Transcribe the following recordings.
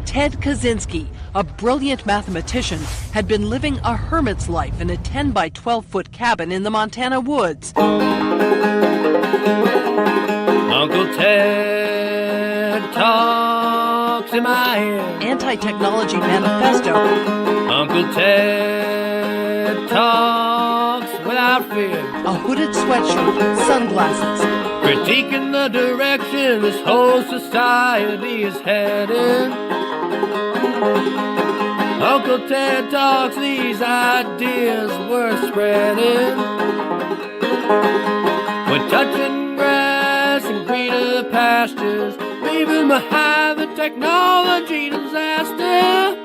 Ted Kaczynski, a brilliant mathematician, had been living a hermit's life in a 10 by 12 foot cabin in the Montana woods. Uncle Ted talks in my ear. Anti-technology manifesto. Uncle Ted talks without fear. A hooded sweatshirt, sunglasses. Critiquing the direction this whole society is headed. Uncle Ted talks these ideas worth spreading. We're touching grass and greener pastures, leaving behind the technology disaster.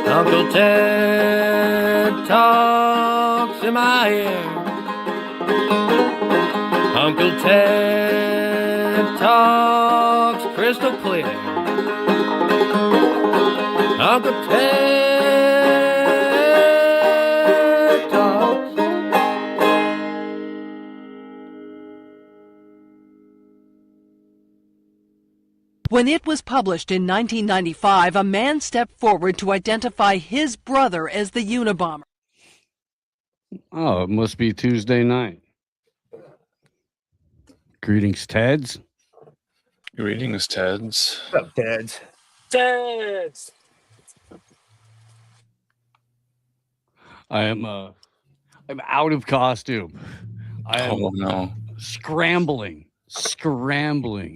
Uncle Ted talks in my ear. Uncle Ted talks crystal clear. Uncle Ted talks. When it was published in 1995, a man stepped forward to identify his brother as the Unabomber. Oh, it must be Tuesday night. Greetings, Teds. Greetings, Teds. What's up, Teds? Teds. I'm out of costume. I am no. scrambling.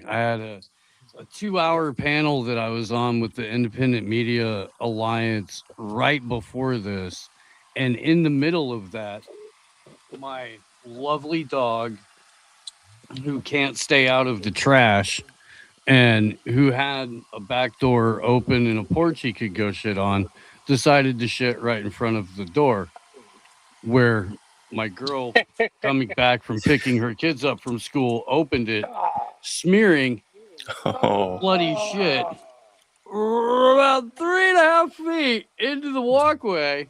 I had a 2-hour panel that I was on with the Independent Media Alliance right before this. And in the middle of that, my lovely dog, who can't stay out of the trash and who had a back door open and a porch he could go shit on, decided to shit right in front of the door, where my girl coming back from picking her kids up from school opened it, smearing bloody shit about 3.5 feet into the walkway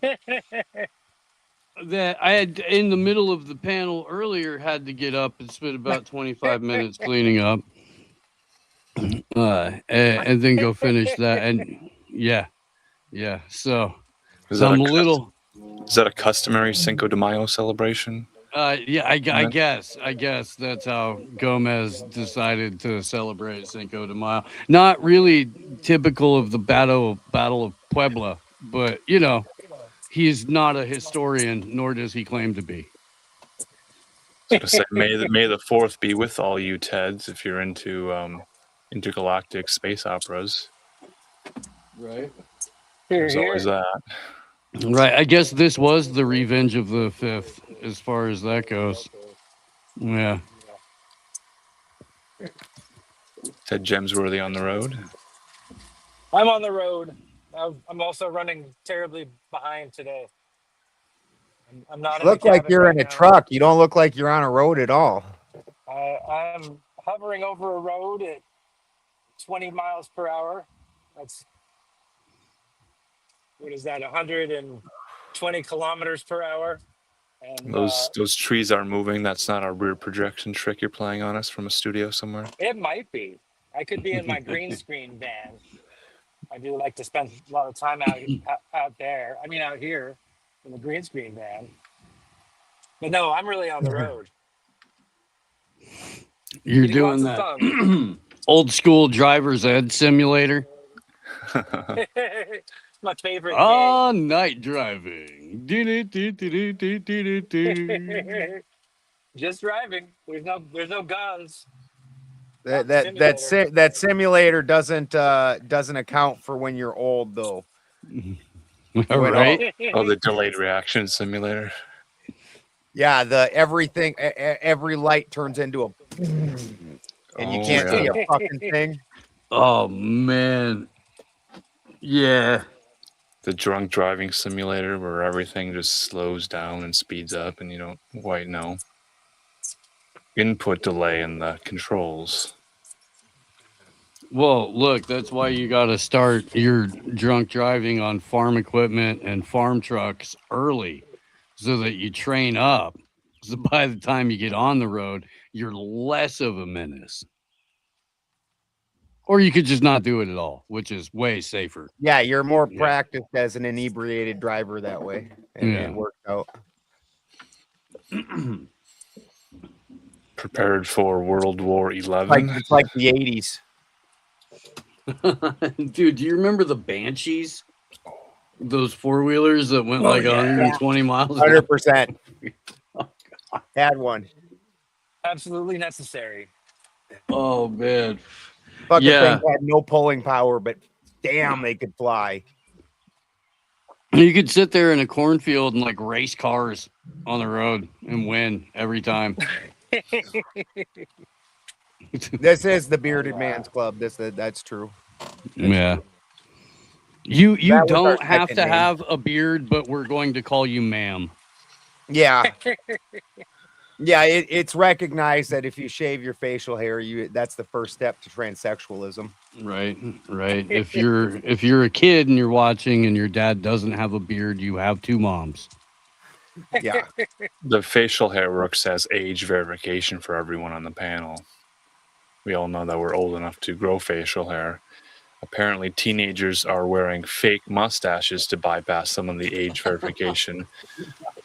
that I had in the middle of the panel earlier had to get up and spend about 25 minutes cleaning up and then go finish that. And yeah. So Is I'm a little. Is that a customary Cinco de Mayo celebration? Yeah, I guess that's how Gomez decided to celebrate Cinco de Mayo. Not really typical of the Battle of Puebla, but you know, he's not a historian, nor does he claim to be. I was gonna say, May the 4th be with all you Teds if you're into intergalactic space operas. Right. There's always that. Right. I guess this was the Revenge of the Fifth, as far as that goes. Yeah. Ted Gemsworthy on the road. I'm on the road. I'm also running terribly behind today. I'm not. You look like you're in a truck. You don't look like you're on a road at all. I'm hovering over a road at 20 miles per hour. That's, what is that, 120 kilometers per hour? And Those trees are moving. That's not a rear projection trick you're playing on us from a studio somewhere. it might be. I could be in my green screen van. I do like to spend a lot of time out there. I mean, out here in the green screen van. But no, I'm really on the road. You're Getting doing lots of that old school driver's ed simulator. My favorite On night driving. Just driving. There's no guns. That simulator doesn't account for when you're old though. All right. Oh, the delayed reaction simulator. Yeah, every light turns into a and you can't see a fucking thing. Oh man. Yeah. The drunk driving simulator where everything just slows down and speeds up and you don't quite know. Input delay in the controls. Well, look, that's why you got to start your drunk driving on farm equipment and farm trucks early so that you train up. So by the time you get on the road, you're less of a menace. Or you could just not do it at all, which is way safer. Yeah, you're more Yeah. practiced as an inebriated driver that way, and Yeah. it worked out. Prepared for World War 11. Like it's like the '80s. Dude, do you remember the Banshees? Those four-wheelers that went like 120 miles an hour? 100%. Had one. Absolutely necessary. Oh, man. Fucking Yeah. thing had no pulling power, but damn, they could fly. You could sit there in a cornfield and like race cars on the road and win every time. This is the bearded man's club. That's true. Yeah. You That was our don't have second to name. have a beard, but we're going to call you ma'am. Yeah. Yeah, it's recognized that if you shave your facial hair, that's the first step to transsexualism. Right, right. If you're a kid and you're watching and your dad doesn't have a beard, you have two moms. Yeah. The facial hair works as age verification for everyone on the panel. We all know that we're old enough to grow facial hair. Apparently, teenagers are wearing fake mustaches to bypass some of the age verification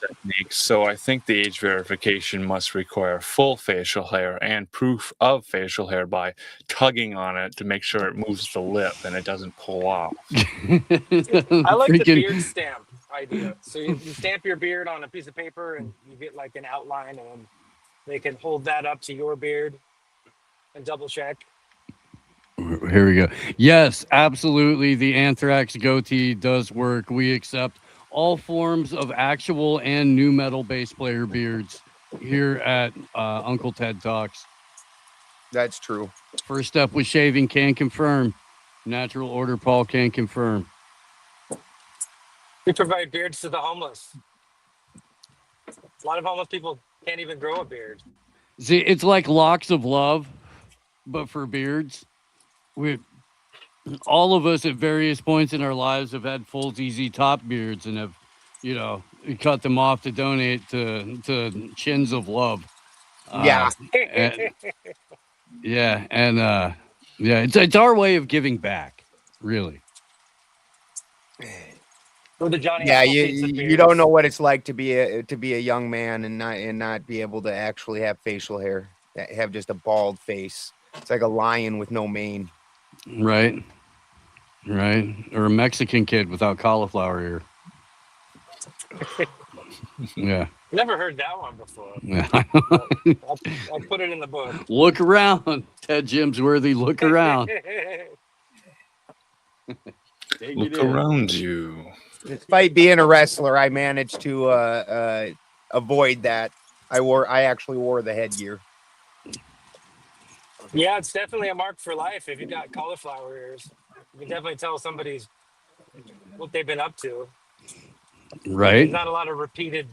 techniques. So I think the age verification must require full facial hair and proof of facial hair by tugging on it to make sure it moves the lip and it doesn't pull off. I like the beard stamp idea. So you stamp your beard on a piece of paper and you get like an outline, and they can hold that up to your beard and double check. Here we go. Yes, absolutely. The anthrax goatee does work. We accept all forms of actual and new metal bass player beards here at Uncle Ted Talks. That's true. First step with shaving can confirm. Natural order Paul can confirm. We provide beards to the homeless. A lot of homeless people can't even grow a beard. See, it's like locks of love, but for beards. All of us at various points in our lives have had full ZZ Top beards and have, cut them off to donate to Chins of Love. Yeah. It's our way of giving back, really. Or the Johnny Yeah, Appleseeds of you beards. don't know what it's like to be a young man and not be able to actually have facial hair, have just a bald face. It's like a lion with no mane. Right. Or a Mexican kid without cauliflower ear. Yeah. Never heard that one before. Yeah. I'll put it in the book. Look around, Ted Jimsworthy. Look around. Look around you. Despite being a wrestler, I managed to avoid that. I actually wore the headgear. Yeah, it's definitely a mark for life if you got cauliflower ears. You can definitely tell somebody's what they've been up to. Right. There's not a lot of repeated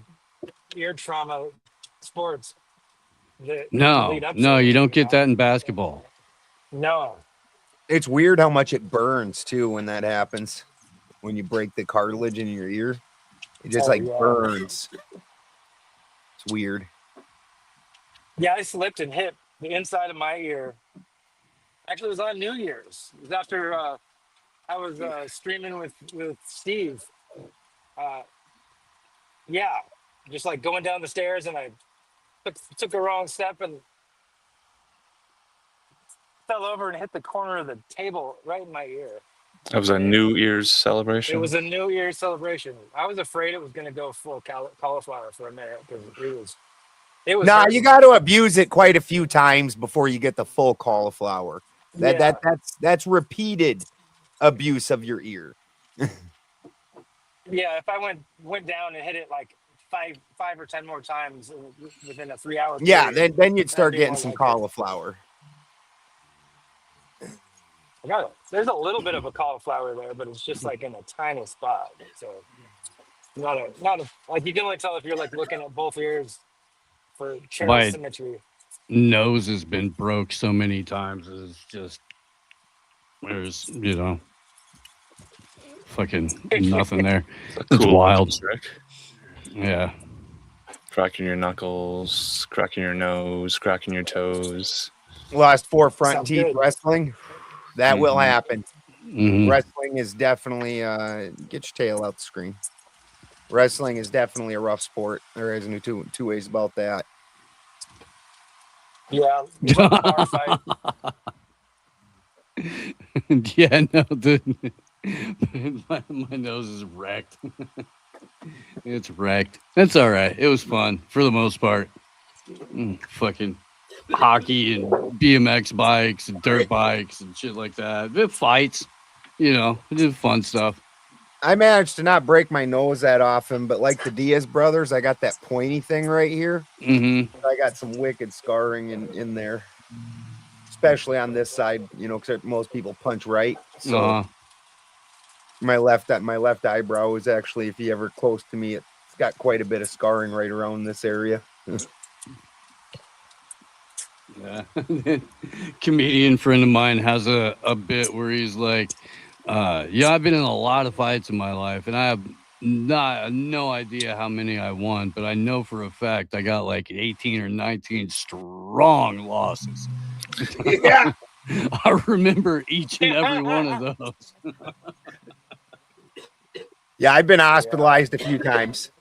ear trauma sports. That lead up to No, it, you don't get know? that in basketball. No. It's weird how much it burns too when that happens. When you break the cartilage in your ear, it just Yeah. burns. It's weird. Yeah, I slipped and hit the inside of my ear. Actually, it was on New Year's. It was after I was streaming with Steve. Just like going down the stairs, and I took a wrong step and fell over and hit the corner of the table right in my ear. That was a New Year's celebration. It was a New Year's celebration. I was afraid it was going to go full cauliflower for a minute because it was. Nah, hurting. you got to abuse it quite a few times before you get the full cauliflower. Yeah. That's repeated abuse of your ear. Yeah, if I went down and hit it like five or 10 more times within a 3 hour period. Yeah, then you'd start That'd be getting more some like it. cauliflower. There's a little bit of a cauliflower there, but it's just like in a tiny spot. So not a like you can only tell if you're like looking at both ears for chair My- symmetry. Nose has been broke so many times. It's just there's fucking nothing there. A It's cool wild. trick. Yeah. Cracking your knuckles, cracking your nose, cracking your toes. Lost 4 front Sounds teeth good. wrestling. That will Mhm. happen. Mhm. Wrestling is definitely get your tail out the screen. Wrestling is definitely a rough sport. There isn't two ways about that. Yeah, we love the bar fight. Yeah, no, my nose is wrecked. It's wrecked. That's all right. It was fun for the most part. Fucking hockey and BMX bikes and dirt bikes and shit like that. It fights, did fun stuff. I managed to not break my nose that often, but like the Diaz brothers, I got that pointy thing right here. Mm-hmm. I got some wicked scarring in there, especially on this side, because most people punch right. So my left eyebrow is actually, if you ever close to me, it's got quite a bit of scarring right around this area. Yeah. Comedian friend of mine has a bit where he's like, I've been in a lot of fights in my life, and I have no idea how many I won, but I know for a fact I got like 18 or 19 strong losses. Yeah. I remember each and every one of those. Yeah, I've been hospitalized a few times.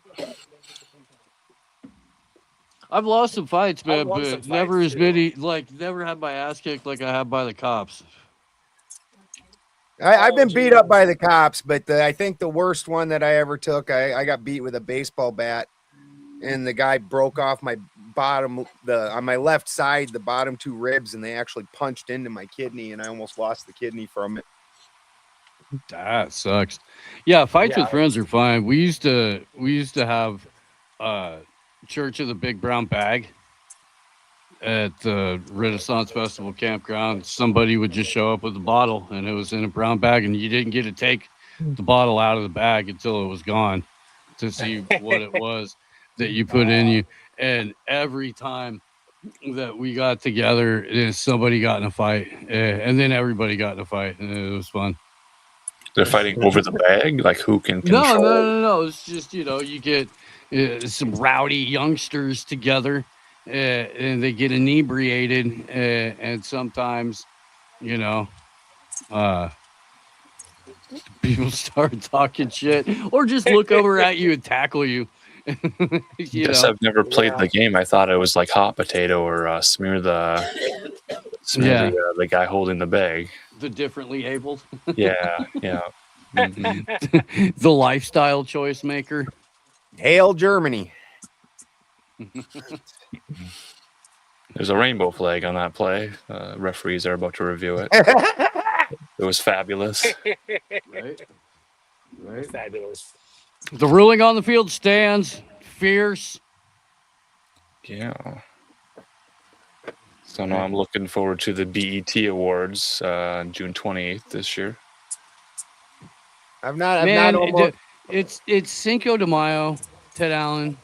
I've lost some fights, I've man, won but some never fights, as many, never had my ass kicked like I have by the cops. I've been beat up by the cops, but I think the worst one that I ever took, I got beat with a baseball bat, and the guy broke off my bottom, on my left side, the bottom two ribs, and they actually punched into my kidney, and I almost lost the kidney from it. That sucks. Yeah, fights with friends are fine. We used to have Church of the Big Brown Bag at the Renaissance Festival campground. Somebody would just show up with a bottle, and it was in a brown bag, and you didn't get to take the bottle out of the bag until it was gone to see what it was that you put in you. And every time that we got together, somebody got in a fight, and then everybody got in a fight, and it was fun. They're fighting over the bag, like who can control? No. It's just you get some rowdy youngsters together, and they get inebriated, and sometimes, people start talking shit, or just look over at you and tackle you. Guess I've never played the game. I thought it was like hot potato or smear the guy holding the bag. The differently abled. Yeah. Mm-hmm. The lifestyle choice maker. Hail Germany. There's a rainbow flag on that play. Referees are about to review it. It was fabulous. Right. Fabulous. The ruling on the field stands. Fierce. Yeah. So now I'm looking forward to the BET Awards June 28th this year. It's Cinco de Mayo, Ted Allen.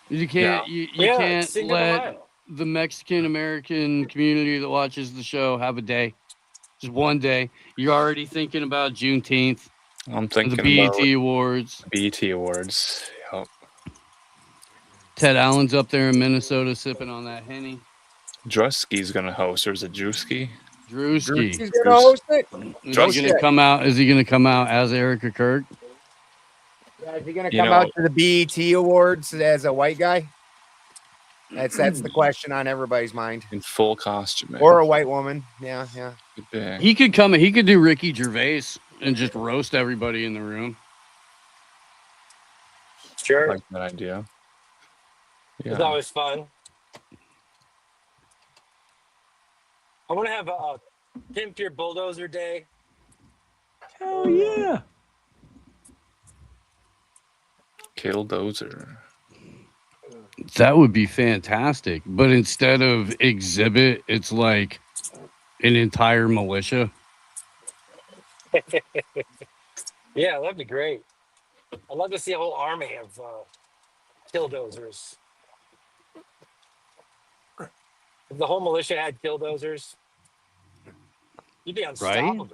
You can't you can't let the Mexican American community that watches the show have a day. Just one day. You're already thinking about Juneteenth. I'm thinking the BET about Awards. BET Awards. Yep. Ted Allen's up there in Minnesota sipping on that Henny. Drewski's gonna host, or is it Drewski? Drewski. He's gonna host it. Is he gonna come out? Is he gonna come out as Erica Kirk? Yeah, is he gonna come out to the BET Awards as a white guy? That's the question on everybody's mind. In full costume, or a white woman. Yeah. He could come. He could do Ricky Gervais and just roast everybody in the room. Sure, I like that idea. Yeah. It's always fun. I want to have a Pimp Your Bulldozer Day. Hell yeah. Killdozer. That would be fantastic. But instead of exhibit, it's like an entire militia. Yeah, that'd be great. I'd love to see a whole army of killdozers. If the whole militia had killdozers, you'd be unstoppable.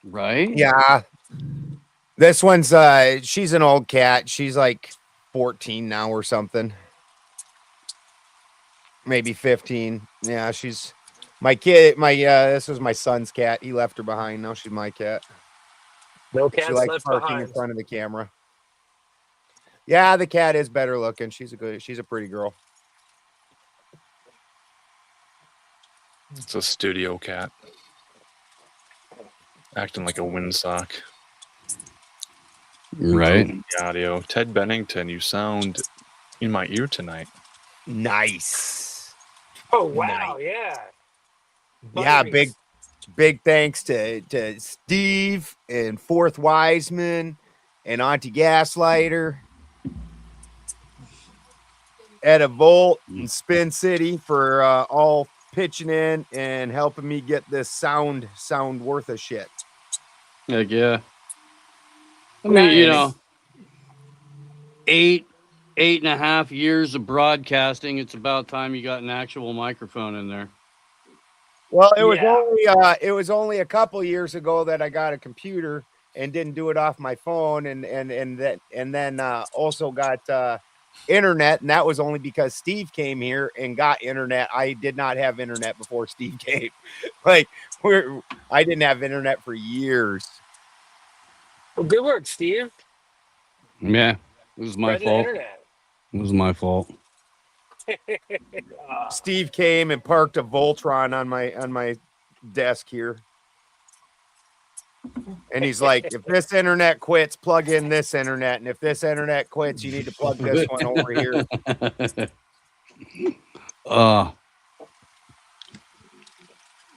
Right? Yeah. This one's she's an old cat. She's like 14 now or something. Maybe 15. Yeah, she's My kid, this was my son's cat. He left her behind. Now she's my cat. No She cats likes left parking in behind. front of the camera. Yeah, the cat is better looking. She's a pretty girl. It's a studio cat. Acting like a windsock. Right. The audio. Ted Bennington, you sound in my ear tonight. Nice. Oh wow, yeah. Yeah, Buttery. big thanks to Steve and Fourth Wiseman and Auntie Gaslighter, Etta Volt and Spin City for all pitching in and helping me get this sound worth of shit. Heck yeah. I mean, you Nice. know, 8.5 years of broadcasting. It's about time you got an actual microphone in there. Well, it was Yeah. only a couple years ago that I got a computer and didn't do it off my phone, and then also got internet, and that was only because Steve came here and got internet. I did not have internet before Steve came. Like I didn't have internet for years. Well, good work, Steve. Yeah, it was my Spreading the fault. internet. It was my fault. Steve came and parked a Voltron on my desk here. And he's like, if this internet quits, plug in this internet. And if this internet quits, you need to plug this one over here.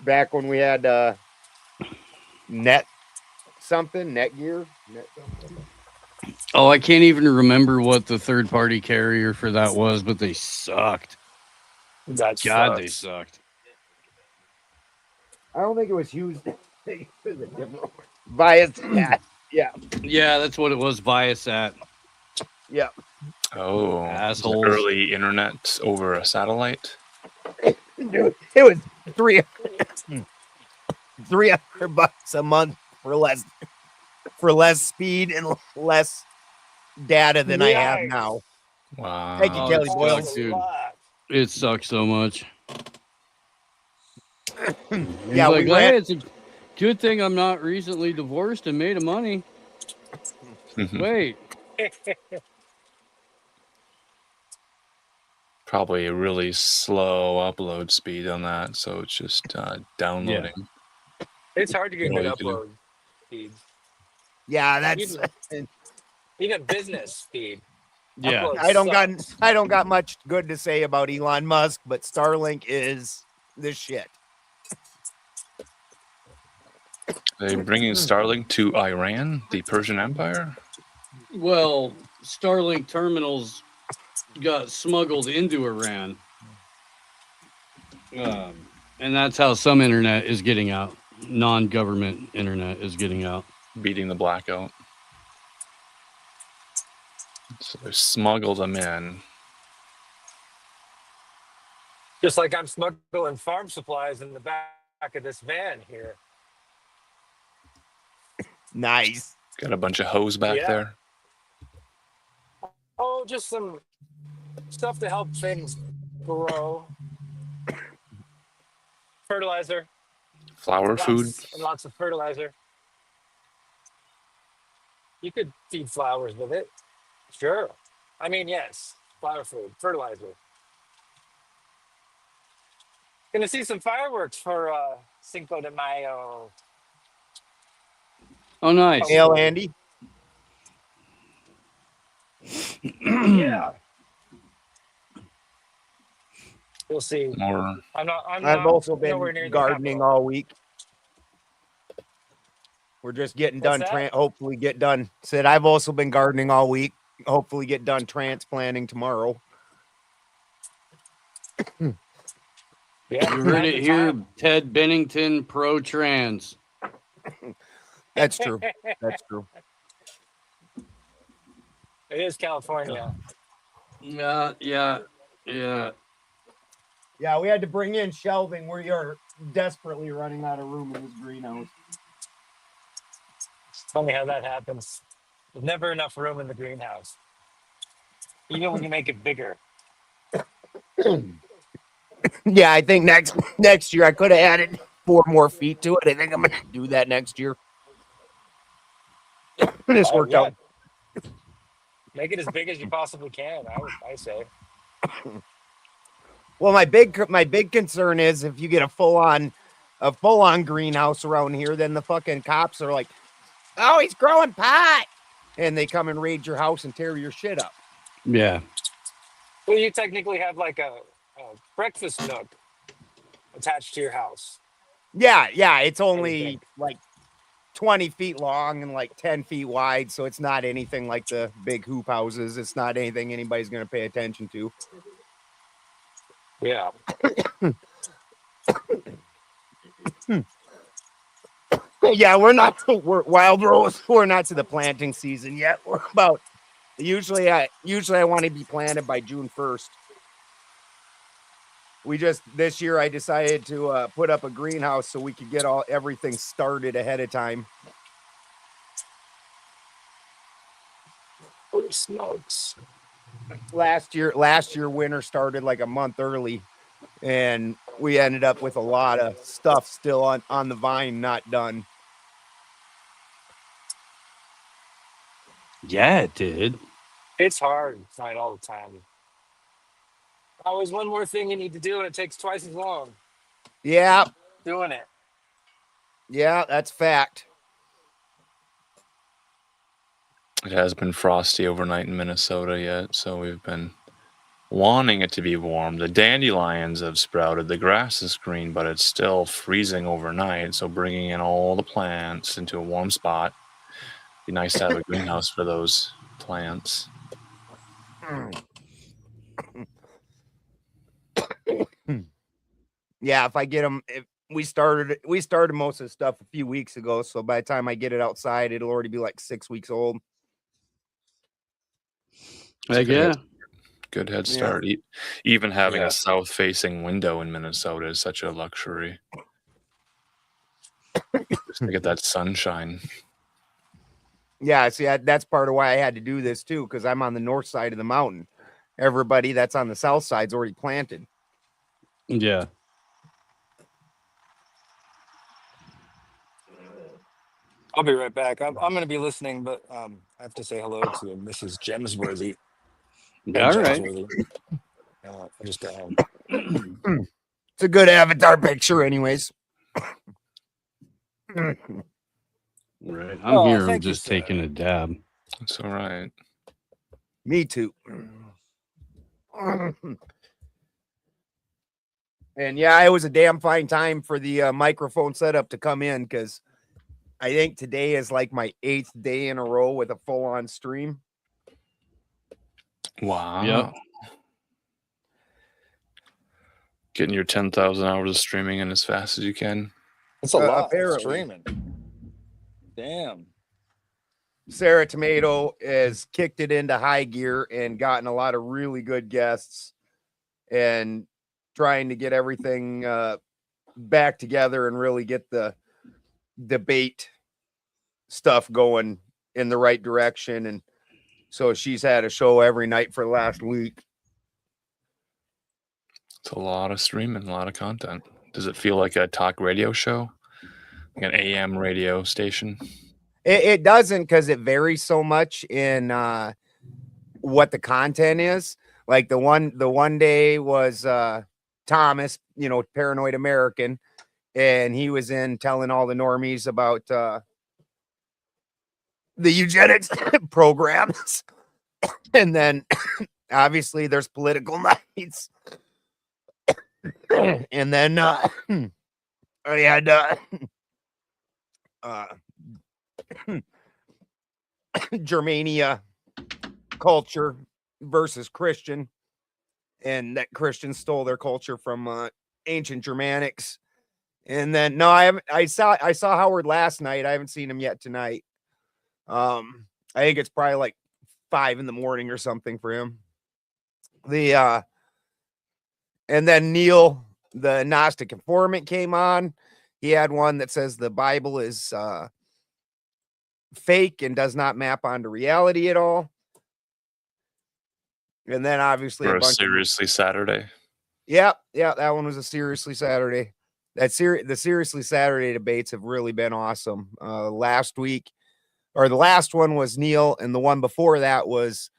Back when we had Netgear. Oh, I can't even remember what the third party carrier for that was, but they sucked. That's God, they sucked. I don't think it was Hughes. Viasat. Yeah. Yeah, that's what it was. Viasat. Yeah. Oh, Assholes. early internet over a satellite. Dude, it was $300 a month for less speed and less data than I have Yikes. now. Wow. Thank you, Oh, Kelly it Boyle. sucks, dude. It sucks so much. Yeah, Like, we ran- hey, it's a good thing I'm not recently divorced and made of money. Wait. Probably a really slow upload speed on that, so it's just downloading. It's hard to get good Well, you can- upload speeds. Yeah, that's. Even business speed. Yeah. Upload I don't got much good to say about Elon Musk, but Starlink is the shit. They bringing Starlink to Iran, the Persian Empire. Well, Starlink terminals got smuggled into Iran. And that's how some internet is getting out. Non-government internet is getting out. Beating the blackout. So they smuggled them in. Just like I'm smuggling farm supplies in the back of this van here. Nice. Got a bunch of hose back Yeah. there. Oh, just some stuff to help things grow. Fertilizer. Flower food. Lots of fertilizer. You could feed flowers with it. Sure. I mean, yes. Flower food, fertilizer. Gonna see some fireworks for Cinco de Mayo. Oh, nice. Hail, Andy. Yeah. We'll see. More. I've also nowhere near been the gardening capital. all week. We're just getting What's done. that? Hopefully get done. Said I've also been gardening all week. Hopefully get done transplanting tomorrow. Yeah, You heard it here, Ted Bennington, pro-trans. That's true. That's true. It is California. Yeah. Yeah, we had to bring in shelving. We are desperately running out of room in this greenhouse. It's funny how that happens. There's never enough room in the greenhouse, even when you make it bigger. Yeah, I think next year I could have added 4 more feet to it. I think I'm gonna do that next year. This worked Yeah, out. make it as big as you possibly can. I say. Well, my big concern is if you get a full on greenhouse around here, then the fucking cops are like, "Oh, he's growing pot," and they come and raid your house and tear your shit up. Yeah. Well, you technically have like a breakfast nook attached to your house. Yeah, it's I would only think. like 20 feet long and like 10 feet wide, so it's not anything like the big hoop houses. It's not anything anybody's gonna pay attention to. Yeah. Yeah, we're wild rose. We're not to the planting season yet. We're about usually I want to be planted by June 1st. This year I decided to put up a greenhouse so we could get everything started ahead of time. Holy smokes. Last year winter started like a month early, and we ended up with a lot of stuff still on the vine not done. Yeah, it did. It's hard to find all the time. Always one more thing you need to do, and it takes twice as long Yeah, doing it. that's fact. It has been frosty overnight in Minnesota yet, so we've been wanting it to be warm. The dandelions have sprouted, the grass is green, but it's still freezing overnight. So bringing in all the plants into a warm spot. Be nice to have a greenhouse for those plants. Yeah, if I get them, we started most of the stuff a few weeks ago, so by the time I get it outside, it'll already be like 6 weeks old. Heck yeah. Good head Yeah. start. Even having Yeah. a south-facing window in Minnesota is such a luxury. Just to get that sunshine. Yeah, see, that's part of why I had to do this too, because I'm on the north side of the mountain. Everybody that's on the south side's already planted. Yeah. I'll be right back. I'm going to be listening, but I have to say hello to Mrs. Gemsworthy. All right. Gemsworthy. I just got home. It's a good avatar picture, anyways. Right. I'm Oh, here. I'm thank you, just sir. taking a dab. That's all right. Me too. And yeah, it was a damn fine time for the microphone setup to come in, because I think today is like my 8th day in a row with a full-on stream. Wow. Yep. Getting your 10,000 hours of streaming in as fast as you can. It's a lot apparently. streaming. Damn. Sarah Tomato has kicked it into high gear and gotten a lot of really good guests and trying to get everything back together and really get the debate stuff going in the right direction. And so she's had a show every night for the last week. It's a lot of streaming, a lot of content. Does it feel like a talk radio show? Like an AM radio station? It doesn't, because it varies so much in what the content is. Like the one day was Thomas, Paranoid American, and he was in telling all the normies about the eugenics programs. And then obviously there's political nights. And then I had Germania culture versus Christian, and that Christians stole their culture from ancient Germanics. And then I saw Howard last night. I haven't seen him yet tonight. I think it's probably like 5 a.m. or something for him. And then Neil, the Gnostic informant, came on. He had one that says the Bible is fake and does not map onto reality at all. And then obviously Or a Seriously Saturday. Yeah, that one was a Seriously Saturday. The Seriously Saturday debates have really been awesome. Last week, or the last one was Neil, and the one before that was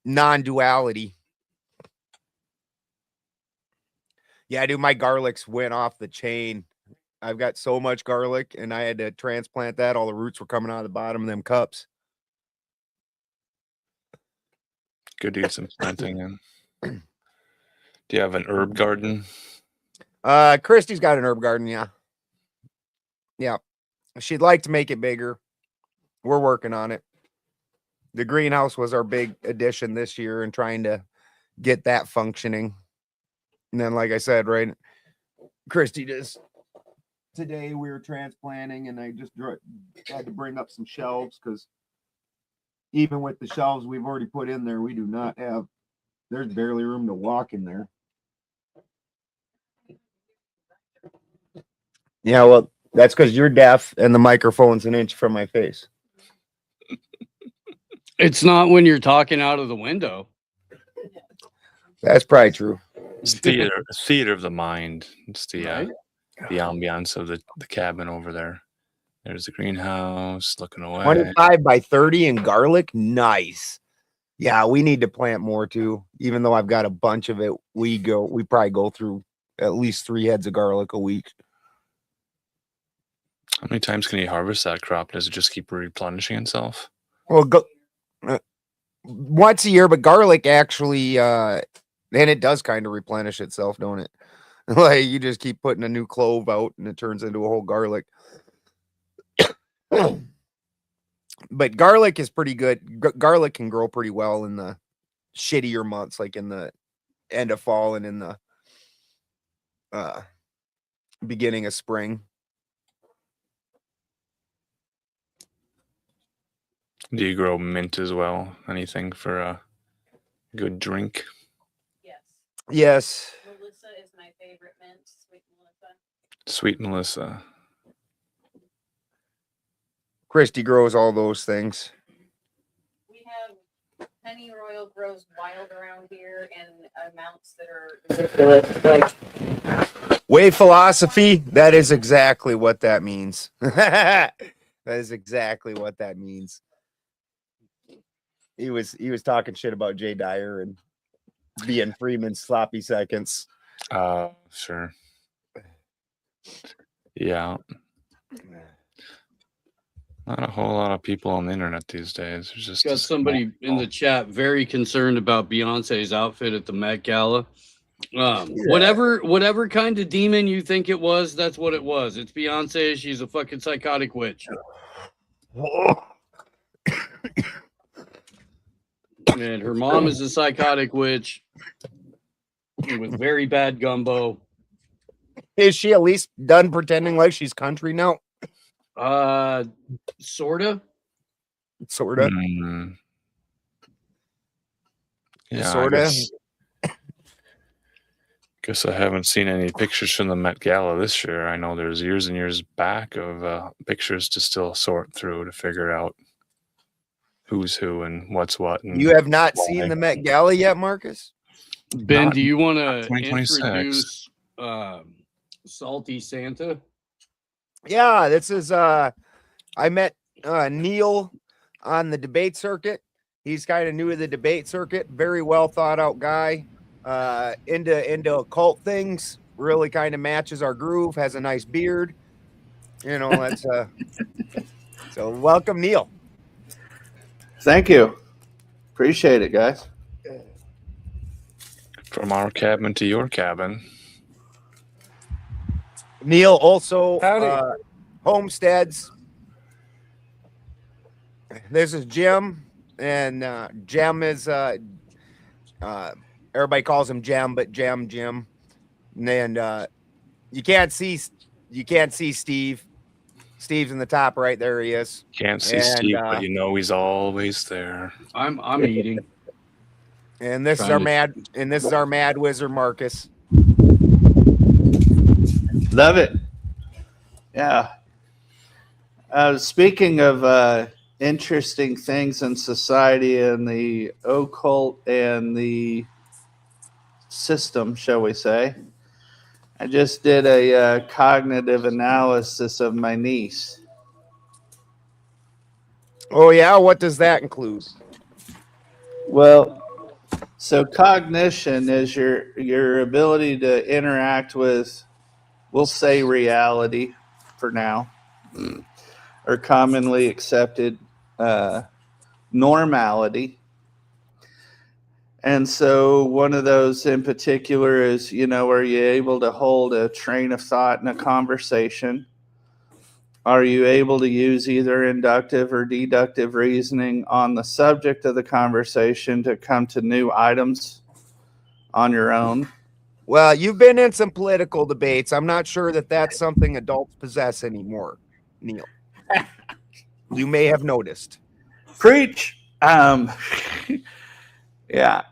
non-duality. Yeah, dude, my garlics went off the chain. I've got so much garlic, and I had to transplant that. All the roots were coming out of the bottom of them cups. Good to get some planting in. Do you have an herb garden? Christy's got an herb garden, yeah. Yeah. She'd like to make it bigger. We're working on it. The greenhouse was our big addition this year and trying to get that functioning. And then, like I said, right, Christy just today we were transplanting, and I just had to bring up some shelves because even with the shelves we've already put in there, we do not have, there's barely room to walk in there. Yeah, well, that's because you're deaf and the microphone's an inch from my face. It's not when you're talking out of the window. That's probably true. It's theater of the mind. It's the ambiance of the cabin over there. There's the greenhouse looking away. 25 by 30 in garlic. Nice. Yeah, we need to plant more too. Even though I've got a bunch of it, we probably go through at least 3 heads of garlic a week. How many times can you harvest that crop? Does it just keep replenishing itself? Well, once a year, but garlic actually, and it does kind of replenish itself, don't it? Like you just keep putting a new clove out and it turns into a whole garlic. But garlic is pretty good. Garlic can grow pretty well in the shittier months, like in the end of fall and in the beginning of spring. Do you grow mint as well? Anything for a good drink? Yes. Melissa is my favorite mint. Sweet Melissa. Sweet Melissa. Christy grows all those things. We have pennyroyal grows wild around here in amounts that are ridiculous. Like Wave philosophy, that is exactly what that means. That is exactly what that means. He was talking shit about Jay Dyer and being Freeman's sloppy seconds. Sure. Yeah. Not a whole lot of people on the internet these days. There's just Got somebody in the chat very concerned about Beyonce's outfit at the Met Gala. Whatever kind of demon you think it was, that's what it was. It's Beyonce. She's a fucking psychotic witch. And her mom is a psychotic witch with very bad gumbo. Is she at least done pretending like she's country now? Sorta. Sorta. Yeah, Sorta. Guess I haven't seen any pictures from the Met Gala this year. I know there's years and years back of pictures to still sort through to figure out who's who and what's what. And You have not seen the Met Gala yet, Marcus? Ben, Not do you want to 2026. introduce Salty Santa? Yeah, this is I met Neil on the debate circuit. He's kind of new to the debate circuit, very well thought out guy, into occult things, really kind of matches our groove, has a nice beard. You know, that's so welcome, Neil. Thank you. Appreciate it, guys. from our cabin to your cabin. Neil also Howdy. homesteads. This is Jim, and Jim is everybody calls him Jim, but Jim. And you can't see Steve. Steve's in the top right there. He is. Can't see And, Steve, but you know he's always there. I'm eating. And this is Trying our to- mad wizard Marcus. Love it. Yeah. Speaking of interesting things in society and the occult and the system, shall we say. I just did a cognitive analysis of my niece. Oh yeah, what does that include? Well, so cognition is your ability to interact with, we'll say, reality for now, or commonly accepted normality. And so one of those in particular is, are you able to hold a train of thought in a conversation? Are you able to use either inductive or deductive reasoning on the subject of the conversation to come to new items on your own? Well, you've been in some political debates. I'm not sure that that's something adults possess anymore, Neil. You may have noticed. Preach. Yeah.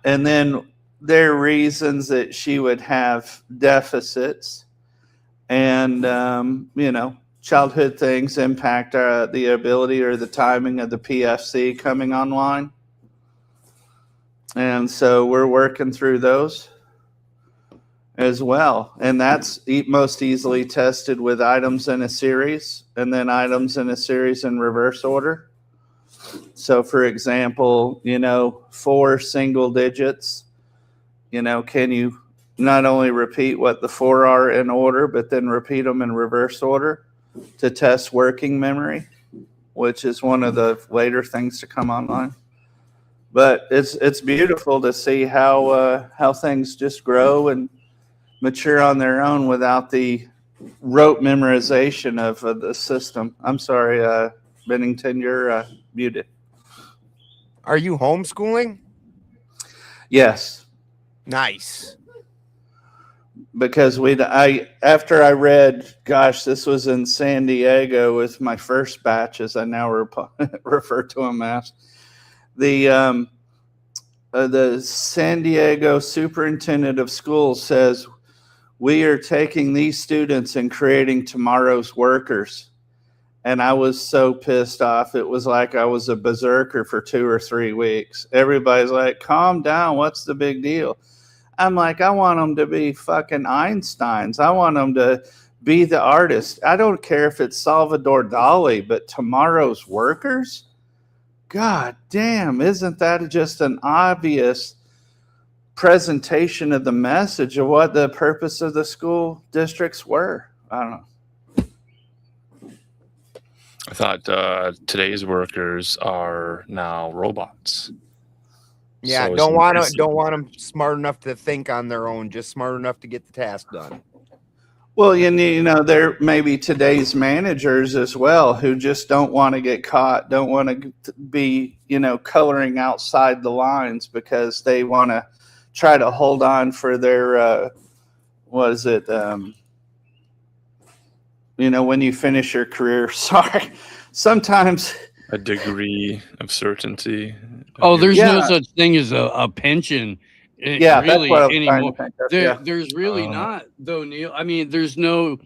And then there are reasons that she would have deficits, and, childhood things impact the ability or the timing of the PFC coming online. And so we're working through those as well. And that's most easily tested with items in a series, and then items in a series in reverse order. So for example, 4 single digits, can you not only repeat what the 4 are in order, but then repeat them in reverse order to test working memory, which is one of the later things to come online. But it's beautiful to see how things just grow and mature on their own without the rote memorization of the system. I'm sorry, Bennington, you're muted. Are you homeschooling? Yes. Nice. Because after I read, gosh, this was in San Diego with my first batch, as I now refer to them as, the San Diego superintendent of schools says, we are taking these students and creating tomorrow's workers. And I was so pissed off. It was like I was a berserker for 2 or 3 weeks. Everybody's like, calm down. What's the big deal? I'm like, I want them to be fucking Einsteins. I want them to be the artist. I don't care if it's Salvador Dali, but tomorrow's workers? God damn, isn't that just an obvious presentation of the message of what the purpose of the school districts were? I don't know. I thought today's workers are now robots. Yeah, So don't want them smart enough to think on their own, just smart enough to get the task done. Well, there may be today's managers as well who just don't want to get caught, don't want to be, coloring outside the lines because they want to try to hold on for their, when you finish your career. Sorry, sometimes a degree of certainty. Oh, there's no such thing as a pension. Yeah, really, that's what I was anymore. trying to think of, There's really not, though, Neil. I mean, there's no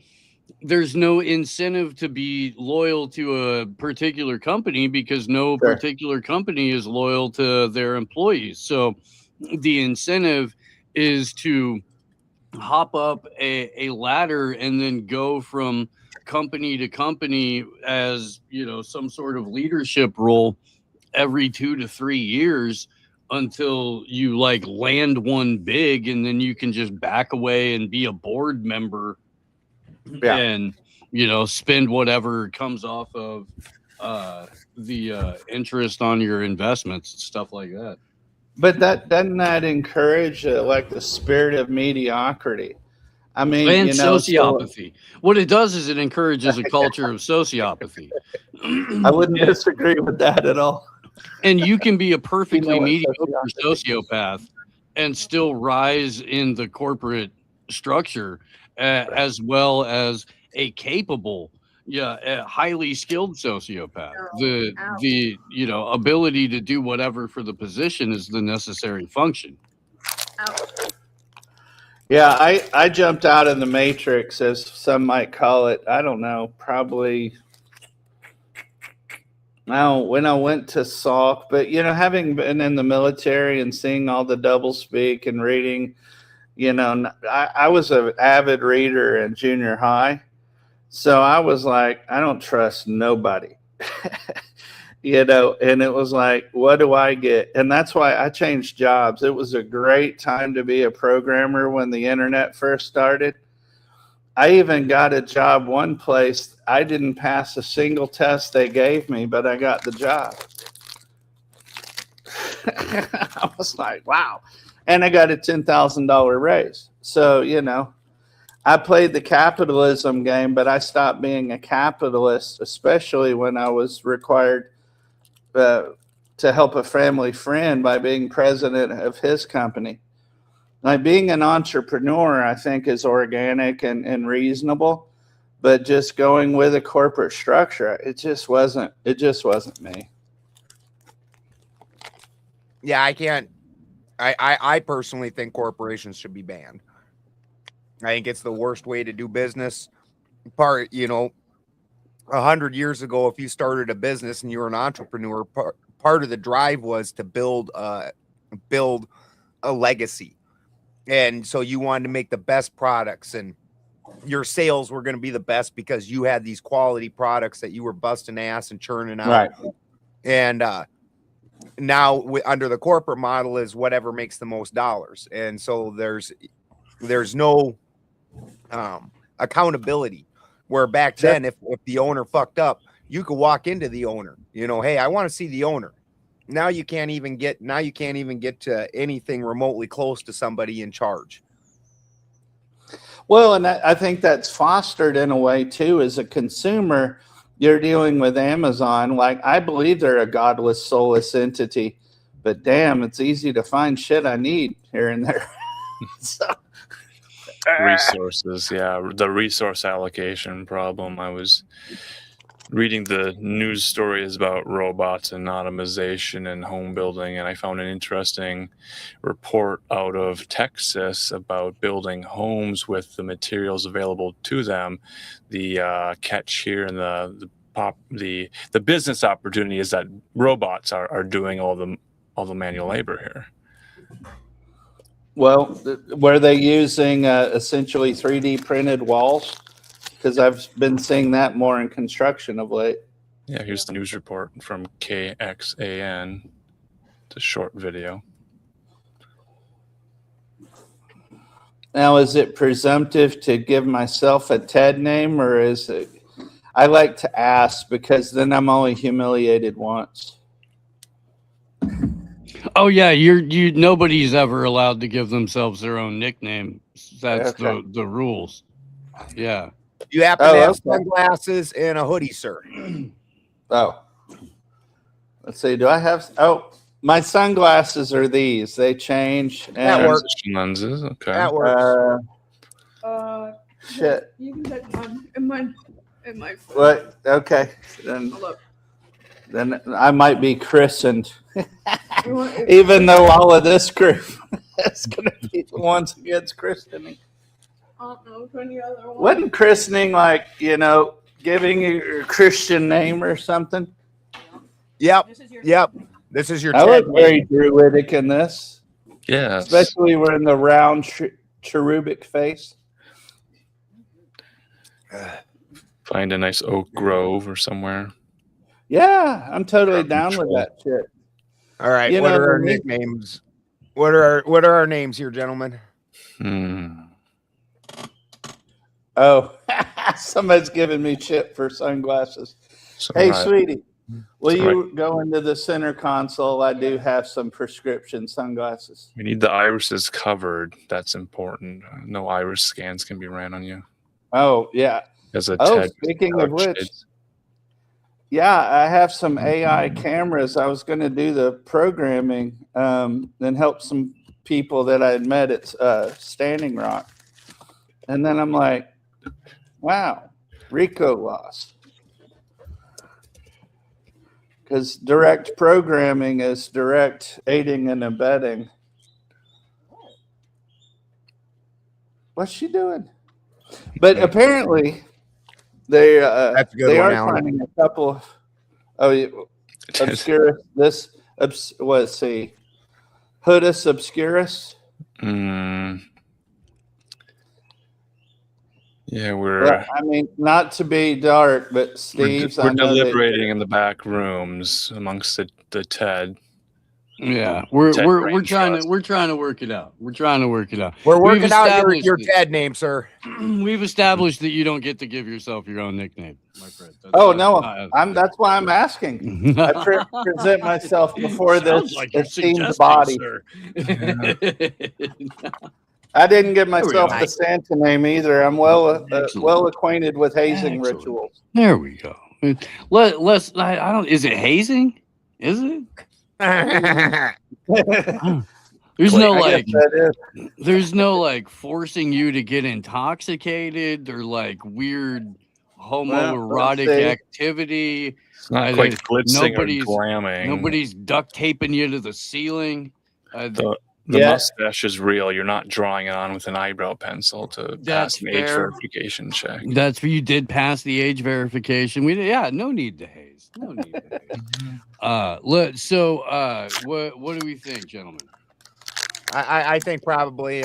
incentive to be loyal to a particular company because no particular company is loyal to their employees. So the incentive is to hop up a ladder and then go from company to company as, some sort of leadership role every 2 to 3 years until you land one big, and then you can just back away and be a board member and spend whatever comes off of the interest on your investments and stuff like that. But doesn't that encourage the spirit of mediocrity? I mean, and sociopathy. What it does is it encourages a culture of sociopathy. I wouldn't disagree with that at all. And you can be a perfectly mediocre sociopath and still rise in the corporate structure as well as a capable, a highly skilled sociopath. The ability to do whatever for the position is the necessary function. Yeah, I jumped out of the matrix, as some might call it. I don't know, probably now when I went to Salk, but having been in the military and seeing all the double speak and reading, I was an avid reader in junior high. So I was like, I don't trust nobody, and it was like, what do I get? And that's why I changed jobs. It was a great time to be a programmer when the internet first started. I even got a job one place. I didn't pass a single test they gave me, but I got the job. I was like, wow. And I got a $10,000 raise. So, I played the capitalism game, but I stopped being a capitalist, especially when I was required to help a family friend by being president of his company. Like being an entrepreneur, I think is organic and reasonable, but just going with a corporate structure, it just wasn't me. Yeah, I can't. I personally think corporations should be banned. I think it's the worst way to do business. 100 years ago, if you started a business and you were an entrepreneur, part of the drive was to build a legacy. And so you wanted to make the best products, and your sales were going to be the best because you had these quality products that you were busting ass and churning out. Right. And now under the corporate model is whatever makes the most dollars. And so there's no accountability, where back then, if the owner fucked up, you could walk into the owner, hey, I want to see the owner. Now you can't even get to anything remotely close to somebody in charge. Well, and I think that's fostered in a way too. As a consumer, you're dealing with Amazon. Like, I believe they're a godless, soulless entity, but damn, it's easy to find shit I need here and there. So, resources, yeah, the resource allocation problem. I was reading the news stories about robots and automation and home building, and I found an interesting report out of Texas about building homes with the materials available to them. The catch here and the business opportunity is that robots are doing all the manual labor here. well, were they using essentially 3D printed walls? Because I've been seeing that more in construction of late. Yeah, here's the news report from KXAN. It's a short video. Now, is it presumptive to give myself a TED name, or is it? I like to ask because then I'm only humiliated once. Oh yeah, nobody's ever allowed to give themselves their own nickname. That's Okay. the rules. Yeah. You happen to have okay. sunglasses and a hoodie, sir. Oh, let's see. Do I have? Oh, my sunglasses are these. They change. And, That works. Transition lenses. Okay. That works. Shit. You can touch mine. In my foot. What? Okay. Then I might be christened, even though all of this group is going to be the ones against christening. I don't know if any other one. Wasn't christening like, giving your Christian name or something? Yep. This is your Yep. This is your I TED look very druidic in this, Yeah. especially when the round cherubic face. Find a nice oak grove or somewhere. Yeah, I'm totally down with that shit. All right. You What know, are our the name- nicknames? What are our names here, gentlemen? Oh, somebody's giving me shit for sunglasses. Hey, sweetie, will you go into the center console? I do have some prescription sunglasses. We need the irises covered. That's important. No iris scans can be ran on you. Oh, yeah. As a Oh, TED speaking of which, yeah, I have some AI cameras. I was going to do the programming and help some people that I had met at Standing Rock. And then I'm like, wow, RICO lost. Because direct programming is direct aiding and abetting. What's she doing? But apparently, they That's a good they one, are Alan. finding a couple of obscurus. Let's see, Hoodus obscurus. Yeah, Well, I mean, not to be dark, but Steve's. we're I know that deliberating in the back rooms amongst the TED. Yeah, Ted we're Brain trying Trust. to work it out. We're trying to work it out. We're We've working out established your it. TED name, sir. We've established that you don't get to give yourself your own nickname, my friend. Oh no, that's why I'm asking. I present myself before Sounds this like you're esteemed suggesting, body. sir. I didn't give myself go. the Santa name either. I'm well Excellent. acquainted with hazing Excellent. rituals. There we go. Let's. I don't. Is it hazing? Is it? There's no like. There's no like forcing you to get intoxicated or like weird homoerotic see. activity. It's not quite glitzing or nobody's glamming. Nobody's duct taping you to the ceiling. The Yeah. mustache is real. You're not drawing it on with an eyebrow pencil to That's pass an age fair. verification check. That's where you did pass the age verification. No need to haze. No need to haze. What do we think, gentlemen? I think probably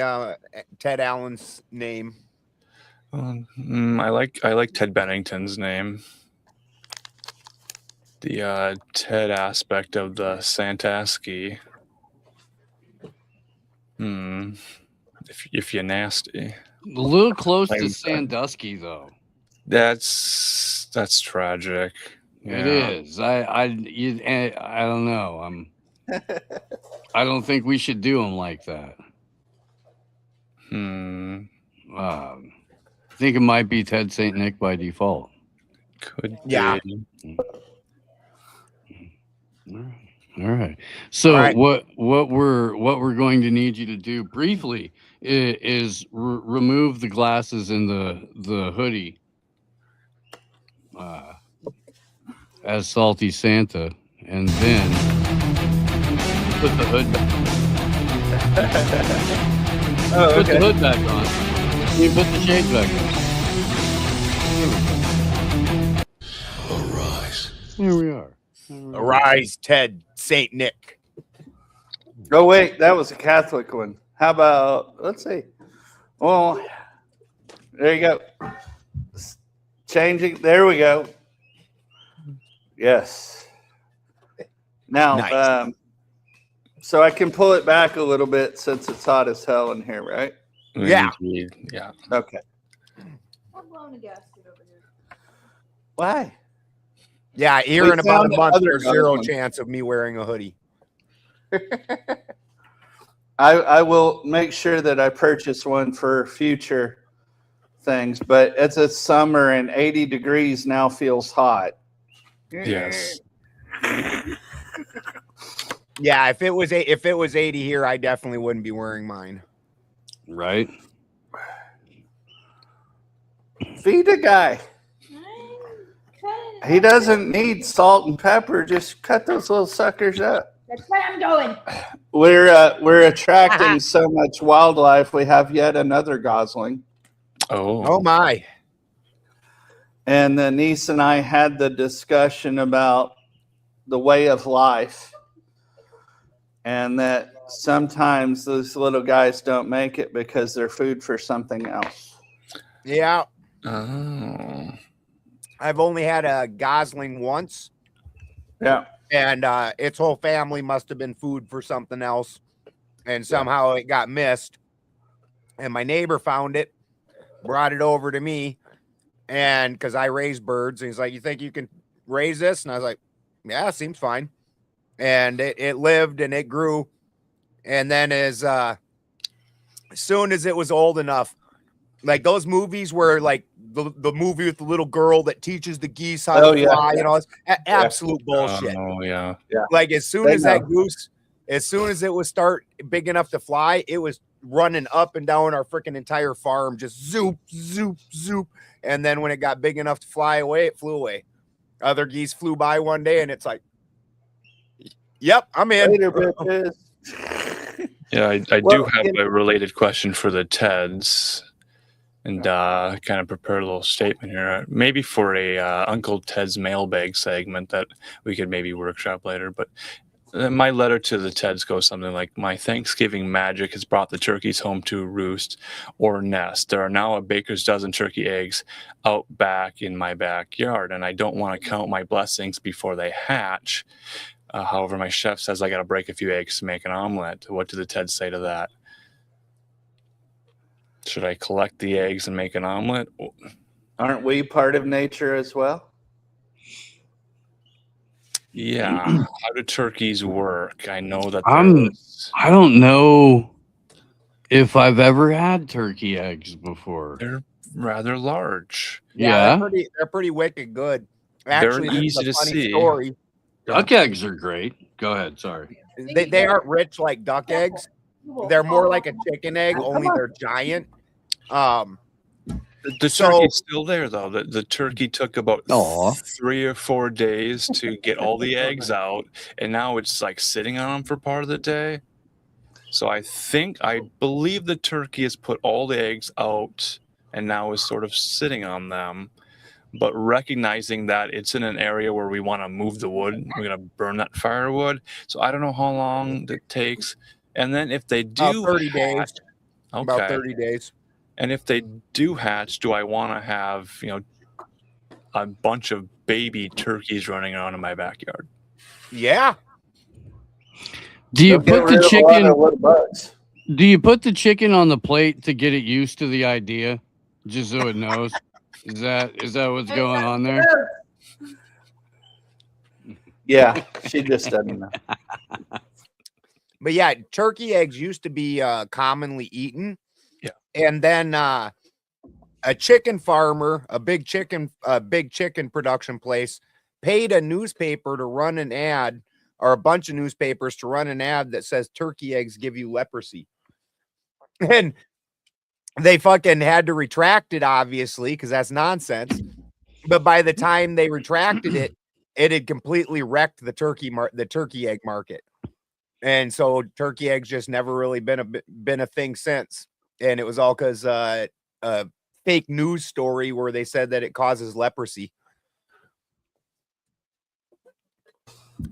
Ted Allen's name. I like Ted Bennington's name. The Ted aspect of the Santaski. If you're nasty. A little close to Sandusky, though. That's tragic. It is. I don't know. I don't think we should do them like that. I think it might be Ted St. Nick by default. Could Yeah. be. All right. So All right. what we're going to need you to do briefly is remove the glasses and the hoodie as Salty Santa, and then put the hood back. Put the hood back on. You put the shades back on. Arise. Here we are. Arise, Ted St. Nick. Oh wait, that was a Catholic one. How about let's see. Well, there you go. Changing. There we go. Yes. Now, Nice. so I can pull it back a little bit since it's hot as hell in here, right? Yeah. Indeed, yeah. Okay. I'm blowing a gasket over here. Why? Yeah, here We in about a found month, other there's zero ones. chance of me wearing a hoodie. I will make sure that I purchase one for future things, but it's a summer and 80 degrees now feels hot. Yes. Yeah, if it was 80 here, I definitely wouldn't be wearing mine. Right. Feed a guy. He doesn't need salt and pepper. Just cut those little suckers up. That's what I'm doing. We're attracting so much wildlife. We have yet another gosling. Oh my. And the niece and I had the discussion about the way of life, and that sometimes those little guys don't make it because they're food for something else. Yeah. Oh. I've only had a gosling once. Yeah. And its whole family must have been food for something else. And somehow it got missed. And my neighbor found it, brought it over to me. And because I raise birds, and he's like, "You think you can raise this?" And I was like, "Yeah, seems fine." And it lived and it grew. And then as soon as it was old enough, like those movies where like the movie with the little girl that teaches the geese how to fly and all this absolute bullshit. Oh yeah. Like as soon as that goose, as soon as it was start big enough to fly, it was running up and down our freaking entire farm, just zoop, zoop, zoop. And then when it got big enough to fly away, it flew away. Other geese flew by one day, and it's like, "Yep, I'm in." Later, bitches. Yeah, I do have a related question for the Teds, and kind of prepare a little statement here, maybe for a Uncle Ted's mailbag segment that we could maybe workshop later. But My letter to the Teds goes something like, "My Thanksgiving magic has brought the turkeys home to roost or nest. There are now a baker's dozen turkey eggs out back in my backyard, and I don't want to count my blessings before they hatch. However, my chef says I got to break a few eggs to make an omelet. What do the Teds say to that? Should I collect the eggs and make an omelet?" Aren't we part of nature as well? Yeah. How do turkeys work? I know that I don't know if I've ever had turkey eggs before. they're rather large. Yeah. they're pretty wicked good. Very Actually, this is easy a to funny see. story. Duck eggs are great. Go ahead. Sorry. They aren't rich like duck eggs. They're more like a chicken egg, only they're giant. The So- turkey's still there, though. The turkey took about Aw. 3 or 4 days to get all the eggs out, and now it's like sitting on them for part of the day. So I believe the turkey has put all the eggs out and now is sort of sitting on them, but recognizing that it's in an area where we want to move the wood, we're going to burn that firewood. So I don't know how long it takes. And then if they do 30 days. hatch- About okay. 30 days. And if they do hatch, do I want to have, a bunch of baby turkeys running around in my backyard? Yeah. Do you They'll get put the rid of a lot of chicken? wood bugs. Do you put the chicken on the plate to get it used to the idea, just so it knows? Is that what's going on there? Yeah, she just doesn't know. But yeah, turkey eggs used to be commonly eaten. Yeah. And then a chicken farmer, a big chicken production place, paid a newspaper to run an ad, or a bunch of newspapers to run an ad that says turkey eggs give you leprosy. And they fucking had to retract it, obviously, because that's nonsense. But by the time they retracted it, it had completely wrecked the turkey egg market. And so turkey eggs just never really been a thing since. And it was all because a fake news story where they said that it causes leprosy.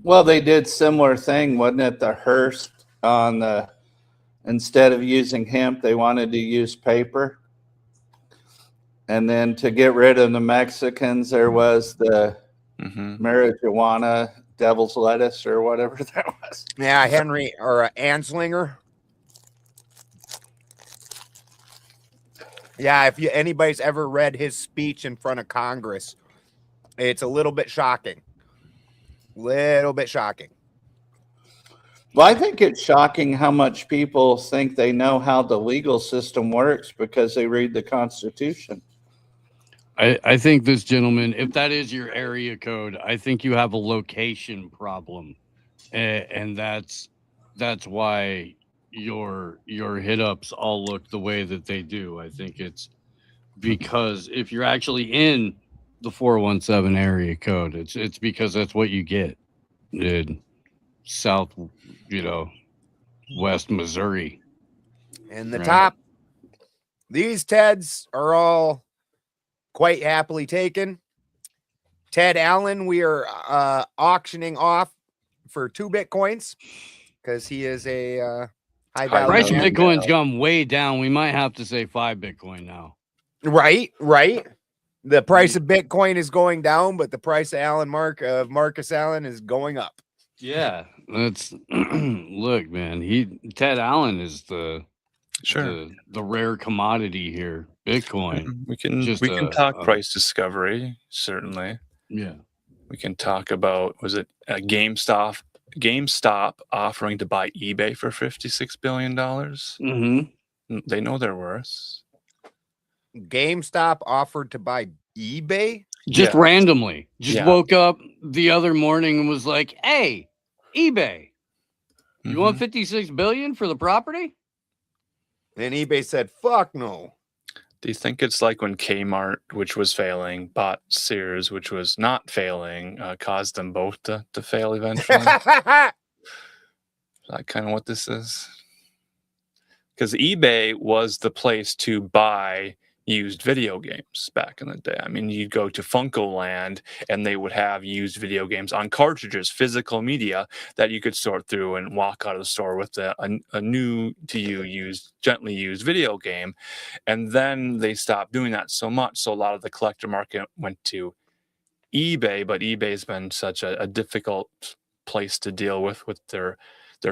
Well, they did similar thing, wasn't it? The Hearst instead of using hemp, they wanted to use paper. And then to get rid of the Mexicans, there was the marijuana devil's lettuce or whatever that was. Yeah, Henry or Anslinger. Yeah, if anybody's ever read his speech in front of Congress, it's a little bit shocking. Little bit shocking. Well, I think it's shocking how much people think they know how the legal system works because they read the Constitution. I think this gentleman, if that is your area code, I think you have a location problem, and that's why your hit ups all look the way that they do. I think it's because if you're actually in the 417 area code, it's because that's what you get in South, West Missouri. And the Right. top, these Teds are all quite happily taken. Ted Allen, we are auctioning off for 2 Bitcoins because he is a high value. Price of man. Bitcoin's gone way down. We might have to say 5 Bitcoin now. Right. The price of Bitcoin is going down, but the price of Marcus Allen is going up. Yeah, that's look, man. Ted Allen is the rare commodity here. Bitcoin. We can Just talk price discovery, certainly. Yeah. We can talk about, was it GameStop offering to buy eBay for $56 billion? Mm-hmm. They know their worth. GameStop offered to buy eBay? Just Yeah. randomly. Just Yeah. woke up the other morning and was like, hey, eBay. You want 56 billion for the property? And eBay said, fuck no. Do you think it's like when Kmart, which was failing, bought Sears, which was not failing, caused them both to fail eventually? Is that kind of what this is? Because eBay was the place to buy used video games back in the day. I mean, you'd go to Funko Land and they would have used video games on cartridges, physical media that you could sort through and walk out of the store with a new to you used, gently used video game. And then they stopped doing that so much. So a lot of the collector market went to eBay, but eBay's been such a difficult place to deal with their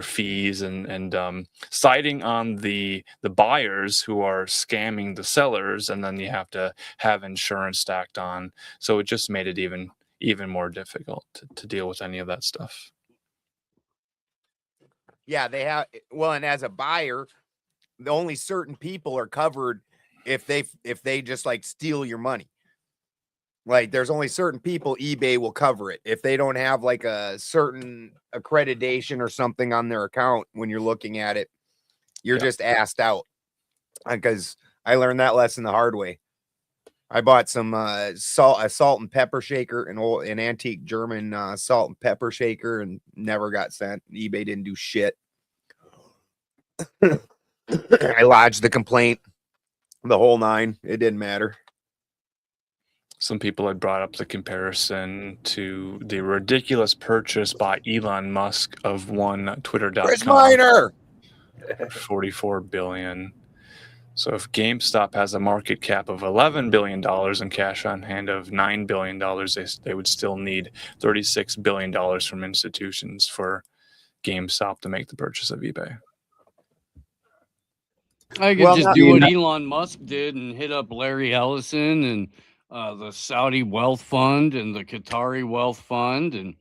fees and siding on the buyers who are scamming the sellers, and then you have to have insurance stacked on. So it just made it even more difficult to deal with any of that stuff. Yeah, they have. Well, and as a buyer, only certain people are covered if they just like steal your money. Like there's only certain people eBay will cover it. If they don't have like a certain accreditation or something on their account when you're looking at it, you're just asked out. Because I learned that lesson the hard way. I bought some salt and pepper shaker, an antique German salt and pepper shaker, and never got sent. eBay didn't do shit. I lodged the complaint, the whole 9. It didn't matter. Some people had brought up the comparison to the ridiculous purchase by Elon Musk of one Twitter.com. Chris Miner! $44 billion. So if GameStop has a market cap of $11 billion and cash on hand of $9 billion, they would still need $36 billion from institutions for GameStop to make the purchase of eBay. I could just do what Elon Musk did and hit up Larry Ellison and the Saudi Wealth Fund and the Qatari Wealth Fund, and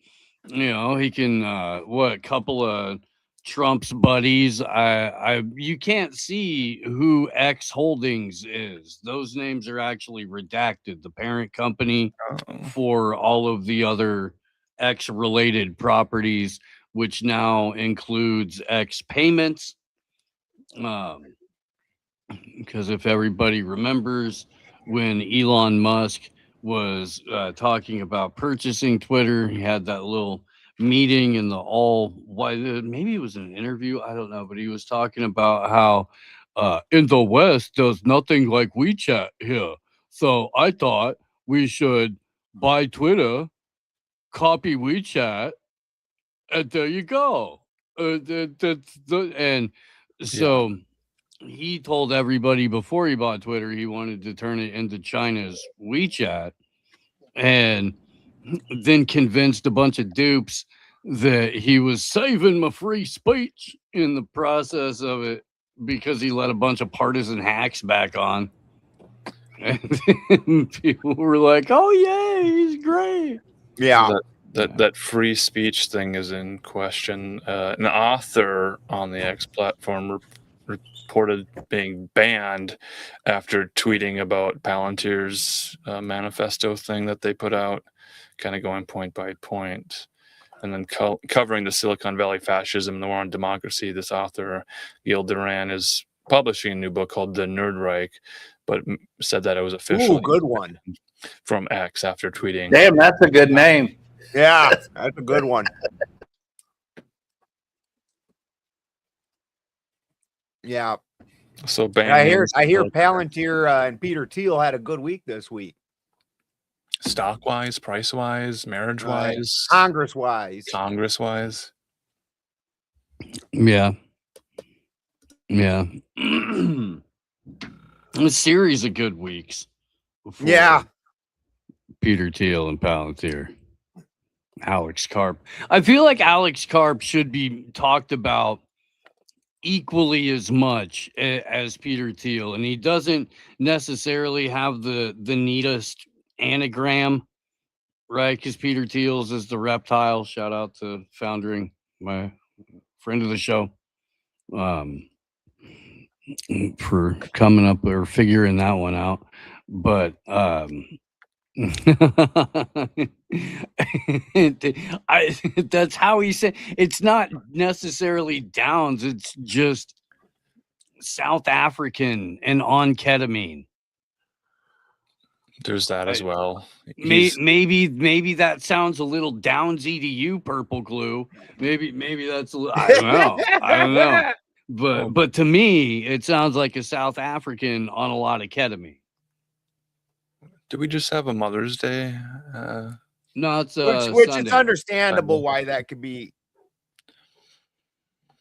he can a couple of Trump's buddies. You can't see who X Holdings is. Those names are actually redacted. The parent company for all of the other X related properties, which now includes X Payments. Because if everybody remembers, when Elon Musk was talking about purchasing Twitter, he had that little meeting in maybe it was an interview, I don't know, but he was talking about how in the West there's nothing like WeChat here. So I thought we should buy Twitter, copy WeChat, and there you go. He told everybody before he bought Twitter he wanted to turn it into China's WeChat, and then convinced a bunch of dupes that he was saving my free speech in the process of it because he let a bunch of partisan hacks back on. And people were like, oh, yeah, he's great. Yeah. That free speech thing is in question. An author on the X platform reported being banned after tweeting about Palantir's manifesto thing that they put out, kind of going point by point, and then covering the Silicon Valley fascism and the war on democracy. This author, Gil Duran, is publishing a new book called The Nerd Reich, but said that it was officially good one from X after tweeting. Damn, that's a good name. Yeah, that's a good one. Yeah. So I hear Palantir and Peter Thiel had a good week this week. Stock wise, price wise, marriage wise, Congress wise. Yeah. A series of good weeks. Peter Thiel and Palantir. Alex Karp. I feel like Alex Karp should be talked about equally as much as Peter Thiel, and he doesn't necessarily have the neatest anagram, right? Because Peter Thiel's is the reptile. Shout out to Foundering, my friend of the show, for coming up or figuring that one out. But that's how he said it's not necessarily Downs, it's just South African and on ketamine. There's that as well. Maybe that sounds a little Downsy to you, Purple Glue. Maybe that's a little, I don't know. But to me, it sounds like a South African on a lot of ketamine. Did we just have a Mother's Day? No, it's Which Sunday. it's understandable Sunday. why that could be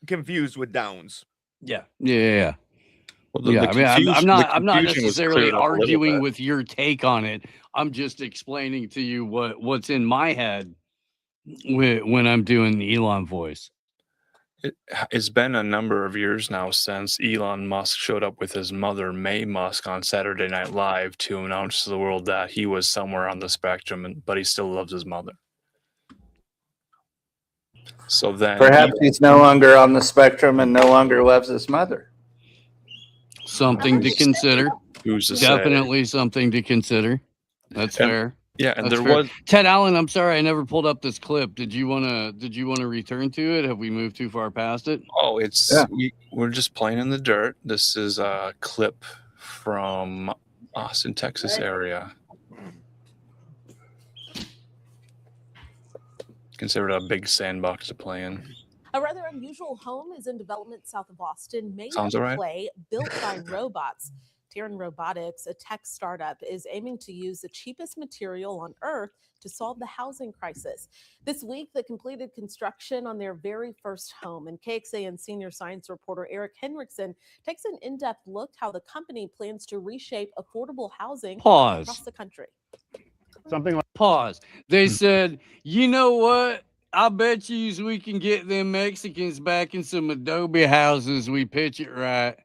confused with Downs. Yeah. Yeah. Well, Yeah. I mean, I'm not confusion was necessarily cleared up a little arguing bit. with your take on it. I'm just explaining to you what's in my head when I'm doing the Elon voice. It's been a number of years now since Elon Musk showed up with his mother, May Musk, on Saturday Night Live to announce to the world that he was somewhere on the spectrum, but he still loves his mother. So then, Perhaps he's no longer on the spectrum and no longer loves his mother. Something to consider. who's to say? Definitely something to consider. That's And- fair. Yeah, and That's there fair. was Ted Allen, I'm sorry I never pulled up this clip. Did you wanna return to it? Have we moved too far past it? we're just playing in the dirt. This is a clip from Austin, Texas area. Considered a big sandbox to play in. A rather unusual home is in development south of Austin, made Sounds of all right. clay, built by robots. Terran Robotics, a tech startup, is aiming to use the cheapest material on Earth to solve the housing crisis. This week, they completed construction on their very first home, and KXAN senior science reporter Eric Henriksen takes an in-depth look how the company plans to reshape affordable housing across Pause. the country. Pause. They said, you know what? I bet you we can get them Mexicans back in some adobe houses. We pitch it right.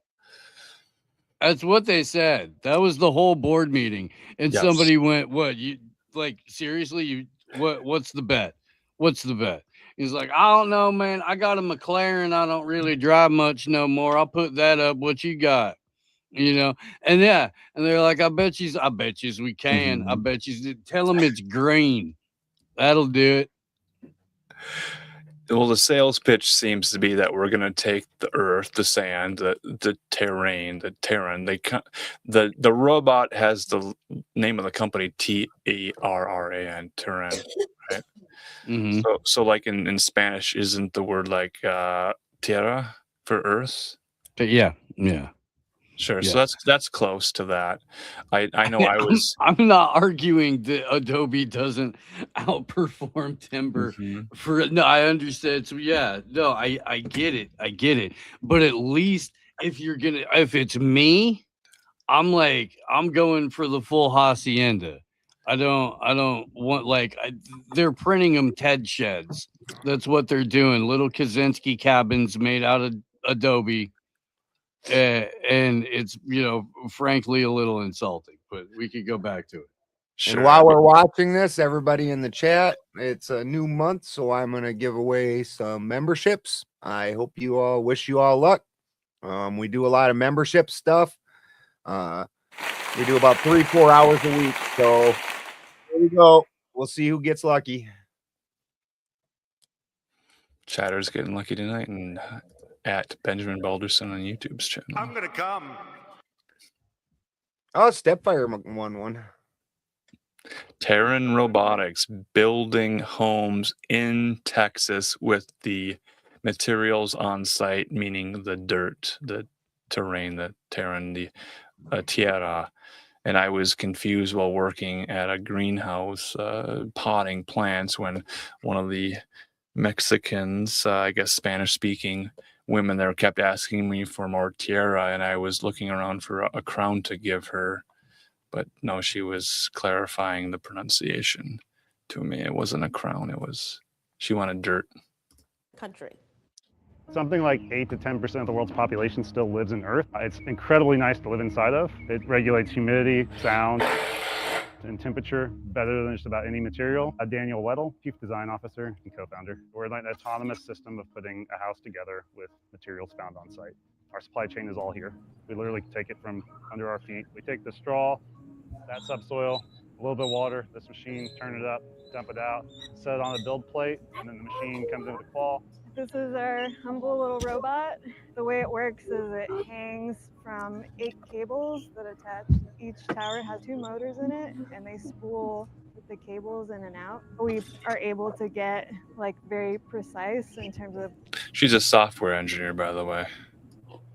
That's what they said. That was the whole board meeting. And Yes. somebody went, what? You like seriously? What's the bet? What's the bet? He's like, I don't know, man. I got a McLaren. I don't really drive much no more. I'll put that up. What you got? You know, and yeah, and they're like, I bet you we can. I bet you tell them it's green. That'll do it. Well, the sales pitch seems to be that we're going to take the earth, the sand, the terrain, the Terran. The robot has the name of the company Terran, Terran, right? Mhm. So like in Spanish, isn't the word like tierra for earth? But yeah. Sure. Yeah. So that's close to that. I know I was. I'm not arguing that Adobe doesn't outperform Timber. Mhm. No, I understand. So yeah, no, I get it. But at least if it's me, I'm going for the full hacienda. I don't want they're printing them TED sheds. That's what they're doing. Little Kaczynski cabins made out of Adobe. And it's frankly a little insulting, but we could go back to it. Sure. And while we're watching this, everybody in the chat, it's a new month, so I'm going to give away some memberships. I hope wish you all luck. We do a lot of membership stuff. We do about 3-4 hours a week. So here we go. We'll see who gets lucky. Chatter's getting lucky tonight, and at Benjamin Balderson on YouTube's channel. I'm gonna come. Oh, Stepfire won one. Terran Robotics building homes in Texas with the materials on site, meaning the dirt, the terrain, the Terran, the tierra. And I was confused while working at a greenhouse potting plants when one of the Mexicans, I guess Spanish-speaking women there, kept asking me for more tierra, and I was looking around for a crown to give her. But no, she was clarifying the pronunciation to me. It wasn't a crown. She wanted dirt. Country. Something like 8 to 10% of the world's population still lives in Earth. It's incredibly nice to live inside of. It regulates humidity, sound, and temperature better than just about any material. Daniel Weddle, Chief Design Officer and co-founder. We're like an autonomous system of putting a house together with materials found on site. Our supply chain is all here. We literally take it from under our feet. We take the straw, that subsoil, a little bit of water, this machine, turn it up, dump it out, set it on a build plate, and then the machine comes in with a claw. This is our humble little robot. The way it works is it hangs from 8 cables that attach. Each tower has 2 motors in it, and they spool the cables in and out. We are able to get very precise in terms of. She's a software engineer, by the way.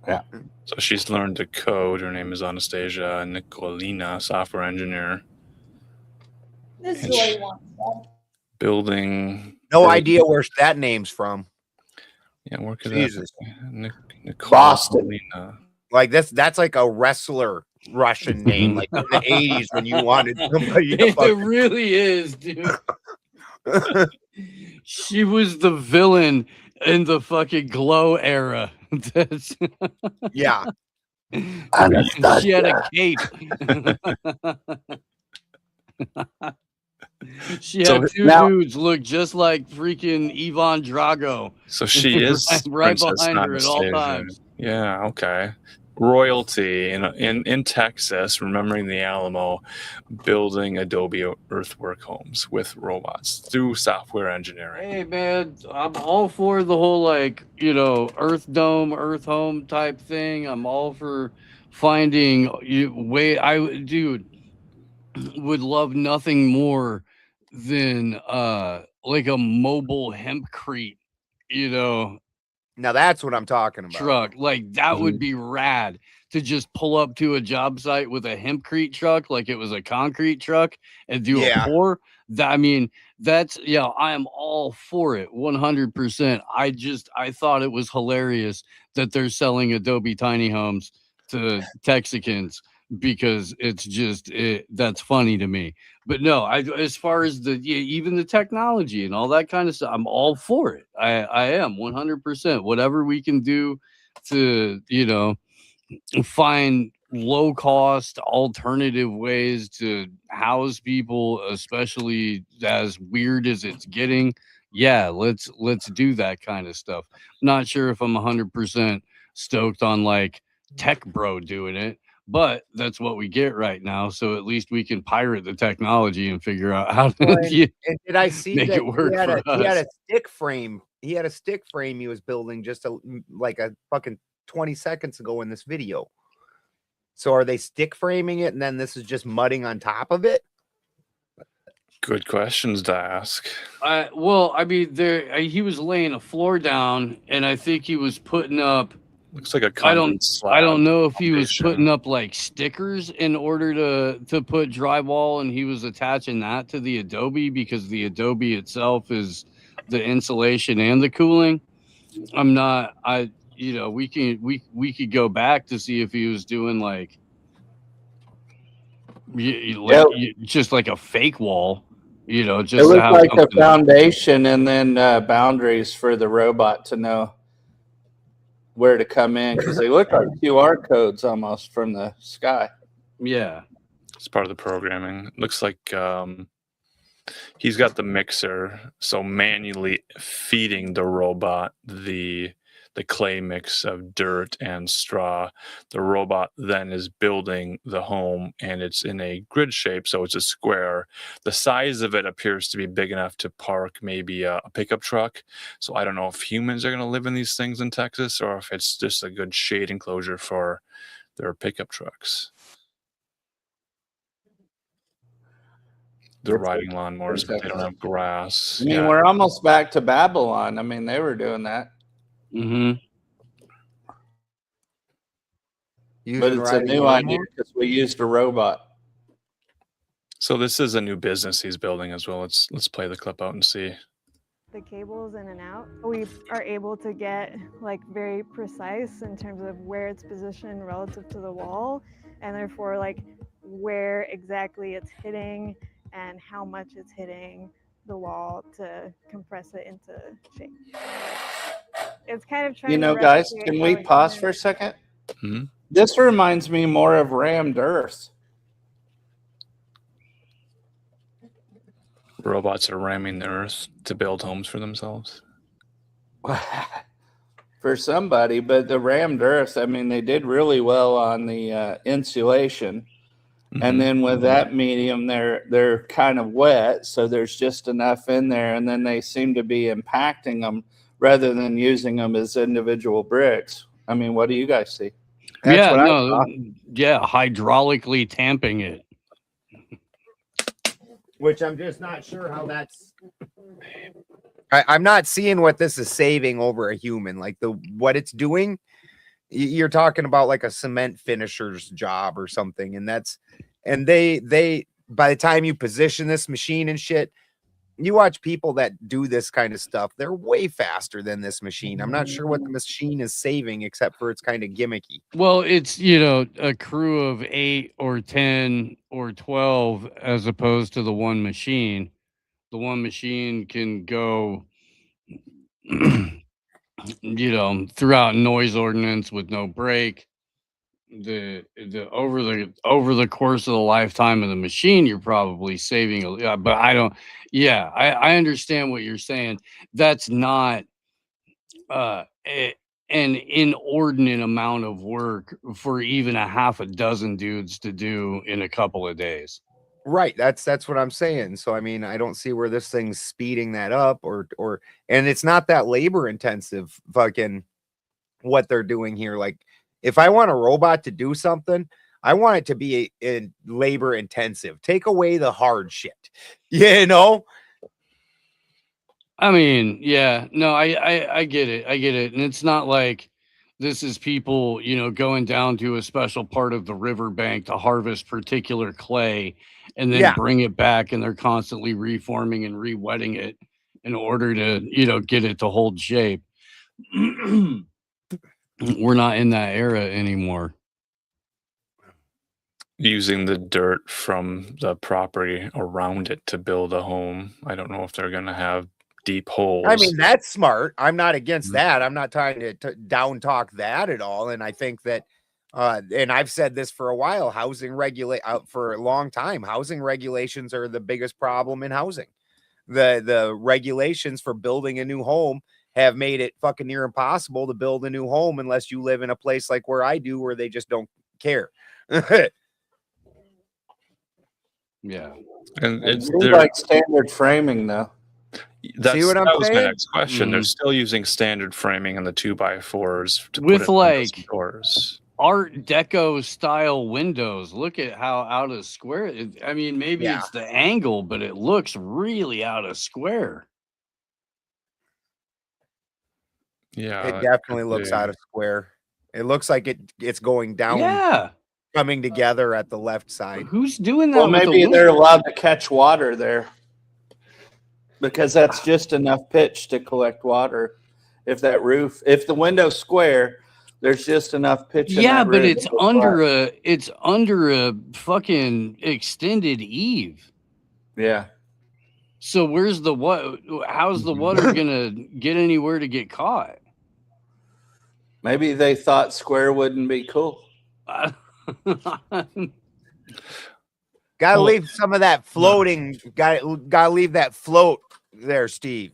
Yeah. So she's learned to code. Her name is Anastasia Nicolina, software engineer. This is And what sh- he wants. Dad. building. No idea where that name's from. Yeah, where could Jesus. that? Nicole Boston. Molina. Like that's like a wrestler Russian name, like in the 80s when you wanted somebody to It fucking really is, dude. She was the villain in the fucking Glow era. That's- yeah. she had a cape. She So had two now- dudes look just like freaking Ivan Drago. So she is right Princess behind her at all Anastasia. times. Yeah, okay. Royalty in Texas, remembering the Alamo, building Adobe earthwork homes with robots through software engineering. Hey man, I'm all for the whole Earth Dome, Earth Home type thing. I'm all for finding dude would love nothing more than like a mobile hempcrete, Now that's what I'm talking about. truck. Like that would be rad to just pull up to a job site with a hempcrete truck like it was a concrete truck and do a pour. I am all for it 100%. I thought it was hilarious that they're selling Adobe tiny homes to Texicans because that's funny to me. But no, as far as even the technology and all that kind of stuff, I'm all for it. I am 100%. Whatever we can do to, find low cost alternative ways to house people, especially as weird as it's getting. Yeah, let's do that kind of stuff. Not sure if I'm 100% stoked on like Tech Bro doing it, but that's what we get right now. So at least we can pirate the technology and figure out how to And did I see make that it work he had for a us. stick frame? He had a stick frame he was building just like a fucking 20 seconds ago in this video. So are they stick framing it and then this is just mudding on top of it? Good questions to ask. He was laying a floor down, and I think he was putting up. Looks like a I concrete slab. don't know if he was foundation. putting up like stickers in order to put drywall, and he was attaching that to the Adobe because the Adobe itself is the insulation and the cooling. We could go back to see if he was doing like just like a fake wall, just It to looked have like a something. foundation and then boundaries for the robot to know where to come in because they look like QR codes almost from the sky. Yeah. It's part of the programming. Looks like he's got the mixer, so manually feeding the robot the clay mix of dirt and straw. The robot then is building the home, and it's in a grid shape, so it's a square. The size of it appears to be big enough to park maybe a pickup truck. So I don't know if humans are going to live in these things in Texas or if it's just a good shade enclosure for their pickup trucks. They're riding lawnmowers, but they don't have grass. I mean, we're almost back to Babylon. I mean, they were doing that. Mm-hmm. But it's a new idea because we used a robot. So this is a new business he's building as well. Let's play the clip out and see. The cables in and out, we are able to get like very precise in terms of where it's positioned relative to the wall, and therefore like where exactly it's hitting and how much it's hitting the wall to compress it into shape. It's kind of trying to Guys, replicate can how we a pause human- for a second? Mm-hmm. This reminds me more of rammed earth. Robots are ramming the earth to build homes for themselves. For somebody, but the rammed earth, I mean, they did really well on the insulation. And then with that medium, they're kind of wet, so there's just enough in there, and then they seem to be impacting them rather than using them as individual bricks. I mean, what do you guys see? Hydraulically tamping it. Which I'm just not sure how that's. I'm not seeing what this is saving over a human. Like what it's doing, you're talking about like a cement finisher's job or something, and they by the time you position this machine and shit, you watch people that do this kind of stuff, they're way faster than this machine. I'm not sure what the machine is saving except for it's kind of gimmicky. Well, it's, you know, a crew of 8 or 10 or 12 as opposed to the one machine. The one machine can go, you know, throughout noise ordinance with no break. The over the course of the lifetime of the machine, you're probably saving but I don't. Yeah, I understand what you're saying. That's not an inordinate amount of work for even a half a dozen dudes to do in a couple of days. Right. That's what I'm saying. So I mean, I don't see where this thing's speeding that up or and it's not that labor intensive fucking what they're doing here. Like if I want a robot to do something, I want it to be in labor intensive. Take away the hard shit. You know? I mean, yeah, no, I get it. I get it. And it's not like this is people, you know, going down to a special part of the riverbank to harvest particular clay and then bring it back, and they're constantly reforming and re-wetting it in order to, you know, get it to hold shape. We're not in that era anymore. Using the dirt from the property around it to build a home. I don't know if they're going to have deep holes. I mean, that's smart. I'm not against that. I'm not trying to down talk that at all. And I think that, and I've said this for a while, for a long time, housing regulations are the biggest problem in housing. The regulations for building a new home have made it fucking near impossible to build a new home unless you live in a place like where I do, where they just don't care. Yeah. And it's like standard framing though. That See what I'm was my saying? next question. They're still using standard framing on the 2x4s to With put it like doors. Art Deco style windows. Look at how out of square. I mean, maybe it's the angle, but it looks really out of square. Yeah, It definitely looks out of square. It looks like it's going down. Yeah. Coming together at the left side. Who's doing that? Well, maybe they're allowed to catch water there because that's just enough pitch to collect water. If the window's square, there's just enough pitch. Yeah, but it's under a fucking extended eave. Yeah. So how's the water gonna get anywhere to get caught? Maybe they thought square wouldn't be cool. Gotta leave some of that floating. Gotta leave that float there, Steve.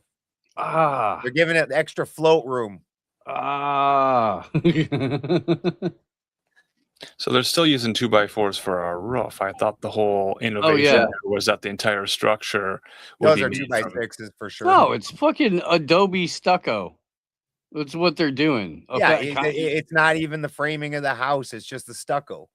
They're giving it extra float room. So they're still using 2x4s for our roof. I thought the whole innovation was that the entire structure would Those be are made from 2x6s for sure. No, it's fucking Adobe stucco. That's what they're doing. Yeah, it's not even the framing of the house. It's just the stucco.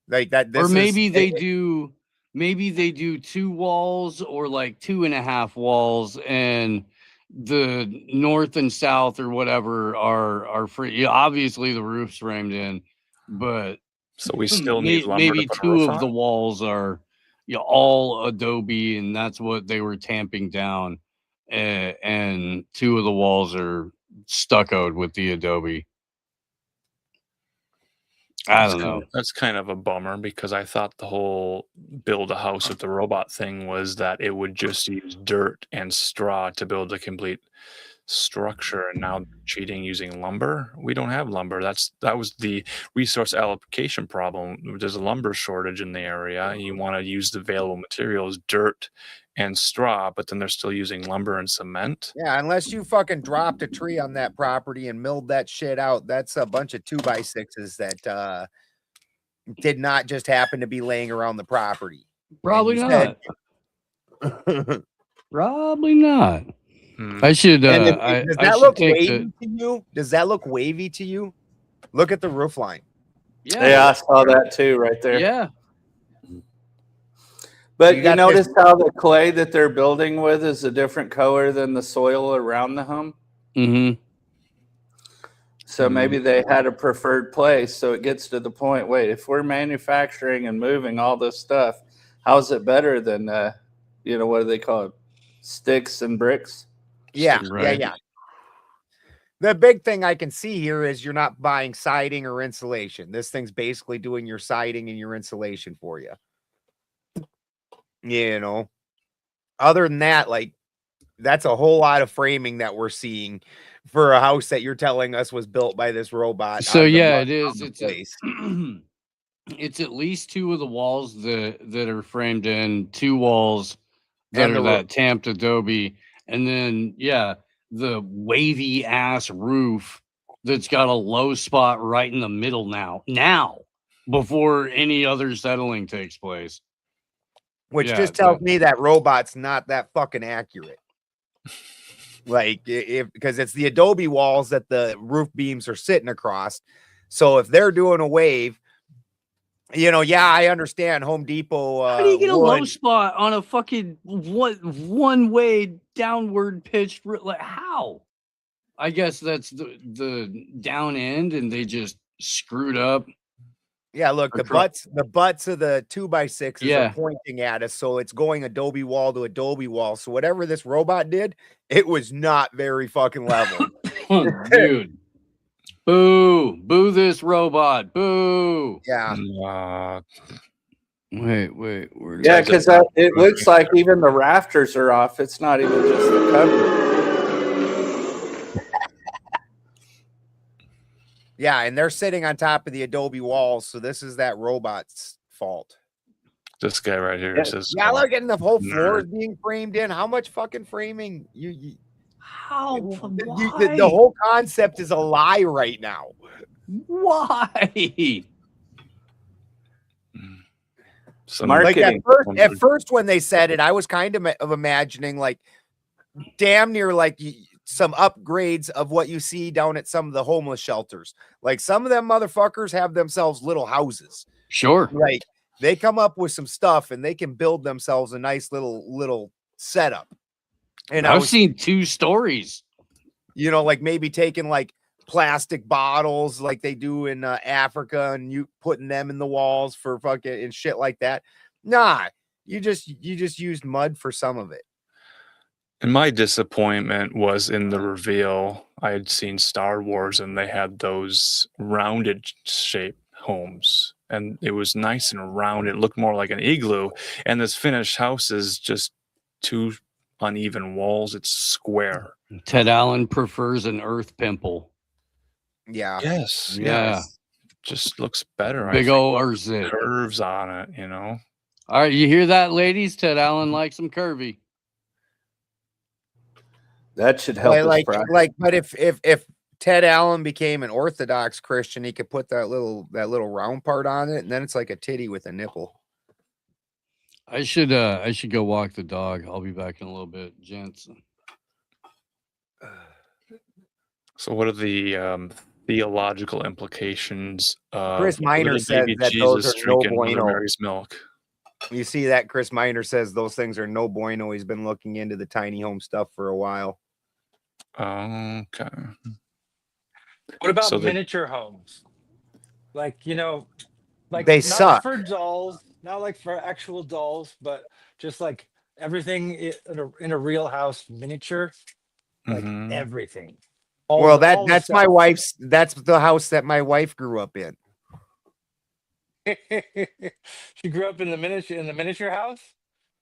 Like that. Or maybe they do 2 walls or like 2.5 walls, and the north and south or whatever are free. Yeah, obviously the roof's framed in, but so we still need lumber maybe to put a 2 roof of on? the walls are all Adobe, and that's what they were tamping down, and 2 of the walls are stuccoed with the Adobe. I don't know. That's kind of a bummer because I thought the whole build a house with the robot thing was that it would just use dirt and straw to build a complete structure, and now cheating using lumber. We don't have lumber. That was the resource allocation problem. There's a lumber shortage in the area. You want to use the available materials, dirt and straw, but then they're still using lumber and cement. Yeah, unless you fucking dropped a tree on that property and milled that shit out, that's a bunch of 2x6s that did not just happen to be laying around the property. Probably not. Probably not. I should. Does that look wavy to you? Does that look wavy to you? Look at the roof line. Yeah, I saw that too, right there. Yeah. But you notice how the clay that they're building with is a different color than the soil around the home? Mm-hmm. So maybe they had a preferred place. So it gets to the point, wait, if we're manufacturing and moving all this stuff, How's it better than what do they call it? Sticks and bricks? Yeah, Right. yeah. The big thing I can see here is you're not buying siding or insulation. This thing's basically doing your siding and your insulation for you. You know, other than that, like, that's a whole lot of framing that we're seeing for a house that you're telling us was built by this robot. So out of the yeah, mud it on is. the It's place. it's at least 2 of the walls that are framed in, 2 walls that And are the roof. that tamped adobe, and then the wavy ass roof that's got a low spot right in the middle now before any other settling takes place. Which Yeah, just tells me that robot's not that fucking accurate. Like, because it's the adobe walls that the roof beams are sitting across. So if they're doing a wave, I understand Home Depot. How do you get a low would- spot on a fucking one way downward pitched? Like how? I guess that's the down end, and they just screwed up. Yeah, look, the butts of the 2x6s Yeah. are pointing at us, so it's going adobe wall to adobe wall. So whatever this robot did, it was not very fucking level. Dude. Boo this robot. Boo. Yeah. Wait. Yeah, because it looks like even the rafters are off. It's not even just the cover. Yeah, and they're sitting on top of the adobe walls, so this is that robot's fault. This guy right here says, Yeah, look, and the whole floor is nerd. being framed in. How much fucking framing? How? The whole concept is a lie right now. Why? Like at first when they said it, I was kind of imagining like damn near like some upgrades of what you see down at some of the homeless shelters. Like some of them motherfuckers have themselves little houses. Sure. Like they come up with some stuff and they can build themselves a nice little setup. And I've seen 2 stories. Like maybe taking like plastic bottles like they do in Africa and you putting them in the walls for fucking and shit like that. Nah, you just used mud for some of it. And my disappointment was in the reveal. I had seen Star Wars and they had those rounded shaped homes and it was nice and round. It looked more like an igloo. And this finished house is just 2 uneven walls. It's square. Ted Allen prefers an earth pimple. Yeah. Yes. Yeah. Just looks better. Big ol' Erzit. Curves on it, All right, you hear that, ladies? Ted Allen likes them curvy. That should help. But if Ted Allen became an Orthodox Christian, he could put that little round part on it, and then it's like a titty with a nipple. I should go walk the dog. I'll be back in a little bit, gents. So what are the theological implications of Chris Miner little said baby that Jesus those are no drinking Mother bueno. Mary's milk? You see that Chris Miner says those things are no bueno. He's been looking into the tiny home stuff for a while. Okay. What about So they- miniature homes? Like, like They not suck. for dolls, not like for actual dolls, but just like everything in a real house miniature, like Mhm. everything. Well, all the that's my stuff. wife's. That's the house that my wife grew up in. She grew up in the miniature house.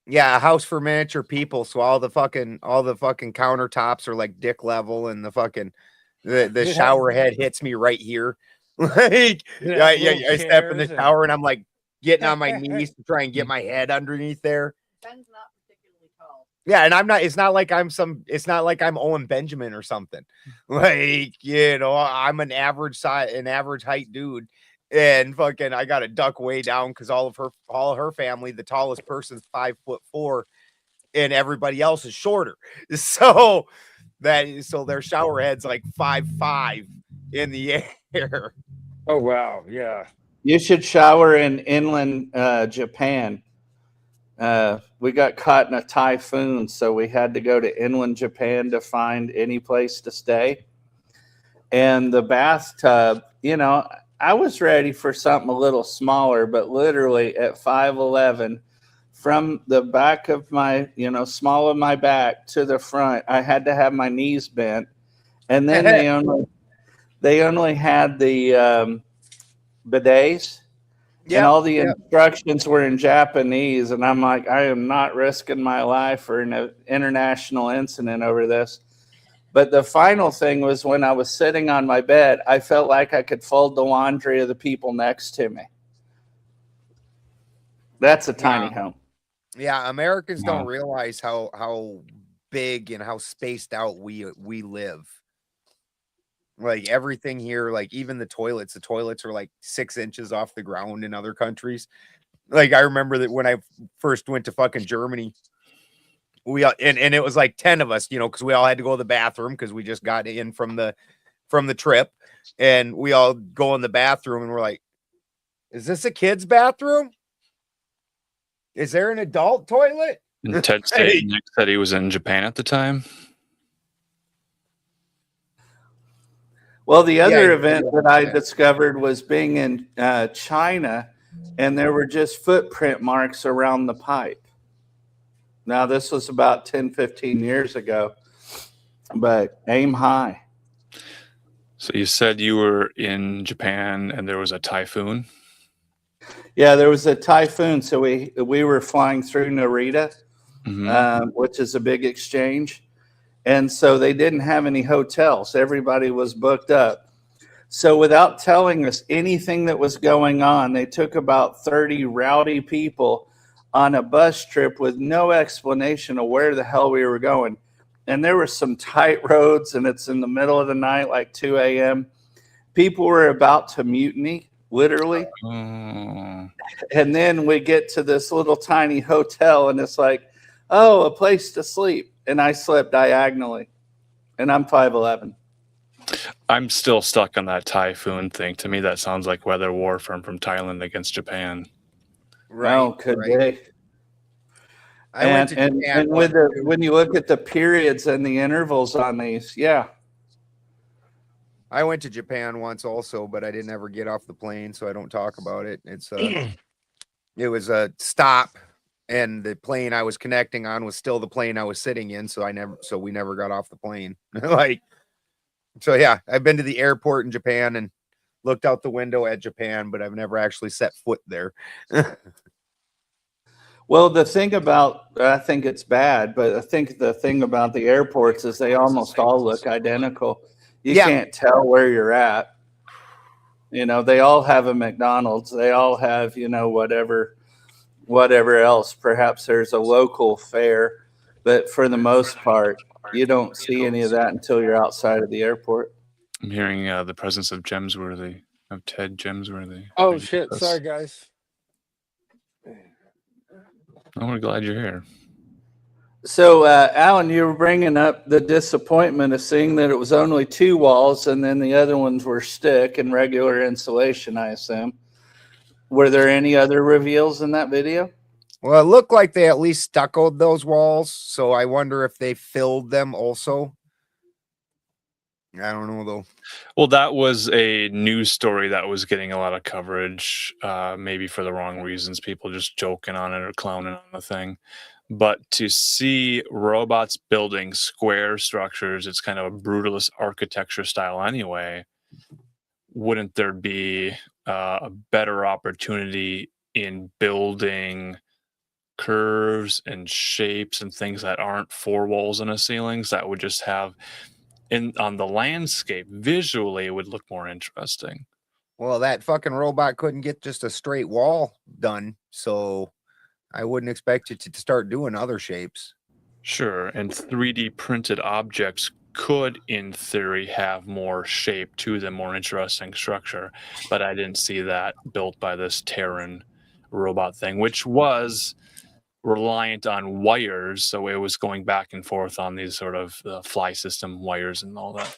Yeah, a house for miniature people. So all the fucking countertops are like dick level, and the Yeah. shower head hits me right here. Like I step in the chairs and- shower and I'm like getting on my knees to try and get my head underneath there. Ben's not particularly tall. Yeah, and I'm not. It's not like I'm Owen Benjamin or something. Like I'm an average size, an average height dude, and fucking I got to duck way down because all of her family, the tallest person's 5'4", and everybody else is shorter. So their shower head's like 5'5" in the air. Oh wow, yeah. You should shower in inland Japan. We got caught in a typhoon, so we had to go to inland Japan to find any place to stay. And the bathtub, I was ready for something a little smaller, but literally at 5'11", from the back of my, small of my back to the front. I had to have my knees bent, and then they only had the bidets, and all the instructions were in Japanese. And I'm like, I am not risking my life for an international incident over this. But the final thing was when I was sitting on my bed, I felt like I could fold the laundry of the people next to me. That's a tiny home. Yeah, Americans don't realize how big and how spaced out we live. Like everything here, like even the toilets are like 6 inches off the ground in other countries. Like I remember that when I first went to fucking Germany, and it was like 10 of us, because we all had to go to the bathroom because we just got in from the trip, and we all go in the bathroom and we're like, is this a kid's bathroom? Is there an adult toilet? And Ted Nick said he was in Japan at the time. Well, the other event that I discovered was being in China, and there were just footprint marks around the pipe. Now, this was about 10, 15 years ago, but aim high. So you said you were in Japan and there was a typhoon? Yeah, there was a typhoon. So we were flying through Narita, which is a big exchange. And so they didn't have any hotels. Everybody was booked up. So without telling us anything that was going on, they took about 30 rowdy people on a bus trip with no explanation of where the hell we were going. And there were some tight roads, and it's in the middle of the night, like 2 a.m. People were about to mutiny, literally. And then we get to this little tiny hotel, and it's like, oh, a place to sleep. And I slept diagonally, and I'm 5'11". I'm still stuck on that typhoon thing. To me, that sounds like weather warfare from Thailand against Japan. Right, oh, could be. And when you look at the periods and the intervals on these, I went to Japan once also, but I didn't ever get off the plane, so I don't talk about it. It's it was a stop, and the plane I was connecting on was still the plane I was sitting in, so we never got off the plane. I've been to the airport in Japan and looked out the window at Japan, but I've never actually set foot there. Well, the thing about, I think it's bad, but I think the thing about the airports is they almost all look identical. You can't tell where you're at. They all have a McDonald's. They all have, whatever else. Perhaps there's a local fare, but for the most part, you don't see any of that until you're outside of the airport. I'm hearing the presence of Ted Gemsworthy. Oh, shit. Sorry, guys. I'm glad you're here. So, Alan, you were bringing up the disappointment of seeing that it was only 2 walls and then the other ones were stick and regular insulation, I assume. Were there any other reveals in that video? Well, it looked like they at least stuccoed those walls, so I wonder if they filled them also. I don't know, though. Well, that was a news story that was getting a lot of coverage, maybe for the wrong reasons, people just joking on it or clowning on the thing. But to see robots building square structures, it's kind of a brutalist architecture style anyway. Wouldn't there be a better opportunity in building curves and shapes and things that aren't 4 walls and a ceilings that would just have on the landscape visually, it would look more interesting? Well, that fucking robot couldn't get just a straight wall done, so I wouldn't expect it to start doing other shapes. Sure, and 3D printed objects could, in theory, have more shape to them, more interesting structure, but I didn't see that built by this Terran robot thing, which was reliant on wires, so it was going back and forth on these sort of fly system wires and all that.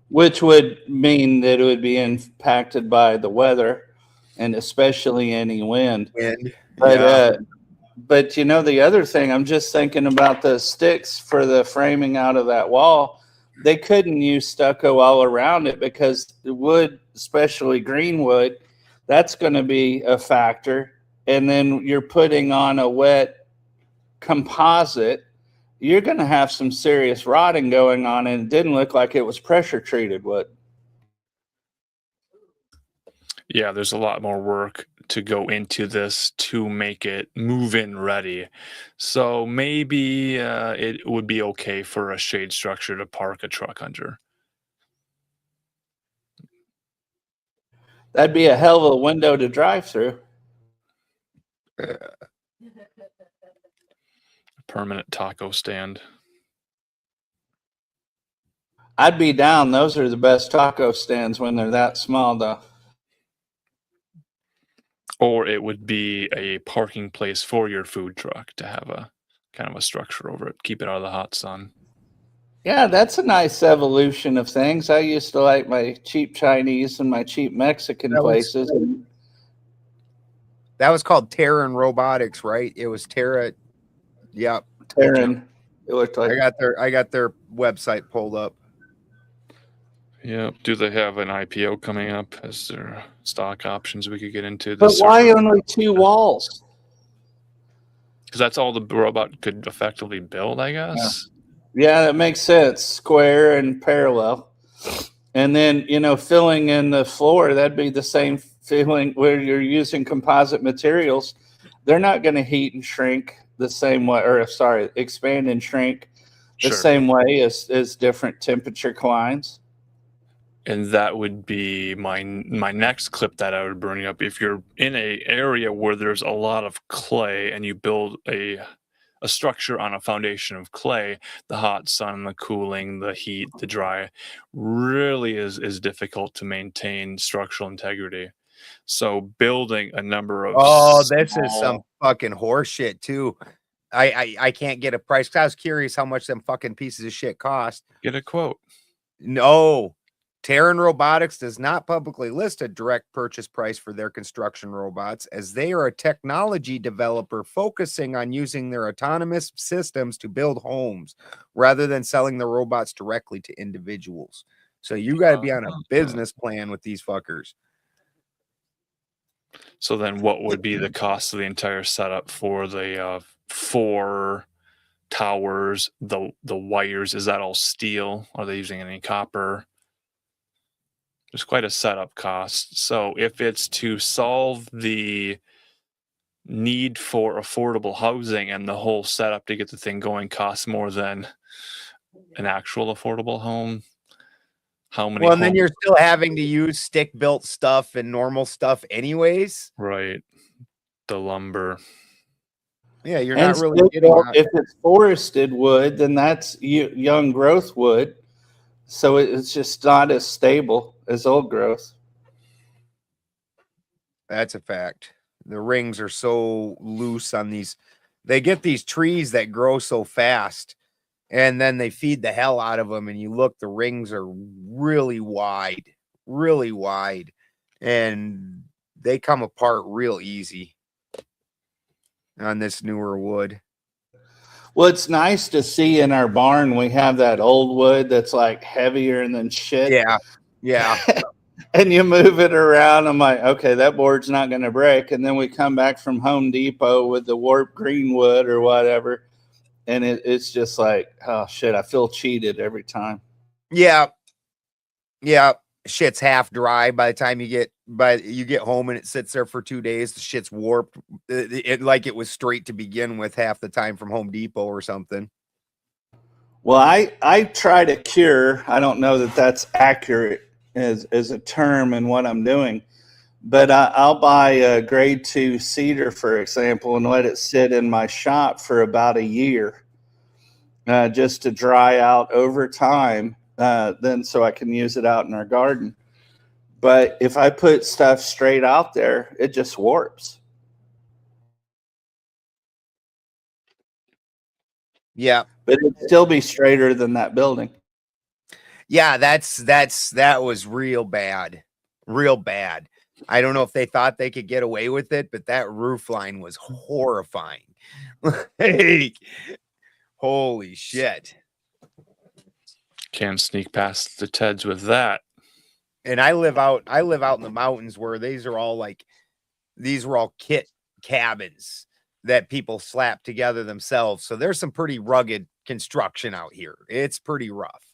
Which would mean that it would be impacted by the weather, and especially any wind. But the other thing, I'm just thinking about the sticks for the framing out of that wall. They couldn't use stucco all around it because the wood, especially green wood, that's going to be a factor. and then you're putting on a wet composite, you're going to have some serious rotting going on, and it didn't look like it was pressure treated wood. Yeah, there's a lot more work to go into this to make it move-in ready. So maybe it would be okay for a shade structure to park a truck under. That'd be a hell of a window to drive through. Permanent taco stand. I'd be down. Those are the best taco stands when they're that small, though. Or it would be a parking place for your food truck to have a kind of a structure over it. Keep it out of the hot sun. Yeah, that's a nice evolution of things. I used to like my cheap Chinese and my cheap Mexican places. That was called Terran Robotics, right? It was Terra. Yep. Terran. It looked like I got their website pulled up. Yeah. Do they have an IPO coming up? Is there stock options we could get into? But why only 2 walls? Because that's all the robot could effectively build, I guess. Yeah, that makes sense. Square and parallel. And then, filling in the floor, that'd be the same feeling where you're using composite materials. They're not going to heat and shrink the same way, expand and shrink the same way as different temperature climes. And that would be my next clip that I would bring up. If you're in an area where there's a lot of clay and you build a structure on a foundation of clay, the hot sun, the cooling, the heat, the dry really is difficult to maintain structural integrity. So building a number of this is some fucking horse shit too. I can't get a price. I was curious how much them fucking pieces of shit cost. Get a quote. No. Terran Robotics does not publicly list a direct purchase price for their construction robots, as they are a technology developer focusing on using their autonomous systems to build homes rather than selling the robots directly to individuals. So you got to be on a business plan with these fuckers. So then what would be the cost of the entire setup for the 4 towers, the wires? Is that all steel? Are they using any copper? There's quite a setup cost. So if it's to solve the need for affordable housing and the whole setup to get the thing going costs more than an actual affordable home, how many? Well, and then you're still having to use stick-built stuff and normal stuff anyways. Right. The lumber. Yeah, you're And not really getting if it's forested wood, then that's young growth wood. So it's just not as stable as old growth. That's a fact. The rings are so loose on these. They get these trees that grow so fast, and then they feed the hell out of them. And you look, the rings are really wide, and they come apart real easy on this newer wood. Well, it's nice to see in our barn we have that old wood that's like heavier than shit. Yeah. And you move it around. I'm like, okay, that board's not going to break. And then we come back from Home Depot with the warped green wood or whatever. And it's just like, oh, shit, I feel cheated every time. Yeah. Shit's half dry by the time you get home and it sits there for 2 days. The shit's warped. It like it was straight to begin with half the time from Home Depot or something. Well, I try to cure. I don't know that that's accurate as a term in what I'm doing, but I'll buy a grade 2 cedar, for example, and let it sit in my shop for about a year just to dry out over time. Then so I can use it out in our garden. But if I put stuff straight out there, it just warps. Yeah. But it'd still be straighter than that building. Yeah, that was real bad. I don't know if they thought they could get away with it, but that roof line was horrifying. Like, holy shit. Can't sneak past the Teds with that. And I live out in the mountains where these were all kit cabins that people slap together themselves. So there's some pretty rugged construction out here. It's pretty rough.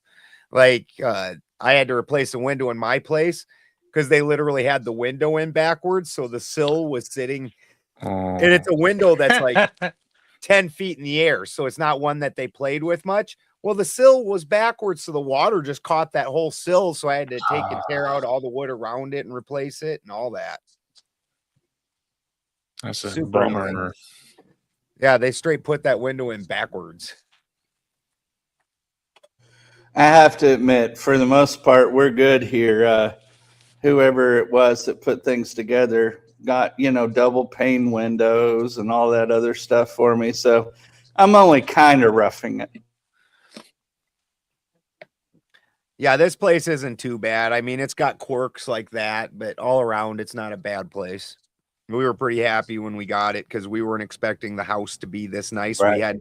Like I had to replace a window in my place because they literally had the window in backwards. So the sill was sitting, and it's a window that's like 10 feet in the air. So it's not one that they played with much. Well, the sill was backwards, so the water just caught that whole sill. So I had to take and tear out all the wood around it and replace it and all that. That's a Super bummer. annoying. Yeah, they straight put that window in backwards. I have to admit, for the most part, we're good here. Whoever it was that put things together got, double pane windows and all that other stuff for me. So I'm only kind of roughing it. Yeah, this place isn't too bad. I mean, it's got quirks like that, but all around, it's not a bad place. We were pretty happy when we got it because we weren't expecting the house to be this nice. Right. We had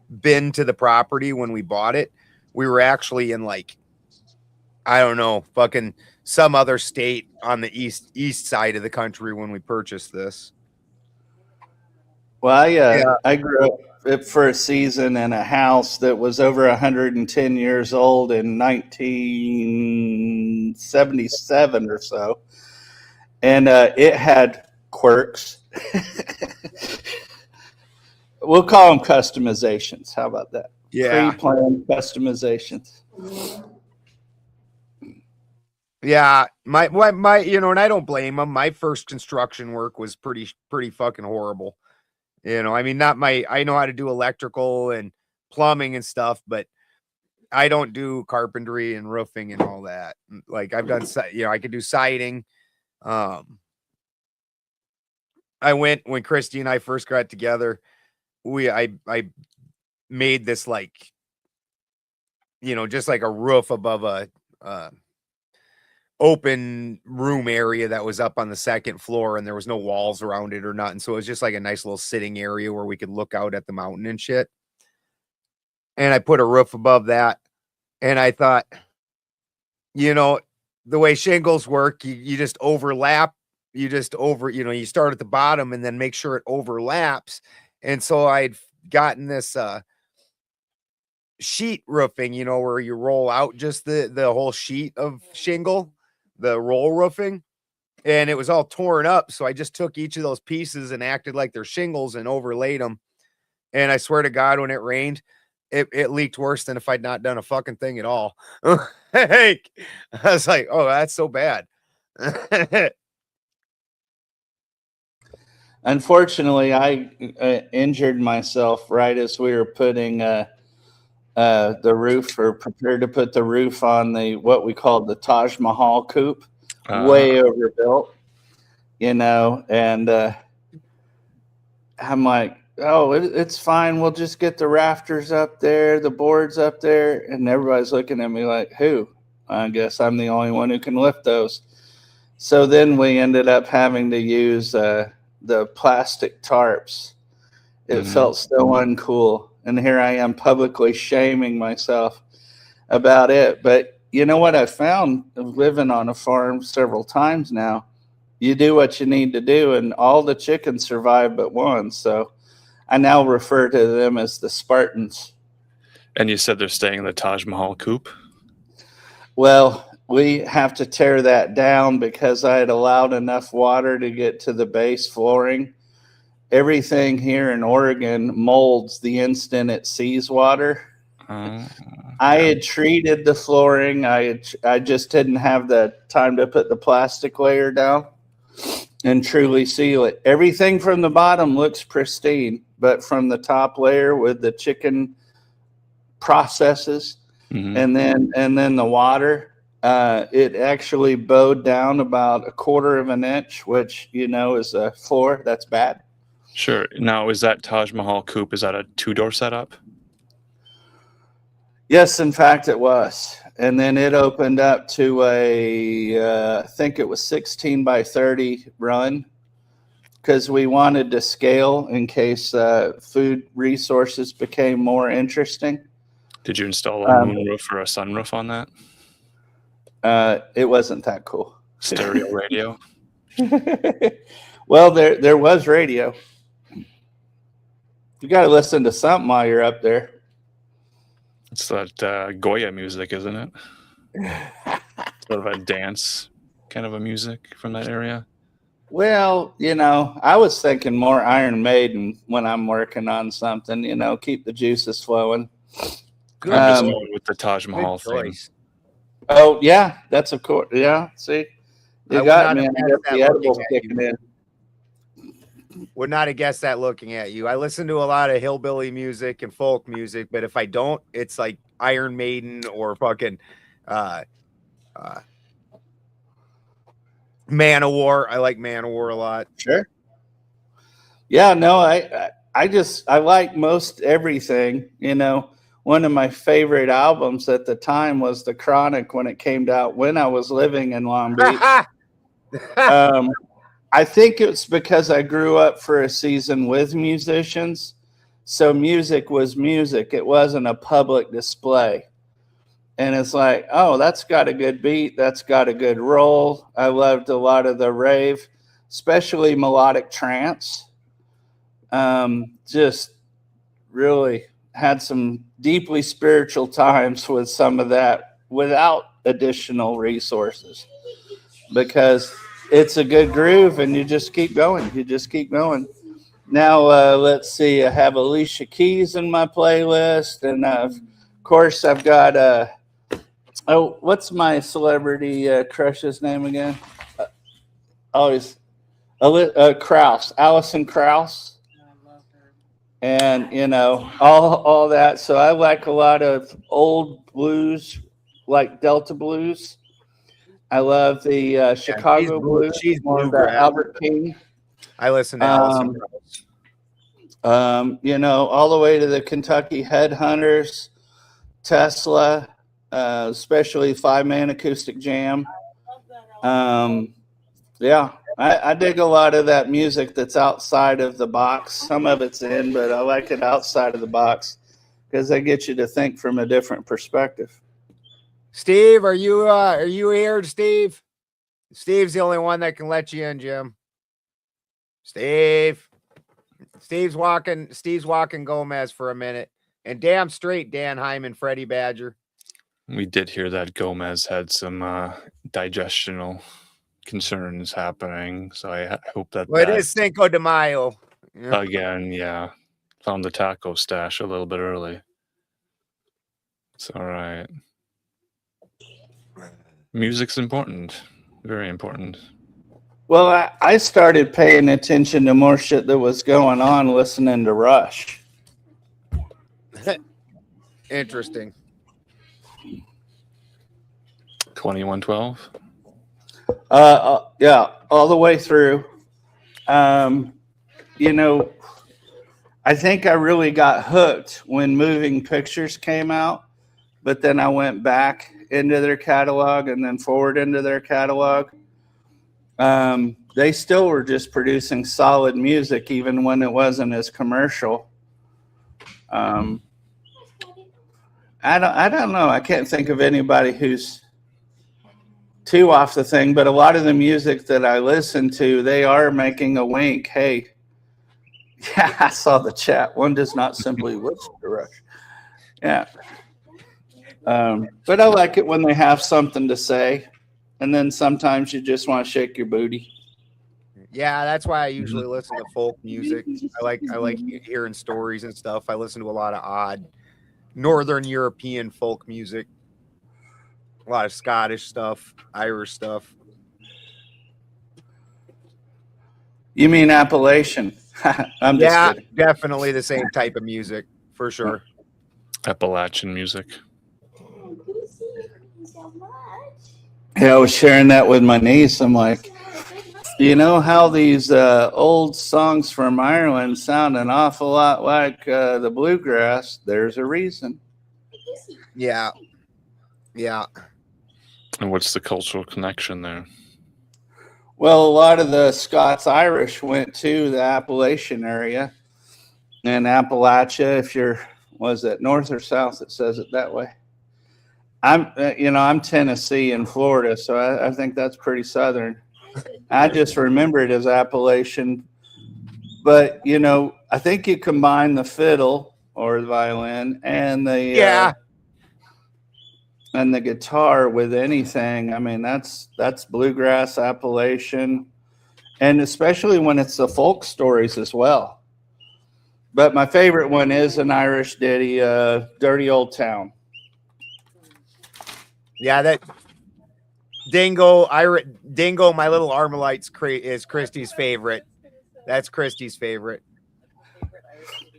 been to the property when we bought it. We were actually in like, I don't know, fucking some other state on the east side of the country when we purchased this. Well, I grew up for a season in a house that was over 110 years old in 1977 or so. And it had quirks. We'll call them customizations. How about that? Yeah. Pre-planned customizations. Yeah, my, and I don't blame them. My first construction work was pretty fucking horrible. I mean, I know how to do electrical and plumbing and stuff, but I don't do carpentry and roofing and all that. Like I've done, I could do siding. I went when Christy and I first got together. I made this like, just like a roof above a open room area that was up on the second floor, and there was no walls around it or nothing. So it was just like a nice little sitting area where we could look out at the mountain and shit. And I put a roof above that. And I thought, the way shingles work, you just overlap. You start at the bottom and then make sure it overlaps. And so I'd gotten this sheet roofing, where you roll out just the whole sheet of shingle, the roll roofing, and it was all torn up. So I just took each of those pieces and acted like they're shingles and overlaid them. And I swear to God, when it rained, it leaked worse than if I'd not done a fucking thing at all. I was like, oh, that's so bad. Unfortunately, I injured myself right as we were putting the roof, or prepared to put the roof on what we called the Taj Mahal coop, way overbuilt, and I'm like, oh, it's fine. We'll just get the rafters up there, the boards up there. And everybody's looking at me like, who? I guess I'm the only one who can lift those. So then we ended up having to use the plastic tarps. It felt so uncool. And here I am publicly shaming myself about it. But you know what I found living on a farm several times now? You do what you need to do, and all the chickens survive but one. So I now refer to them as the Spartans. And you said they're staying in the Taj Mahal coop? Well, we have to tear that down because I had allowed enough water to get to the base flooring. Everything here in Oregon molds the instant it sees water. I had treated the flooring. I just didn't have the time to put the plastic layer down and truly seal it. Everything from the bottom looks pristine, but from the top layer with the chicken processes and then the water, it actually bowed down about 1/4 of an inch, which is a floor. That's bad. Sure. Now, is that Taj Mahal coop, is that a 2-door setup? Yes, in fact, it was. And then it opened up to I think it was 16 by 30 run, because we wanted to scale in case food resources became more interesting. Did you install a moonroof or a sunroof on that? It wasn't that cool. Stereo radio? Well, there was radio. You got to listen to something while you're up there. It's that Goya music, isn't it? Sort of a dance kind of a music from that area. Well, I was thinking more Iron Maiden when I'm working on something, keep the juices flowing. I'm just going with the Taj Mahal thing. choice. Oh, yeah, that's of course. Yeah, see, you I got would me. not I have got guessed the that edibles looking at kicking you. in. Would not have guessed that looking at you. I listen to a lot of hillbilly music and folk music, but if I don't, it's like Iron Maiden or fucking Manowar. I like Manowar a lot. Sure. Yeah, no, I like most everything. One of my favorite albums at the time was The Chronic when it came out when I was living in Long Beach. I think it's because I grew up for a season with musicians. So music was music. It wasn't a public display. And it's like, oh, that's got a good beat. That's got a good roll. I loved a lot of the rave, especially melodic trance. Just really had some deeply spiritual times with some of that without additional resources, because it's a good groove and you just keep going. Now, let's see. I have Alicia Keys in my playlist. And of course, I've got, what's my celebrity crush's name again? Always Krauss, Alison Krauss. And, all that. So I like a lot of old blues, like Delta blues. I love the Chicago blues. She's more bluegrass. Albert King. I listen to Alison Krauss. All the way to the Kentucky Headhunters, Tesla, especially 5-man acoustic jam. Yeah, I dig a lot of that music that's outside of the box. Some of it's in, but I like it outside of the box because they get you to think from a different perspective. Steve, are you here, Steve? Steve's the only one that can let you in, Jim. Steve's walking Gomez for a minute. And damn straight, Dan Hyman, Freddie Badger. We did hear that Gomez had some digestional concerns happening, so I hope that. Well, it is Cinco de Mayo. Yeah. Again, yeah. Found the taco stash a little bit early. It's all right. Music's important. Very important. Well, I started paying attention to more shit that was going on listening to Rush. Interesting. 2112? Yeah, all the way through. I think I really got hooked when Moving Pictures came out, but then I went back into their catalog and then forward into their catalog. They still were just producing solid music even when it wasn't as commercial. I don't know. I can't think of anybody who's too off the thing, but a lot of the music that I listen to, they are making a wink. Hey, yeah, I saw the chat. One does not simply listen to Rush. Yeah. But I like it when they have something to say. And then sometimes you just want to shake your booty. Yeah, that's why I usually listen to folk music. I like hearing stories and stuff. I listen to a lot of odd Northern European folk music. A lot of Scottish stuff, Irish stuff. You mean Appalachian? I'm just kidding. Definitely the same type of music for sure. Appalachian music. Yeah, I was sharing that with my niece. I'm like, you know how these old songs from Ireland sound an awful lot like the bluegrass? There's a reason. Yeah. Yeah. And what's the cultural connection there? Well, a lot of the Scots-Irish went to the Appalachian area. And Appalachia, if you're, was it north or south? It says it that way. I'm Tennessee and Florida, so I think that's pretty southern. I just remember it as Appalachian. But, you know, I think you combine the fiddle or the violin and the and the guitar with anything. I mean, that's bluegrass, Appalachian, and especially when it's the folk stories as well. But my favorite one is an Irish ditty, Dirty Old Town. Yeah, that Dingo, Dingo, My Little Armalites is Christy's favorite. That's Christy's favorite.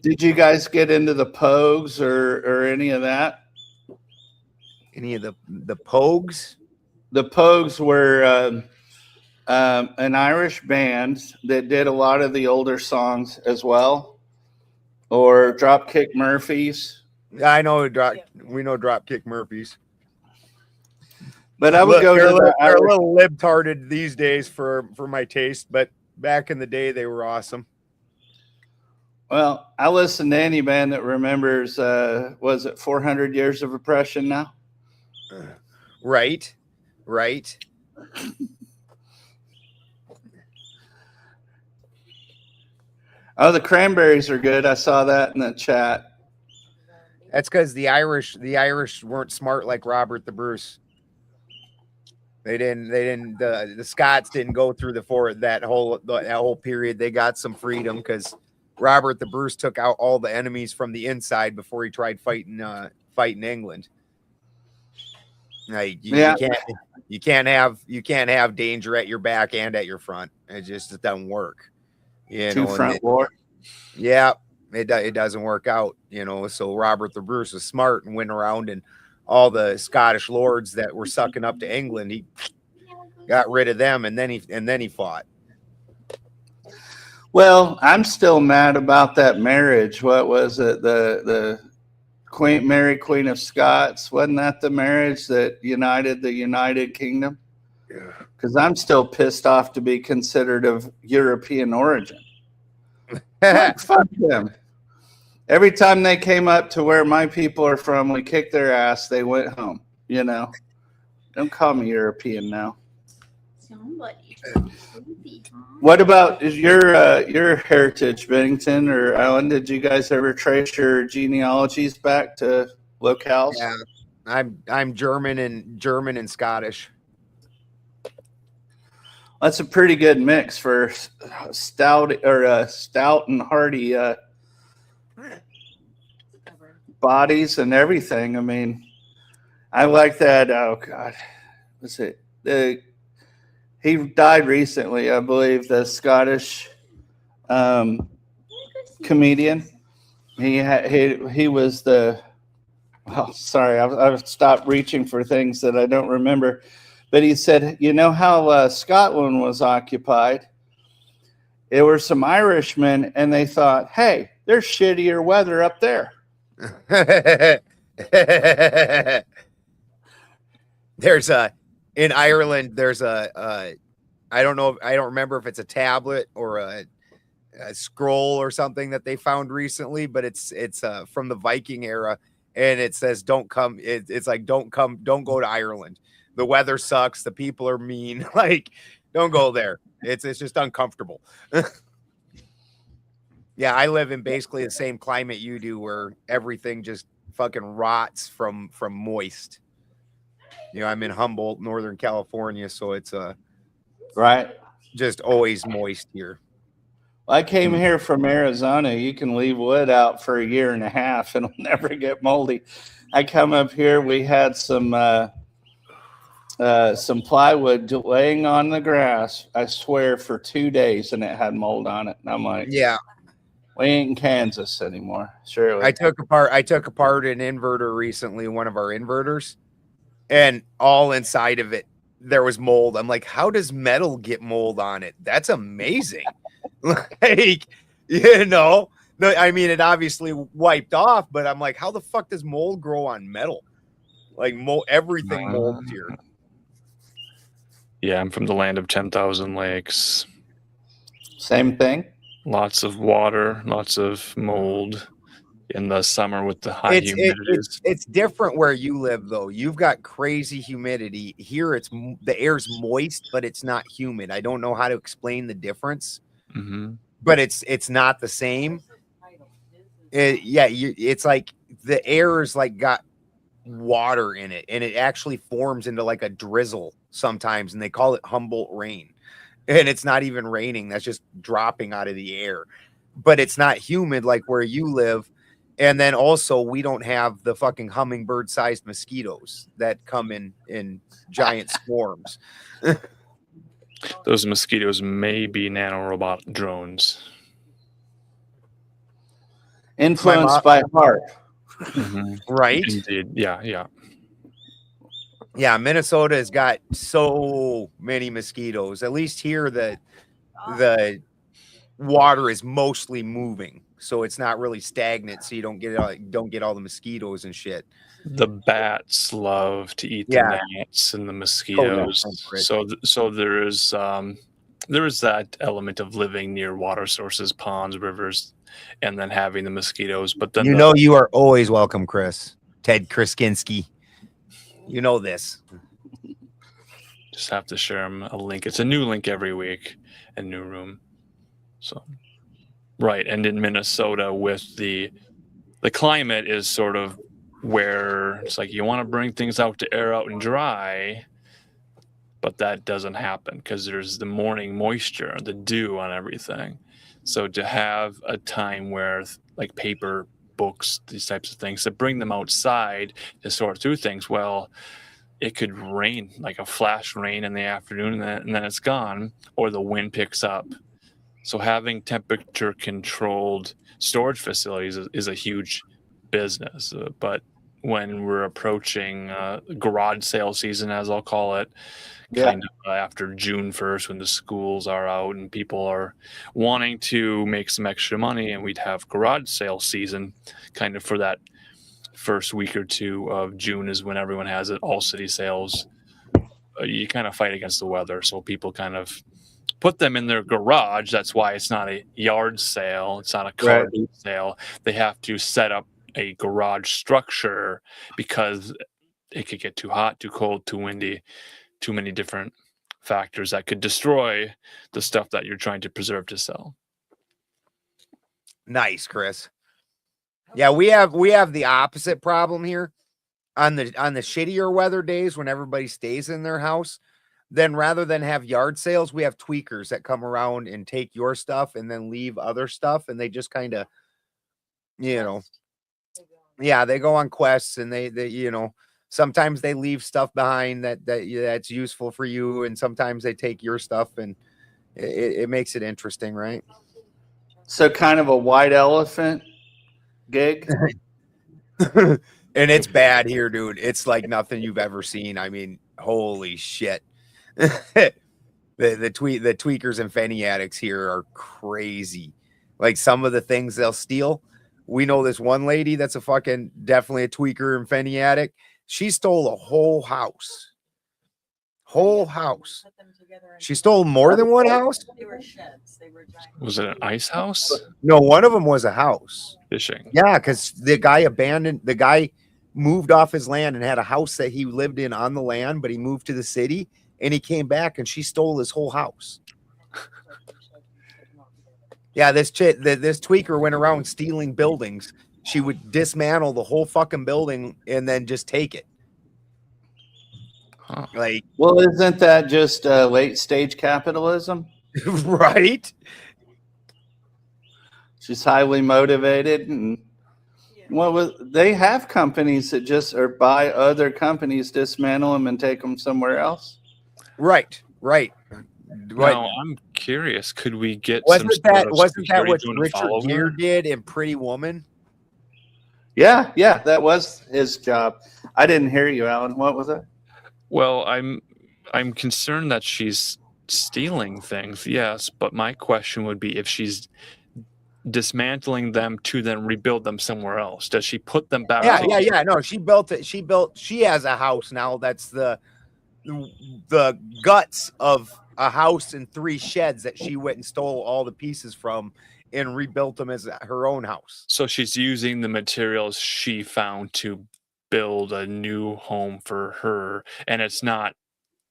Did you guys get into the Pogues or any of that? Any of the Pogues? The Pogues were an Irish band that did a lot of the older songs as well, or Dropkick Murphys. I know we know Dropkick Murphys. But I would they're a little libtarded these days for my taste, but back in the day they were awesome. Well, I listen to any band that remembers, was it 400 Years of Oppression now? Right. Oh, the Cranberries are good. I saw that in the chat. That's because the Irish weren't smart like Robert the Bruce. The Scots didn't go through that whole period. They got some freedom because Robert the Bruce took out all the enemies from the inside before he tried fighting England. Like you can't have danger at your back and at your front. It just doesn't work. Front war. Yeah, it doesn't work out. So Robert the Bruce was smart and went around, and all the Scottish lords that were sucking up to England, he got rid of them, and then he fought. Well, I'm still mad about that marriage. What was it? The Queen Mary, Queen of Scots, wasn't that the marriage that united the United Kingdom? Yeah. Because I'm still pissed off to be considered of European origin. Like, fuck them. Every time they came up to where my people are from, we kicked their ass. They went home. Don't call me European now. What about your heritage, Bennington or Alan? Did you guys ever trace your genealogies back to locales? Yeah, I'm German and Scottish. That's a pretty good mix for stout and hearty bodies and everything. I mean, I like that. Oh God, what's it? He died recently, I believe. The Scottish comedian. He was the. Oh, sorry, I've stopped reaching for things that I don't remember. But he said, you know how Scotland was occupied? There were some Irishmen, and they thought, hey, there's shittier weather up there. In Ireland, I don't remember if it's a tablet or a scroll or something that they found recently, but it's from the Viking era, and it says don't go to Ireland. The weather sucks. The people are mean. Like, don't go there. It's just uncomfortable. Yeah, I live in basically the same climate you do, where everything just fucking rots from moist. I'm in Humboldt, Northern California, so it's right, just always moist here. I came here from Arizona. You can leave wood out for a year and a half and it'll never get moldy. I come up here. We had some plywood laying on the grass, I swear, for 2 days, and it had mold on it. And I'm like, yeah, we ain't in Kansas anymore. Surely. I took apart an inverter recently, one of our inverters, and all inside of it there was mold. I'm like, how does metal get mold on it? That's amazing. Like, no, I mean, it obviously wiped off, but I'm like, how the fuck does mold grow on metal? Like, everything molds here. Yeah, I'm from the land of 10,000 lakes. Same thing. Lots of water, lots of mold. in the summer with the high It's humidities. it's different where you live though. You've got crazy humidity here. The air's moist, but it's not humid. I don't know how to explain the difference, but it's not the same. It's like the air is like got water in it, and it actually forms into like a drizzle sometimes, and they call it Humboldt rain. And it's not even raining, that's just dropping out of the air. But it's not humid like where you live. And then also we don't have the fucking hummingbird sized mosquitoes that come in giant swarms. Those mosquitoes may be nanorobot drones. Influenced by heart. Right? Indeed. Yeah. Yeah, Minnesota has got so many mosquitoes. At least here, the water is mostly moving, so it's not really stagnant. So you don't get all the mosquitoes and shit. The bats love to eat the gnats and the mosquitoes. So there is that element of living near water sources, ponds, rivers, and then having the mosquitoes. But then you are always welcome, Chris. Ted Kriskinski. You know this. Just have to share them a link. It's a new link every week, a new room. So, right. And in Minnesota, with the climate is sort of where it's like you want to bring things out to air out and dry, but that doesn't happen because there's the morning moisture, the dew on everything. So to have a time where like paper, books, these types of things, to bring them outside to sort through things, well, it could rain, like a flash rain in the afternoon, and then it's gone, or the wind picks up. So having temperature controlled storage facilities is a huge business. But when we're approaching garage sale season, as I'll call it, kind of after June 1st, when the schools are out and people are wanting to make some extra money, and we'd have garage sale season kind of for that first week or two of June is when everyone has it, all city sales. You kind of fight against the weather. So people kind of put them in their garage. That's why it's not a yard sale. It's not a car boot sale. They have to set up a garage structure because it could get too hot, too cold, too windy, too many different factors that could destroy the stuff that you're trying to preserve to sell. Nice, Chris. Yeah, we have the opposite problem here on the shittier weather days when everybody stays in their house. Then rather than have yard sales, we have tweakers that come around and take your stuff and then leave other stuff, and they just kind of, they go on quests, and they sometimes they leave stuff behind that's useful for you, and sometimes they take your stuff, and it makes it interesting, right? So kind of a white elephant gig. And it's bad here, dude. It's like nothing you've ever seen. I mean, holy shit. the tweakers and fanny addicts here are crazy. Like some of the things they'll steal. We know this one lady that's definitely a tweaker and fanny addict. She stole a whole house. She stole more than one house. They were sheds. They were giant. Was it an ice house? No, one of them was a house. Fishing. Yeah, because the guy moved off his land and had a house that he lived in on the land, but he moved to the city, and he came back and she stole his whole house. Yeah, this tweaker went around stealing buildings. She would dismantle the whole fucking building and then just take it. Huh. Like, well, isn't that just late stage capitalism? Right? She's highly motivated, and they have companies that just buy other companies, dismantle them, and take them somewhere else. Right. Now, I'm curious. Could we get wasn't that what doing Richard Gere did in Pretty Woman? Yeah, that was his job. I didn't hear you, Alan. What was it? Well, I'm concerned that she's stealing things, yes, but my question would be if she's dismantling them to then rebuild them somewhere else. Does she put them back? Yeah. No, she built it. She has a house now that's the guts of a house and 3 sheds that she went and stole all the pieces from and rebuilt them as her own house. So she's using the materials she found to build a new home for her, and it's not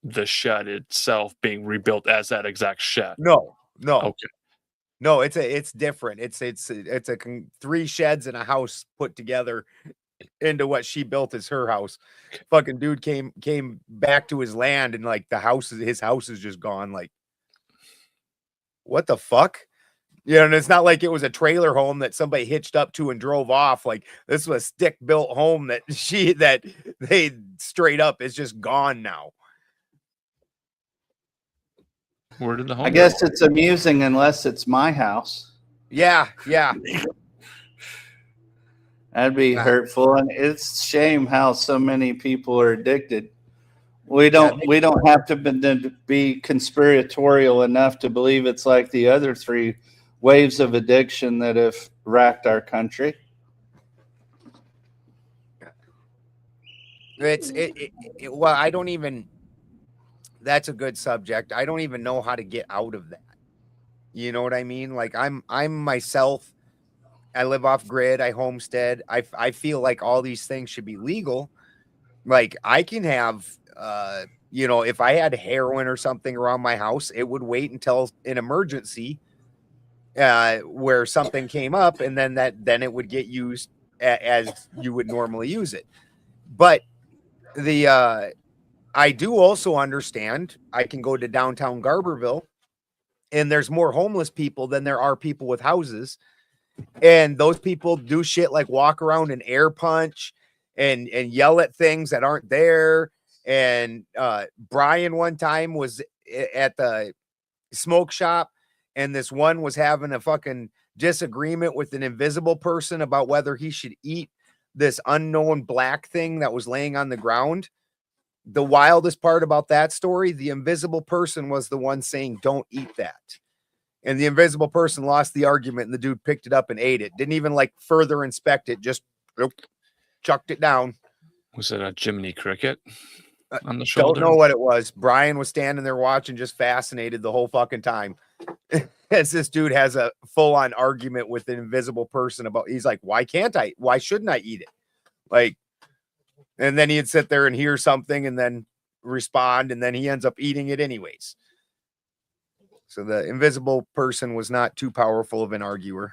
the shed itself being rebuilt as that exact shed. No. Okay. No, it's different. It's 3 sheds and a house put together into what she built as her house. Fucking dude came back to his land, and like his house is just gone. Like, what the fuck? You know, and it's not like it was a trailer home that somebody hitched up to and drove off. Like, this was a stick built home that they straight up is just gone now. Where did the home I guess it's amusing unless it's my house. Yeah. That'd be hurtful, and it's a shame how so many people are addicted. We don't have to be conspiratorial enough to believe it's like the other 3 waves of addiction that have racked our country. Well, I don't even. That's a good subject. I don't even know how to get out of that. You know what I mean? Like I'm myself. I live off grid. I homestead. I feel like all these things should be legal. Like I can have, if I had heroin or something around my house, it would wait until an emergency, where something came up, and then it would get used as you would normally use it. But I do also understand I can go to downtown Garberville, and there's more homeless people than there are people with houses. And those people do shit like walk around and air punch and yell at things that aren't there. And Brian one time was at the smoke shop, and this one was having a fucking disagreement with an invisible person about whether he should eat this unknown black thing that was laying on the ground. The wildest part about that story, the invisible person was the one saying, "Don't eat that." And the invisible person lost the argument, and the dude picked it up and ate it. Didn't even like further inspect it, just chucked it down. Was it a Jiminy Cricket on the shoulder? Don't know what it was. Brian was standing there watching, just fascinated the whole fucking time. As this dude has a full-on argument with an invisible person about, he's like, why shouldn't I eat it? Like, and then he'd sit there and hear something and then respond, and then he ends up eating it anyways. So the invisible person was not too powerful of an arguer.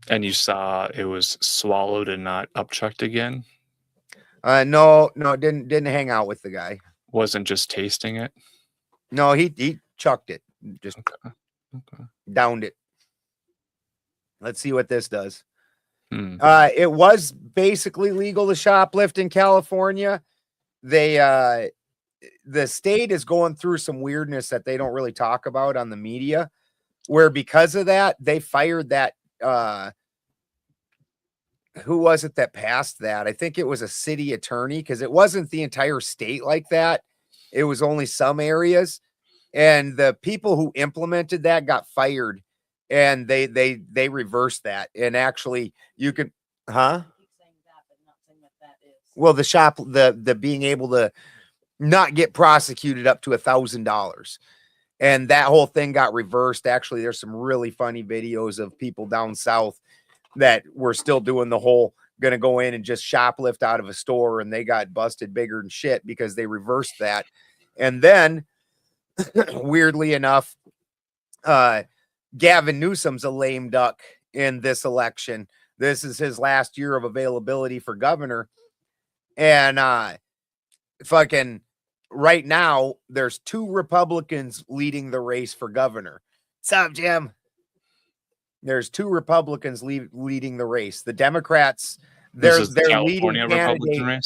And you saw it was swallowed and not upchucked again? No, it didn't hang out with the guy. Wasn't just tasting it? No, he chucked it. Just downed it. Let's see what this does. It was basically legal to shoplift in California. The state is going through some weirdness that they don't really talk about on the media, where because of that, they fired that. Who was it that passed that? I think it was a city attorney, because it wasn't the entire state like that. It was only some areas. And the people who implemented that got fired, and they reversed that. And actually you can, well, the being able to not get prosecuted up to $1,000. And that whole thing got reversed. Actually, there's some really funny videos of people down south that were still doing the whole going to go in and just shoplift out of a store, and they got busted bigger than shit because they reversed that. And then weirdly enough, Gavin Newsom's a lame duck in this election. This is his last year of availability for governor. And fucking right now, there's 2 Republicans leading the race for governor. What's up, Jim? There's 2 Republicans leading the race. The Democrats, their leading candidate,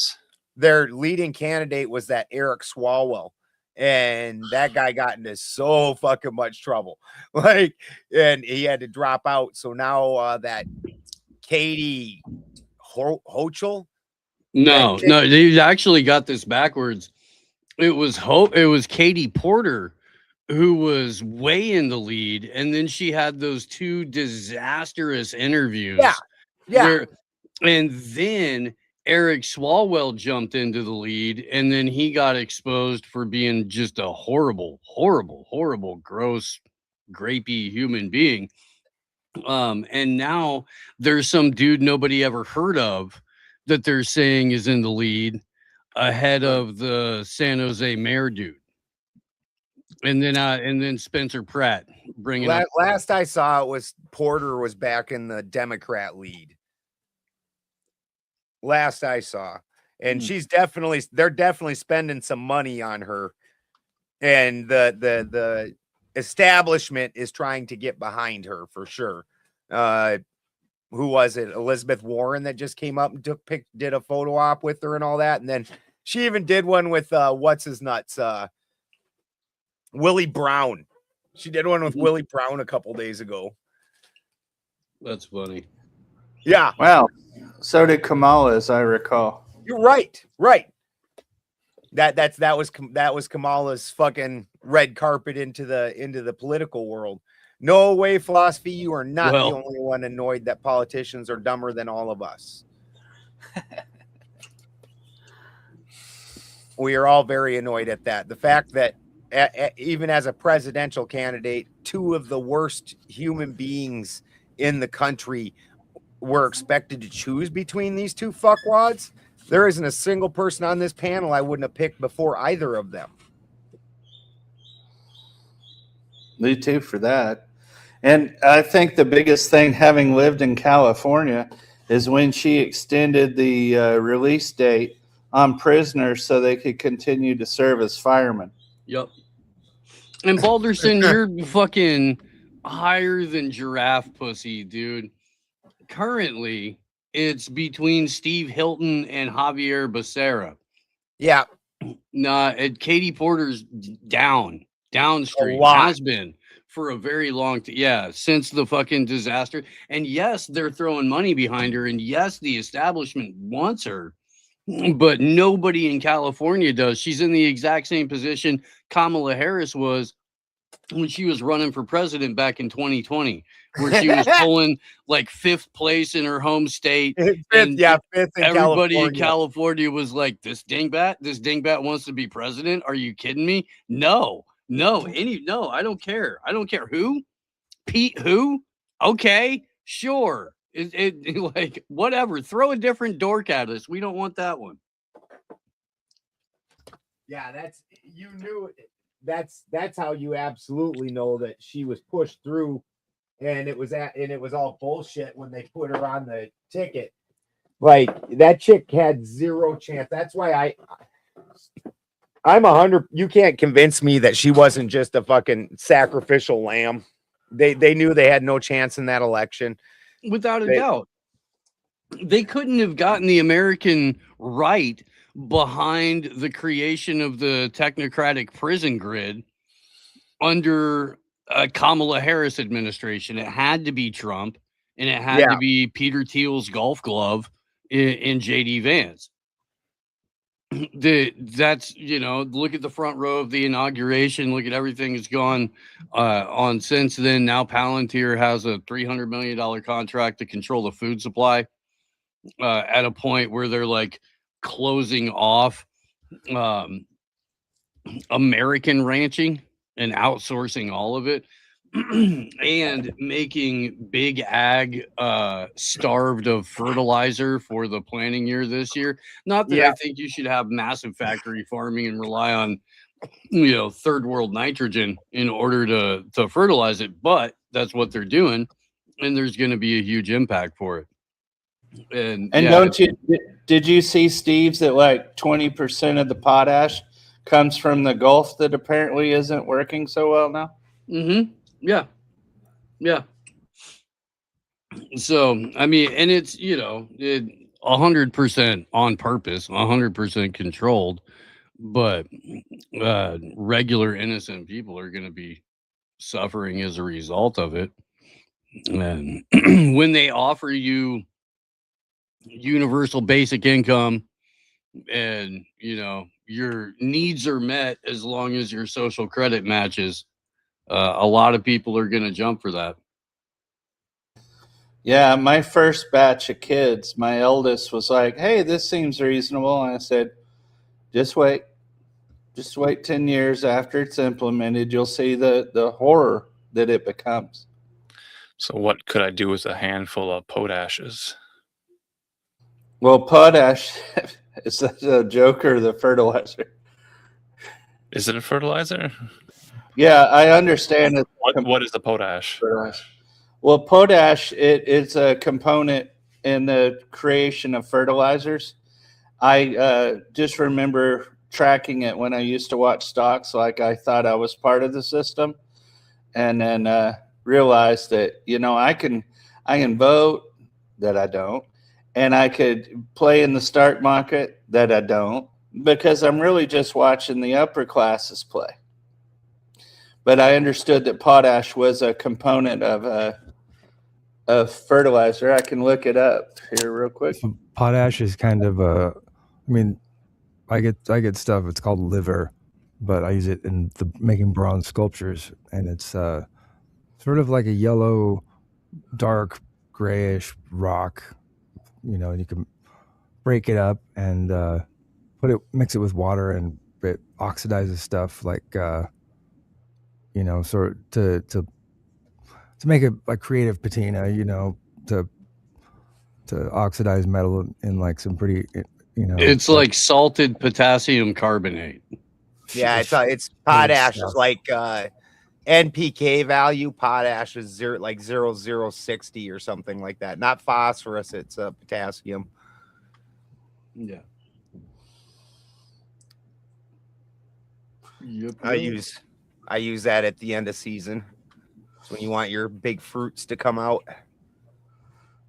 their leading candidate was that Eric Swalwell. And that guy got into so fucking much trouble. Like, and he had to drop out. So now that Katie Hochul. No, they actually got this backwards. It was Katie Porter who was way in the lead, and then she had those 2 disastrous interviews. Yeah. And then Eric Swalwell jumped into the lead, and then he got exposed for being just a horrible, gross, grapey human being. And now there's some dude nobody ever heard of that they're saying is in the lead ahead of the San Jose mayor dude. And then Spencer Pratt bringing up. Last I saw, it was Porter was back in the Democrat lead. Last I saw, and they're definitely spending some money on her, and the establishment is trying to get behind her for sure. Who was it? Elizabeth Warren that just came up and did a photo op with her and all that, and then she even did one with what's his nuts, Willie Brown. She did one with Willie Brown a couple days ago. That's funny. Yeah. Wow. So did Kamala, as I recall. You're right. Right. That was Kamala's fucking red carpet into the political world. No way, Philosophy. You are not the only one annoyed that politicians are dumber than all of us. We are all very annoyed at that. The fact that even as a presidential candidate, two of the worst human beings in the country were expected to choose between these two fuckwads. There isn't a single person on this panel I wouldn't have picked before either of them. Me too for that. And I think the biggest thing, having lived in California, is when she extended the release date on prisoners so they could continue to serve as firemen. Yep. And Balderson, you're fucking higher than giraffe pussy, dude. Currently, it's between Steve Hilton and Javier Becerra. Yeah. Nah, Katie Porter's downstream, has been for a very long time. Yeah, since the fucking disaster. And yes, they're throwing money behind her. And yes, the establishment wants her. But nobody in California does. She's in the exact same position Kamala Harris was when she was running for president back in 2020, where she was pulling like 5th place in her home state. Fifth in everybody California. in California was like, this dingbat wants to be president. Are you kidding me? No, I don't care. I don't care who. Pete who? Okay, sure. It like whatever. Throw a different dork at us. We don't want that one. Yeah, that's how you absolutely know that she was pushed through, and it was all bullshit when they put her on the ticket. Like, that chick had zero chance. That's why I'm 100. You can't convince me that she wasn't just a fucking sacrificial lamb. They knew they had no chance in that election. Without a doubt. They couldn't have gotten the American right behind the creation of the technocratic prison grid under a Kamala Harris administration. It had to be Trump, and it had to be Peter Thiel's golf glove in JD Vance. That's, look at the front row of the inauguration. Look at everything that's gone on since then. Now Palantir has a $300 million contract to control the food supply at a point where they're like closing off American ranching and outsourcing all of it. And making big ag starved of fertilizer for the planting year this year. Not that I think you should have massive factory farming and rely on, third world nitrogen in order to fertilize it, but that's what they're doing, and there's going to be a huge impact for it. And did you see, Steve's, that like 20% of the potash comes from the Gulf that apparently isn't working so well now? Mm-hmm. Yeah. So, I mean, and it's, 100% on purpose, 100% controlled, but regular innocent people are going to be suffering as a result of it. And when they offer you universal basic income and, your needs are met as long as your social credit matches, a lot of people are going to jump for that. Yeah, my first batch of kids, my eldest was like, hey, this seems reasonable. And I said, just wait 10 years after it's implemented. You'll see the horror that it becomes. So what could I do with a handful of potashes? Well, potash is that a joke or the fertilizer? Is it a fertilizer? Yeah, I understand it. What is the potash? Well, potash it's a component in the creation of fertilizers. I just remember tracking it when I used to watch stocks, like I thought I was part of the system, and then realized that I can vote, that I don't, and I could play in the stock market, that I don't, because I'm really just watching the upper classes play. But I understood that potash was a component of fertilizer. I can look it up here real quick. Potash is kind of I get stuff. It's called liver, but I use it in making bronze sculptures, and it's sort of like a yellow, dark grayish rock. And you can break it up and mix it with water, and it oxidizes stuff like sort of to make a creative patina, to oxidize metal in like some pretty, It's like salted potassium carbonate. Yeah, it's potash is like NPK value. Potash is 0.0060 or something like that. Not phosphorus, it's potassium. Yeah. Yep. I use that at the end of season. It's when you want your big fruits to come out.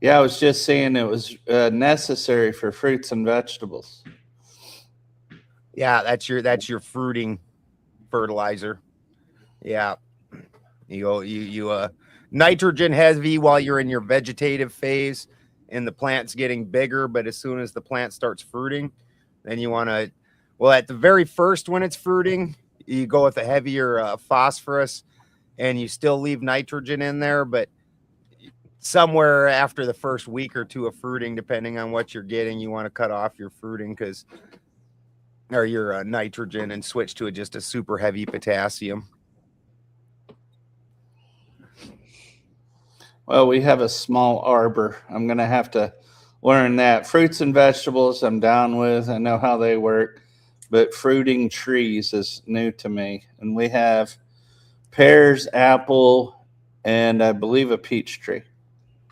Yeah, I was just saying it was necessary for fruits and vegetables. Yeah, that's your fruiting fertilizer. Yeah, you nitrogen heavy while you're in your vegetative phase, and the plant's getting bigger. But as soon as the plant starts fruiting, then you want to. Well, at the very first when it's fruiting, you go with a heavier phosphorus, and you still leave nitrogen in there, but somewhere after the first week or two of fruiting, depending on what you're getting, you want to cut off your fruiting or your nitrogen and switch to just a super heavy potassium. Well, we have a small arbor. I'm going to have to learn that. Fruits and vegetables I'm down with. I know how they work, but fruiting trees is new to me. And we have pears, apple, and I believe a peach tree.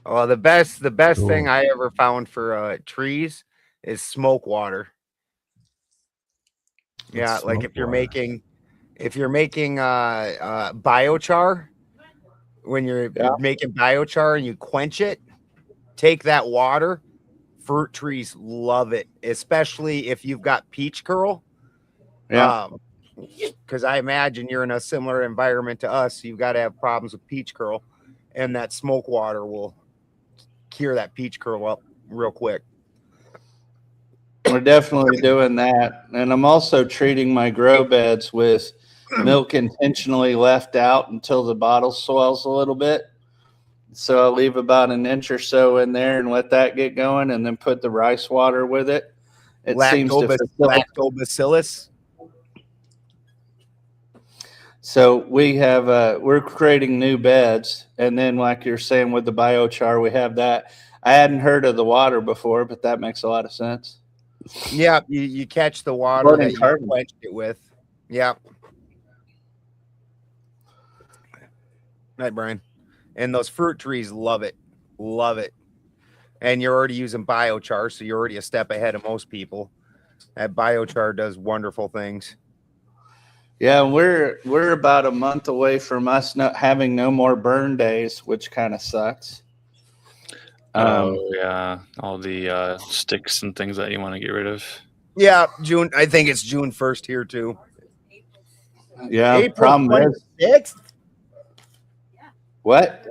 Well, the best thing I ever found for trees is smoke water. Yeah, like if you're making biochar, when you're making biochar and you quench it, take that water. Fruit trees love it, especially if you've got peach curl. Yeah. Because I imagine you're in a similar environment to us. You've got to have problems with peach curl, and that smoke water will cure that peach curl up real quick. We're definitely doing that. And I'm also treating my grow beds with milk intentionally left out until the bottle swells a little bit. So I'll leave about an inch or so in there and let that get going, and then put the rice water with it. It seems to lactobacillus. So we have we're creating new beds, and then like you're saying with the biochar, we have that. I hadn't heard of the water before, but that makes a lot of sense. Yeah, you catch the water that you quenched it with. Yeah. Right, Brian. And those fruit trees love it. Love it. And you're already using biochar, so you're already a step ahead of most people. That biochar does wonderful things. Yeah, we're about a month away from us not having no more burn days, which kind of sucks. Yeah, all the sticks and things that you want to get rid of. Yeah, June. I think it's June 1st here too. Yeah, April problem 26th? What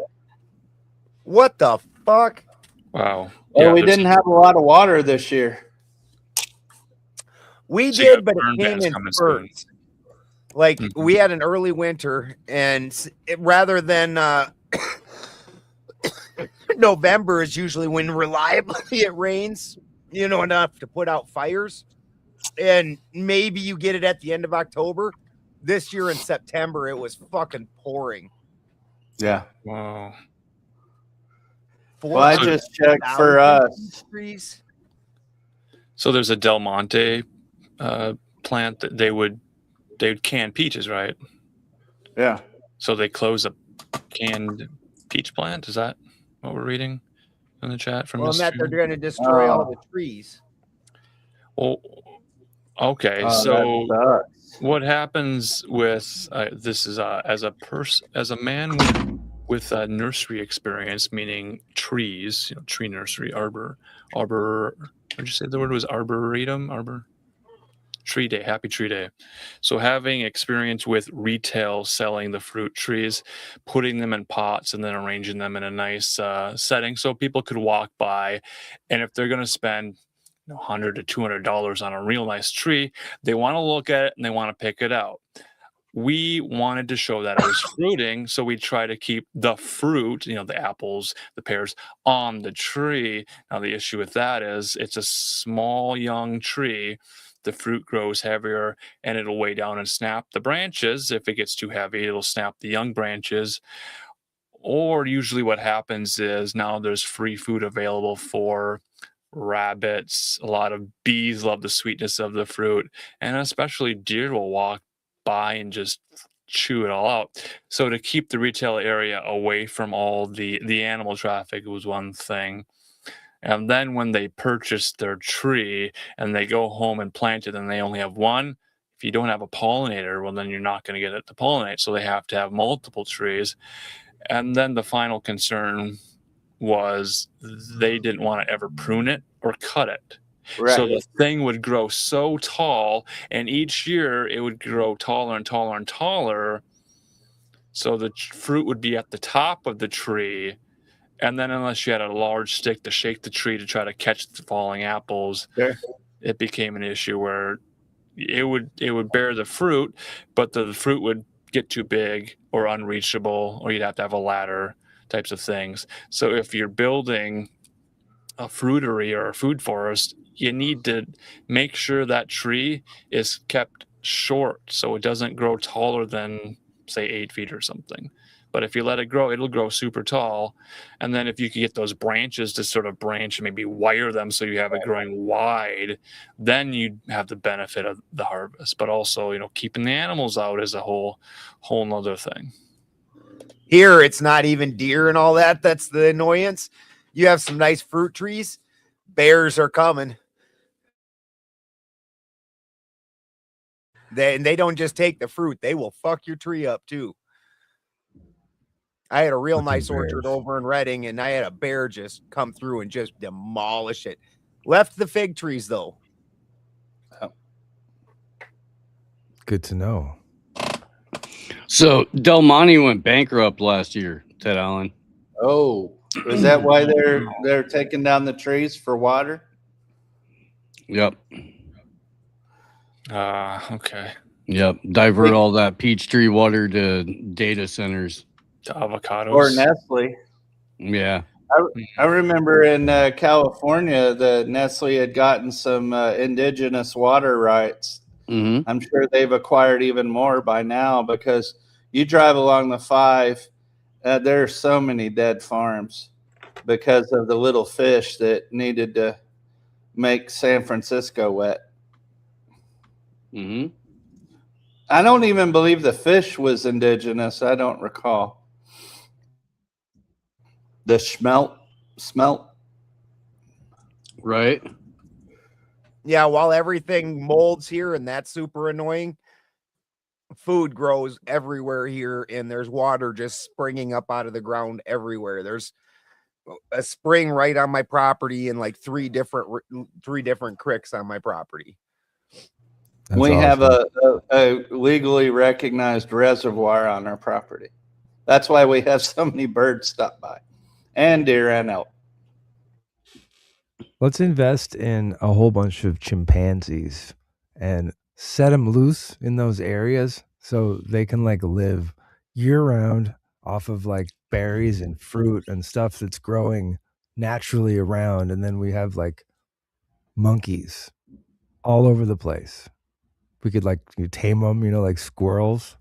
the fuck? Wow. Well, Yeah, we didn't have a lot of water this year. We So you did, got but burn it came bans in coming soon. spurts. Like we had an early winter, and rather than November is usually when reliably it rains, enough to put out fires. And maybe you get it at the end of October. This year in September, it was fucking pouring. Yeah. Wow. Well, I just checked for us. Trees. So there's a Del Monte plant that they'd can peaches, right? Yeah. So they close a canned peach plant. Is that what we're reading in the chat from Well, Mr. that they're going to destroy all the trees. Well, okay. So what happens with this is as a man with nursery experience, meaning trees, tree nursery, arbor. Did you say the word was arboretum? Tree day, happy tree day. So having experience with retail selling the fruit trees, putting them in pots and then arranging them in a nice setting so people could walk by, and if they're going to spend $100 to $200 on a real nice tree, they want to look at it and they want to pick it out. We wanted to show that it was fruiting, so we try to keep the fruit, the apples, the pears, on the tree. Now the issue with that is it's a small young tree. The fruit grows heavier and it'll weigh down and snap the branches. If it gets too heavy, it'll snap the young branches. Or usually what happens is now there's free food available for rabbits. A lot of bees love the sweetness of the fruit, and especially deer will walk by and just chew it all out. So to keep the retail area away from all the animal traffic was one thing. And then when they purchase their tree and they go home and plant it and they only have one, if you don't have a pollinator, well, then you're not going to get it to pollinate. So they have to have multiple trees. And then the final concern was they didn't want to ever prune it or cut it. Right. So the thing would grow so tall, and each year it would grow taller and taller and taller. So the fruit would be at the top of the tree. And then unless you had a large stick to shake the tree to try to catch the falling apples, it became an issue where it would bear the fruit, but the fruit would get too big or unreachable, or you'd have to have a ladder types of things. So if you're building a fruitery or a food forest, you need to make sure that tree is kept short so it doesn't grow taller than, say, 8 feet or something. But if you let it grow, it'll grow super tall. And then if you could get those branches to sort of branch and maybe wire them so you have it growing wide, then you'd have the benefit of the harvest. But also, keeping the animals out is a whole nother thing. Here, it's not even deer and all that. That's the annoyance. You have some nice fruit trees. Bears are coming. They don't just take the fruit. They will fuck your tree up too. I had a real nice orchard over in Redding, and I had a bear just come through and just demolish it. Left the fig trees, though. Good to know. So Del Monte went bankrupt last year, Ted Allen. Oh, is that why they're taking down the trees for water? Yep. Okay. Yep. Divert all that peach tree water to data centers. To avocados. Or Nestle. Yeah. I remember in California that Nestle had gotten some indigenous water rights. Mm-hmm. I'm sure they've acquired even more by now, because you drive along the 5, there are so many dead farms because of the little fish that needed to make San Francisco wet. Mm-hmm. I don't even believe the fish was indigenous. I don't recall. The smelt. Right. Yeah, while everything molds here, and that's super annoying, food grows everywhere here, and there's water just springing up out of the ground everywhere. There's a spring right on my property and like three different creeks on my property. We have a legally recognized reservoir on our property. That's why we have so many birds stop by, and deer and elk. Let's invest in a whole bunch of chimpanzees and set them loose in those areas so they can live year round off of berries and fruit and stuff that's growing naturally around. And then we have monkeys all over the place. We could you tame them, like squirrels.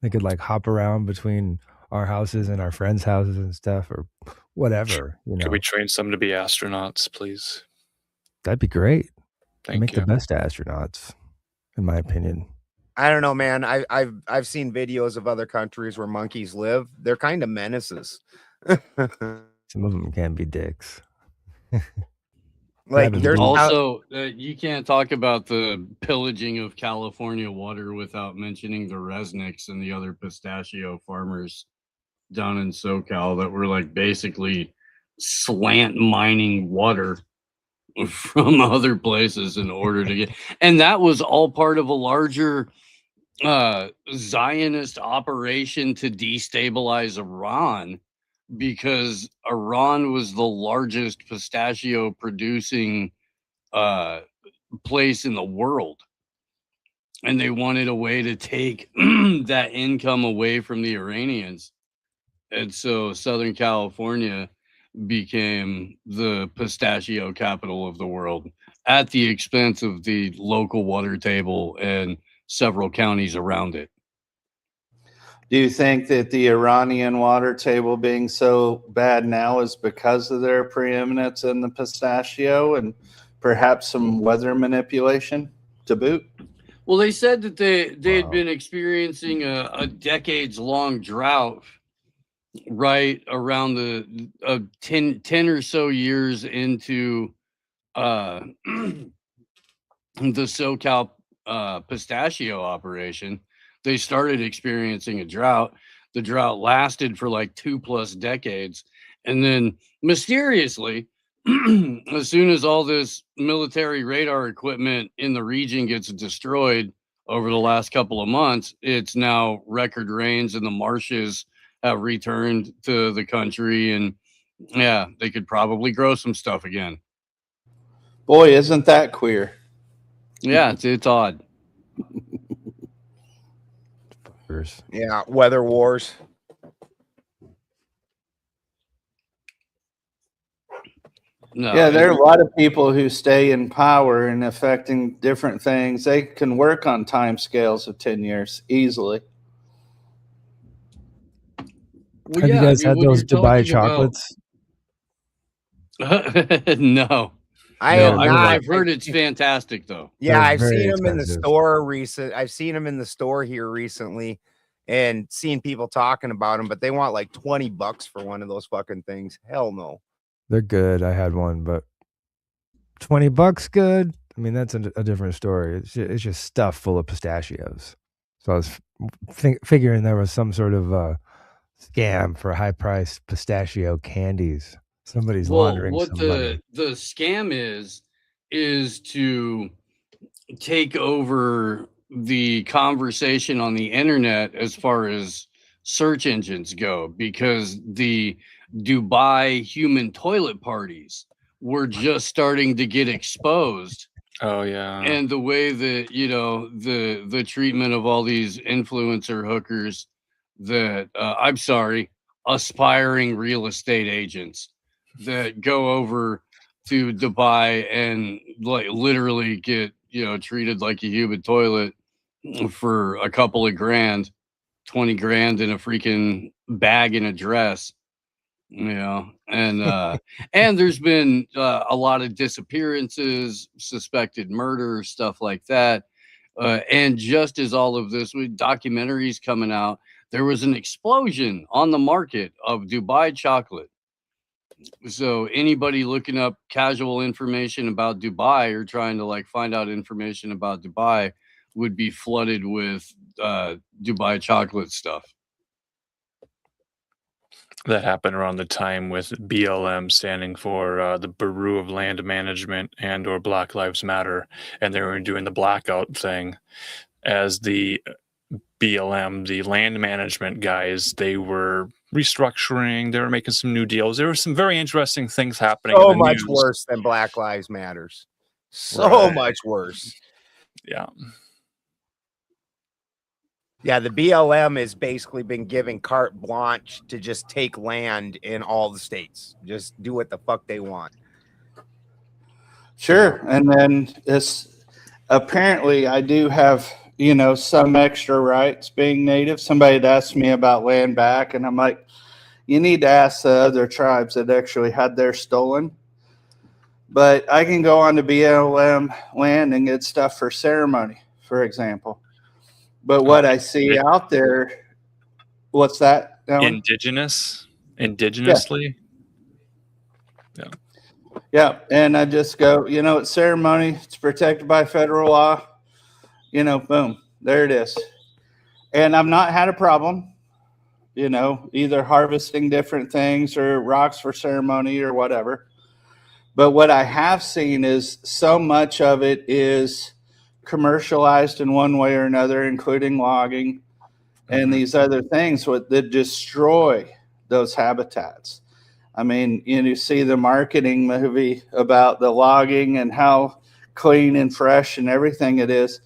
They could hop around between our houses and our friends' houses and stuff, or whatever. Could we train some to be astronauts, please? That'd be great. Thank Make you. the best astronauts, in my opinion. I don't know, man. I've seen videos of other countries where monkeys live. They're kind of menaces. Some of them can be dicks. Like there's also you can't talk about the pillaging of California water without mentioning the Resnicks and the other pistachio farmers down in SoCal that were like basically slant mining water from other places in order to get, and that was all part of a larger Zionist operation to destabilize Iran, because Iran was the largest pistachio producing place in the world, and they wanted a way to take that income away from the Iranians, and so Southern California became the pistachio capital of the world at the expense of the local water table and several counties around it. Do you think that the Iranian water table being so bad now is because of their preeminence in the pistachio and perhaps some weather manipulation to boot? Well, they said that they had been experiencing a decades-long drought right around the 10 or so years into the SoCal pistachio operation. They started experiencing a drought. The drought lasted for like 2+ decades. And then mysteriously, as soon as all this military radar equipment in the region gets destroyed over the last couple of months, it's now record rains and the marshes have returned to the country. And yeah, they could probably grow some stuff again. Boy, isn't that queer? Yeah, it's odd. Yeah, weather wars. No, Yeah, there are a lot of people who stay in power and affecting different things. They can work on time scales of 10 years easily. Well, Have yeah, you guys had when those you're Dubai talking chocolates? No. I No, have I've, not. I've heard it's fantastic though. Yeah, They're I've very seen them in the expensive. store I've seen them in the store here recently, and seen people talking about them, but they want like $20 for one of those fucking things. Hell no. They're good. I had one, but $20 good. I mean, that's a different story. It's just stuff full of pistachios. So I was figuring there was some sort of scam for high-priced pistachio candies. Somebody's laundering what some money. the scam is to take over the conversation on the internet as far as search engines go, because the Dubai human toilet parties were just starting to get exposed. Oh yeah. And the way that, you know, the treatment of all these influencer hookers that I'm sorry, aspiring real estate agents that go over to Dubai and like literally get, you know, treated like a human toilet for a couple of grand, 20 grand in a freaking bag and a dress, you know. And and there's been a lot of disappearances, suspected murder, stuff like that. And just as all of this with documentaries coming out, there was an explosion on the market of Dubai chocolate. So anybody looking up casual information about Dubai or trying to like find out information about Dubai would be flooded with Dubai chocolate stuff. That happened around the time with BLM, standing for the Bureau of Land Management and or Black Lives Matter, and they were doing the blackout thing. As the BLM, the land management guys, they were restructuring, they were making some new deals. There were some very interesting things happening. So in the much news. worse than Black Lives Matters. So much worse. Yeah. Yeah, the BLM has basically been giving carte blanche to just take land in all the states. Just do what the fuck they want. Sure. And then this apparently I do have some extra rights being native. Somebody had asked me about land back, and I'm like, you need to ask the other tribes that actually had theirs stolen. But I can go on to BLM land and get stuff for ceremony, for example. But what I see out there, what's that? Alan? Indigenously? Yeah, and I just go, it's ceremony. It's protected by federal law. Boom, there it is. And I've not had a problem, either harvesting different things or rocks for ceremony or whatever. But what I have seen is so much of it is commercialized in one way or another, including logging and these other things that destroy those habitats. I mean, you see the marketing movie about the logging and how clean and fresh and everything it is.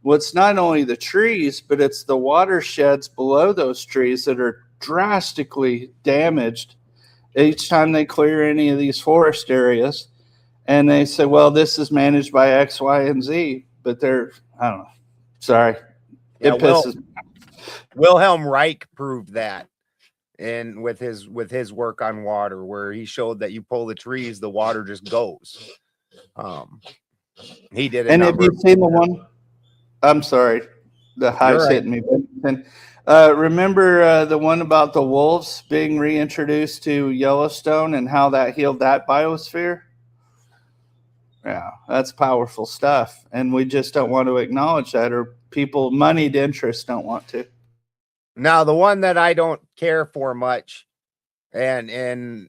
Well, it's not only the trees, but it's the watersheds below those trees that are drastically damaged each time they clear any of these forest areas. And they say, well, this is managed by X, Y, and Z. But I don't know. Sorry. Yeah, It pisses me. Wilhelm Reich proved that. And with his work on water, where he showed that you pull the trees, the water just goes. He did it. And have you seen the one? I'm sorry, the high's hitting me. Remember the one about the wolves being reintroduced to Yellowstone and how that healed that biosphere? Yeah, that's powerful stuff. And we just don't want to acknowledge that, or people, moneyed interests don't want to. Now, the one that I don't care for much, and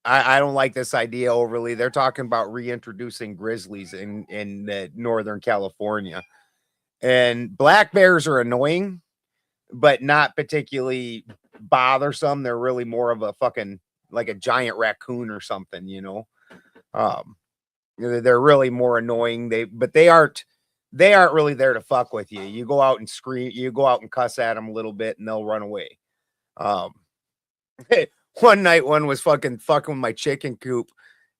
I don't like this idea overly. They're talking about reintroducing grizzlies in Northern California. And black bears are annoying, but not particularly bothersome. They're really more of a fucking like a giant raccoon or something, They're really more annoying. They aren't really there to fuck with you. You go out and scream, you go out and cuss at them a little bit and they'll run away. One night one was fucking with my chicken coop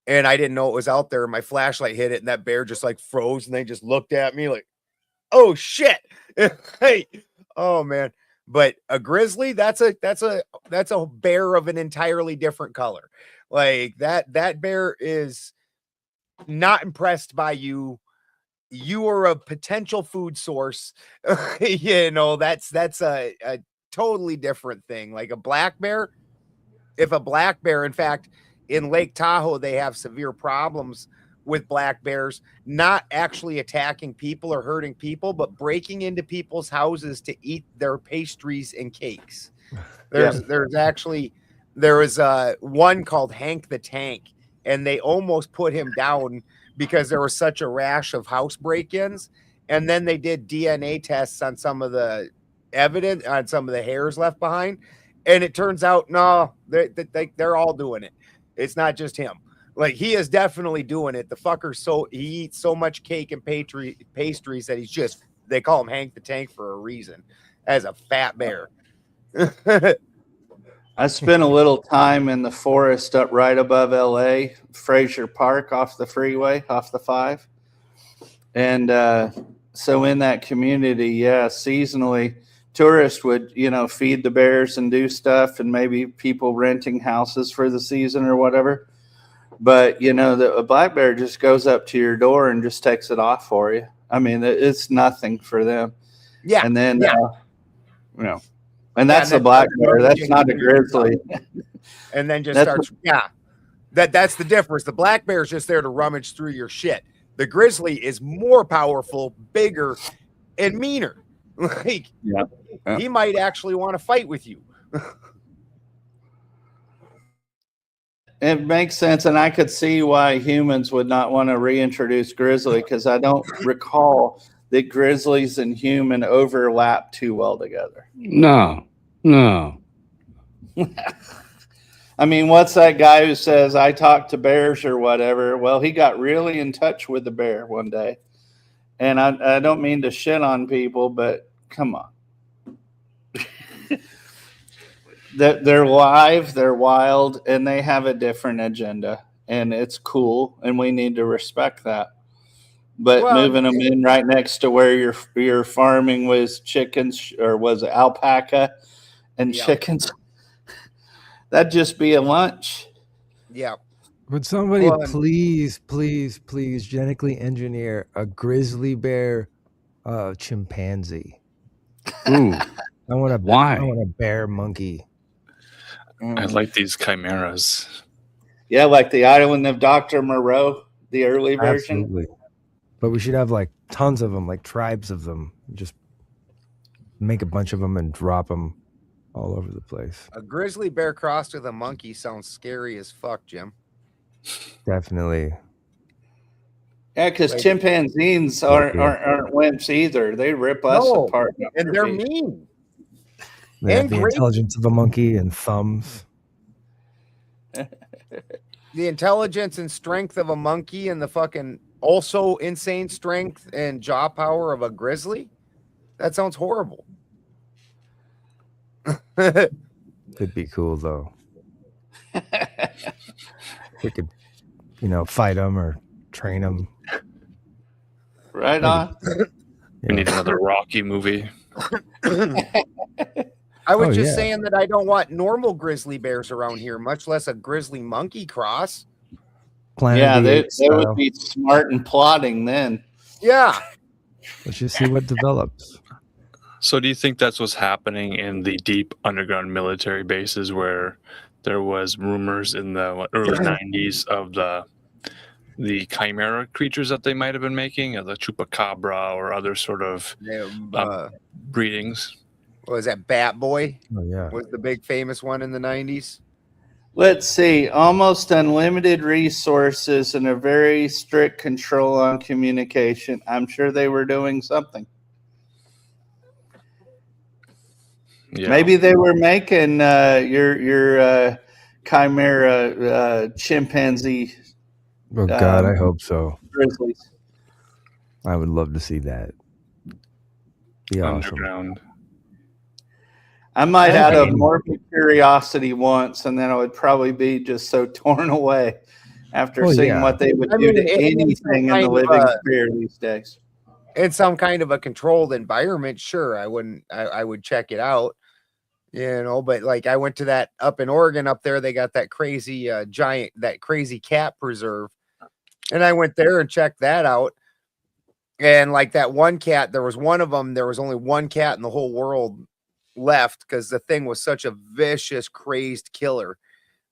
and I didn't know it was out there. My flashlight hit it and that bear just like froze and they just looked at me like, oh shit. Hey, oh man. But a grizzly, that's a bear of an entirely different color. Like that bear is not impressed by you. You are a potential food source. That's a totally different thing. Like a black bear, in fact, in Lake Tahoe, they have severe problems with black bears, not actually attacking people or hurting people, but breaking into people's houses to eat their pastries and cakes. There was one called Hank the Tank, and they almost put him down because there was such a rash of house break-ins. And then they did DNA tests on some of the evidence, on some of the hairs left behind. And it turns out, no, they're all doing it. It's not just him. Like, he is definitely doing it. The fucker, he eats so much cake and pastries that they call him Hank the Tank for a reason, as a fat bear. I spent a little time in the forest up right above LA, Fraser Park, off the freeway, off the 5. And so in that community, seasonally, tourists would, feed the bears and do stuff, and maybe people renting houses for the season or whatever. But, a black bear just goes up to your door and just takes it off for you. I mean, it's nothing for them. Yeah. And then, and that's a black bear. That's not a grizzly. And then just starts, that's the difference. The black bear is just there to rummage through your shit. The grizzly is more powerful, bigger, and meaner. Like, he might actually want to fight with you. It makes sense, and I could see why humans would not want to reintroduce grizzly, because I don't recall that grizzlies and human overlap too well together. No. I mean, what's that guy who says, I talk to bears or whatever? Well, he got really in touch with the bear one day. And I don't mean to shit on people, but come on. They're live, they're wild, and they have a different agenda. And it's cool, and we need to respect that. but Well, moving them in right next to where your farming was chickens or was it alpaca and Yeah. chickens, that'd just be a lunch. yeah. Would somebody Well, and- please genetically engineer a grizzly bear chimpanzee? Ooh, I want a Why? I want a bear monkey. I like these chimeras. Yeah, like the island of Dr. Moreau, the early version. Absolutely. But we should have like tons of them, like tribes of them. Just make a bunch of them and drop them all over the place. A grizzly bear crossed with a monkey sounds scary as fuck, Jim. Definitely. Yeah, because Like- chimpanzees aren't wimps either. They rip us No, apart. and they're mean. They have And the great. intelligence of a monkey and thumbs. The intelligence and strength of a monkey and the fucking also insane strength and jaw power of a grizzly. That sounds horrible. Could be cool though. We could, fight them or train them. Right on. We need another Rocky movie. I was Oh, just yeah. saying that I don't want normal grizzly bears around here, much less a grizzly monkey cross. Planet Yeah, of the they Apes would style. be smart and plotting then. Yeah. Let's just see what develops. So do you think that's what's happening in the deep underground military bases where there was rumors in the early 90s of the chimera creatures that they might have been making, the chupacabra or other sort of breedings? What was that? Bat Boy Oh yeah. was the big famous one in the 90s. Let's see. Almost unlimited resources and a very strict control on communication. I'm sure they were doing something. Yeah. Maybe they were making your chimera chimpanzee Oh God, I hope so. grizzlies. I would love to see that. Be awesome. Underground. I might I out of mean- morbid curiosity once, and then I would probably be just so torn away after Oh, seeing yeah. what they would I do mean, to it- it's anything in kind the of living a- sphere these days. In some kind of a controlled environment, sure, I would check it out, but like I went to that up in Oregon up there, they got that crazy that crazy cat preserve, and I went there and checked that out. And like that one cat, there was only one cat in the whole world left because the thing was such a vicious, crazed killer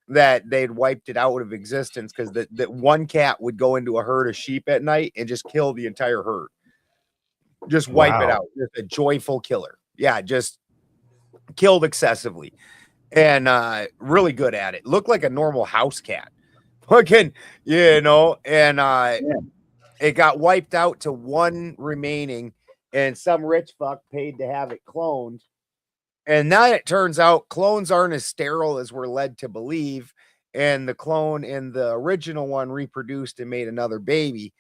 that they'd wiped it out of existence because that one cat would go into a herd of sheep at night and just kill the entire herd. Just wipe it Wow. out. Just a joyful killer. Yeah, just killed excessively. And really good at it. Looked like a normal house cat. Fucking, and it got wiped out to one remaining, and some rich fuck paid to have it cloned. And now it turns out clones aren't as sterile as we're led to believe. And the clone in the original one reproduced and made another baby.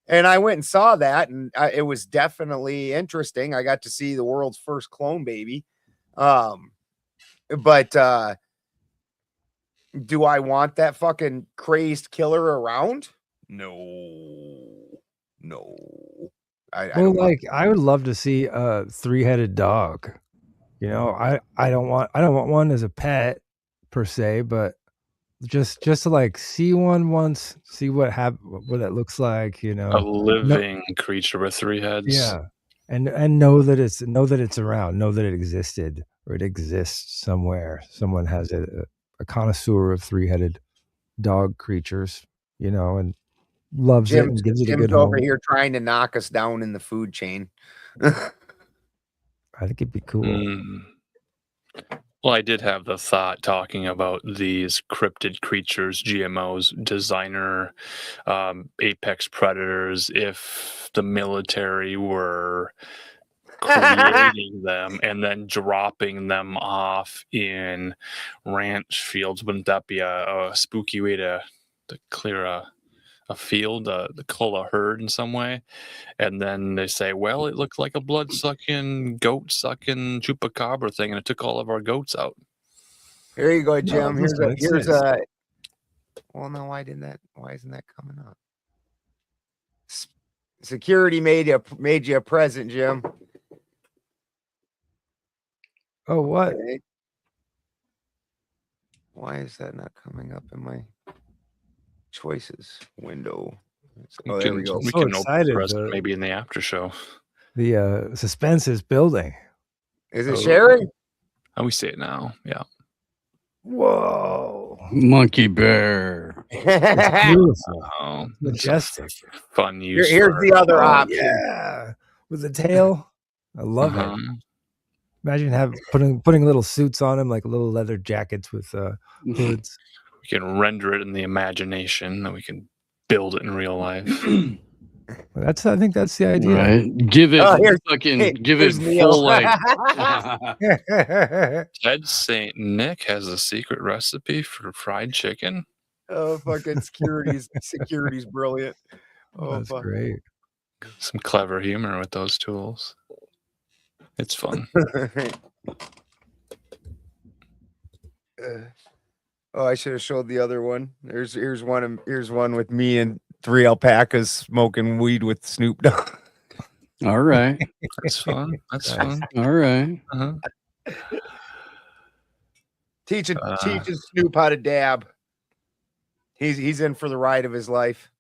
And I went and saw that, and it was definitely interesting. I got to see the world's first clone baby. But do I want that fucking crazed killer around? No. I Well, don't want like I would love to see a three-headed dog. I don't want one as a pet per se, but just to like see one once, see what that looks like. A living creature with three heads. Yeah, and know that it's around, know that it existed or it exists somewhere. Someone has a connoisseur of three-headed dog creatures, and loves it and gives it a Jim's good over home. here trying to knock us down in the food chain. I think it'd be cool. Well, I did have the thought talking about these cryptid creatures, GMOs, designer apex predators, if the military were creating them and then dropping them off in ranch fields. Wouldn't that be a spooky way to clear a field, to cull a herd in some way? And then they say, well, it looked like a blood-sucking, goat-sucking chupacabra thing, and it took all of our goats out. Here you go, No, Jim. this makes sense. Well, no, why isn't that coming up? Security made you a present, Jim. Oh, what? Okay. Why is that not coming up in my choices window? Oh, there we go. We So can open the excited, present maybe in the after show. The suspense is building. Is it sharing? How we say it now? Yeah. Whoa. Monkey bear. It's beautiful. Oh, Majestic. Fun use. Here's the other Oh, option. yeah. With the tail. I love Uh-huh. it. Imagine putting little suits on them, like little leather jackets with hoods. We can render it in the imagination, then we can build it in real life. I think that's the idea. Right. Give it give it here's Neil. full like Ted St. Nick has a secret recipe for fried chicken. Oh, fucking security's brilliant. Oh, That's fuck. great. Some clever humor with those tools. It's fun. Oh, I should have showed the other one. Here's one with me and 3 alpacas smoking weed with Snoop Dogg. all right. That's fun. That's fun. All right. Uh-huh. Teaching Snoop how to dab. He's in for the ride of his life.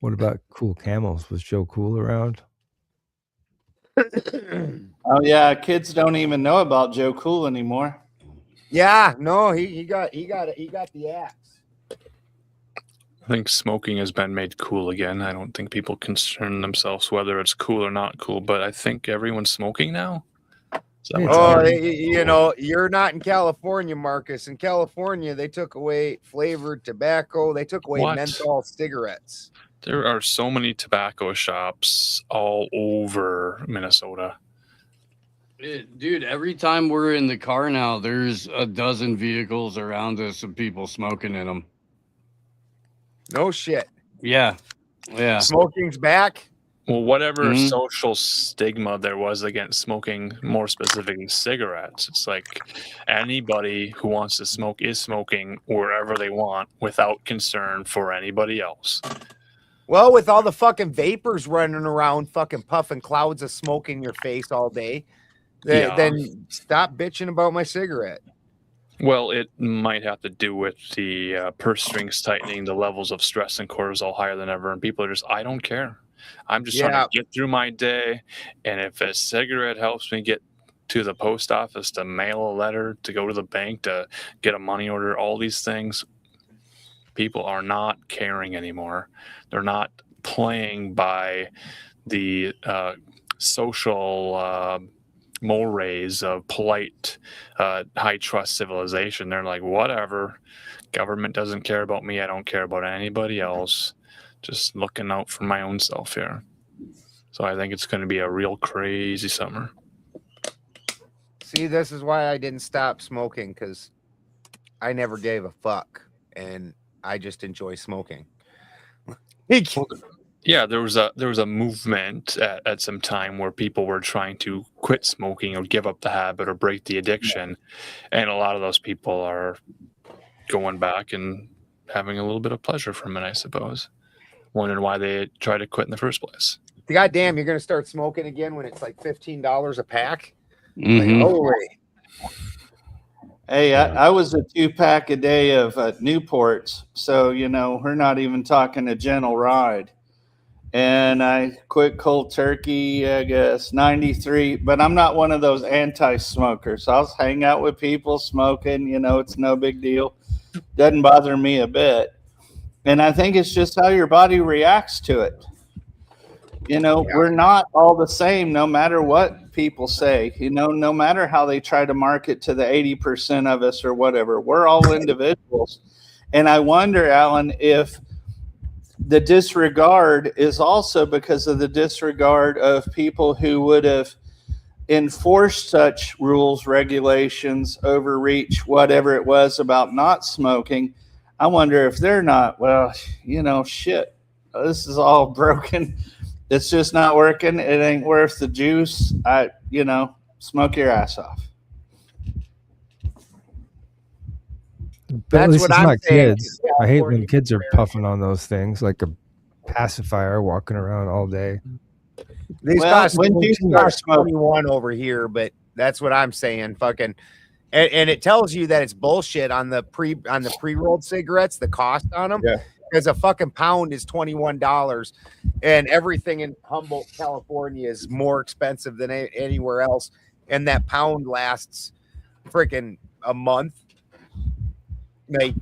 What about Cool Camels? Was Joe Cool around? Oh yeah, kids don't even know about Joe Cool anymore. Yeah, no, he got the axe. I think smoking has been made cool again. I don't think people concern themselves whether it's cool or not cool, but I think everyone's smoking now. Oh, you know, you're not in California, Marcus. In California, they took away flavored tobacco. They took away What? menthol cigarettes. There are so many tobacco shops all over Minnesota. Dude, every time we're in the car now, there's a dozen vehicles around us of people smoking in them. No shit. Yeah. Yeah. Smoking's back. Well, whatever Mhm. social stigma there was against smoking, more specifically cigarettes, it's like anybody who wants to smoke is smoking wherever they want without concern for anybody else. Well, with all the fucking vapors running around, fucking puffing clouds of smoke in your face all day, then stop bitching about my cigarette. Well, it might have to do with the purse strings tightening, the levels of stress and cortisol higher than ever, and people are just, I don't care. I'm just trying to get through my day, and if a cigarette helps me get to the post office, to mail a letter, to go to the bank, to get a money order, all these things, people are not caring anymore. They're not playing by the social mores of polite, high trust civilization. They're like, whatever, government doesn't care about me. I don't care about anybody else. Just looking out for my own self here. So I think it's going to be a real crazy summer. See, this is why I didn't stop smoking, because I never gave a fuck, and I just enjoy smoking. Yeah, there was a movement at some time where people were trying to quit smoking or give up the habit or break the addiction, and a lot of those people are going back and having a little bit of pleasure from it, I suppose. Wondering why they tried to quit in the first place. Goddamn, you're gonna start smoking again when it's like $15 a pack? Mhm. Like, holy. Hey, I was a 2-pack a day of Newports, so you know we're not even talking a gentle ride. And I quit cold turkey, I guess, 93. But I'm not one of those anti-smokers. I'll hang out with people smoking. You know, it's no big deal. Doesn't bother me a bit. And I think it's just how your body reacts to it. You know, we're not all the same, no matter what people say. You know, no matter how they try to market to the 80% of us or whatever. We're all individuals. And I wonder, Alan, if the disregard is also because of the disregard of people who would have enforced such rules, regulations, overreach, whatever it was about not smoking. I wonder if they're not, well, you know, shit, this is all broken. It's just not working. It ain't worth the juice. You know, smoke your ass off. But at That's least what it's I'm not saying. kids. I hate when kids are puffing on those things like a pacifier walking around all day. These Well, cost, when you these start cost smoking, 21 over here, but that's what I'm saying. Fucking, and it tells you that it's bullshit on the pre-rolled cigarettes, the cost on them. Yeah. Because a fucking pound is $21, and everything in Humboldt, California is more expensive than anywhere else. And that pound lasts freaking a month. Like,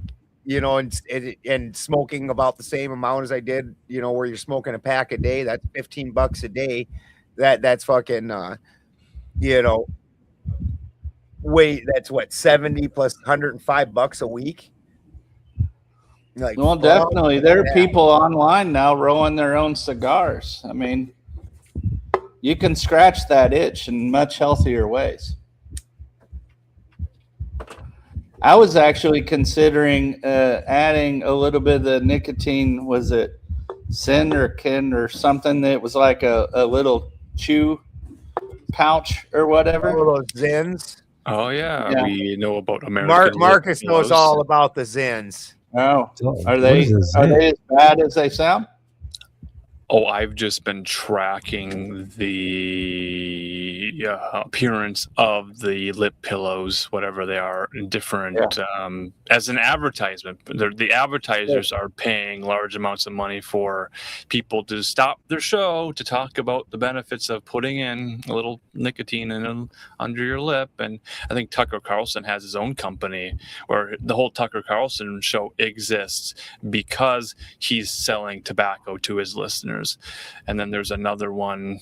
you know, and smoking about the same amount as I did, you know, where you're smoking a pack a day, that's $15 a day. That's fucking, you know, wait, that's what, 70 plus $105 a week. Like, well, definitely. There are people online now rolling their own cigars. I mean, you can scratch that itch in much healthier ways. I was actually considering adding a little bit of the nicotine. Was it Sin or Kin or something that was like a little chew pouch or whatever? All those Zins. Oh yeah, we know about American. Marcus knows all about the Zins. Oh, are they as bad as they sound? Oh, I've just been tracking the appearance of the lip pillows, whatever they are, in different as an advertisement. The advertisers are paying large amounts of money for people to stop their show to talk about the benefits of putting in a little nicotine under your lip. And I think Tucker Carlson has his own company where the whole Tucker Carlson show exists because he's selling tobacco to his listeners. And then there's another one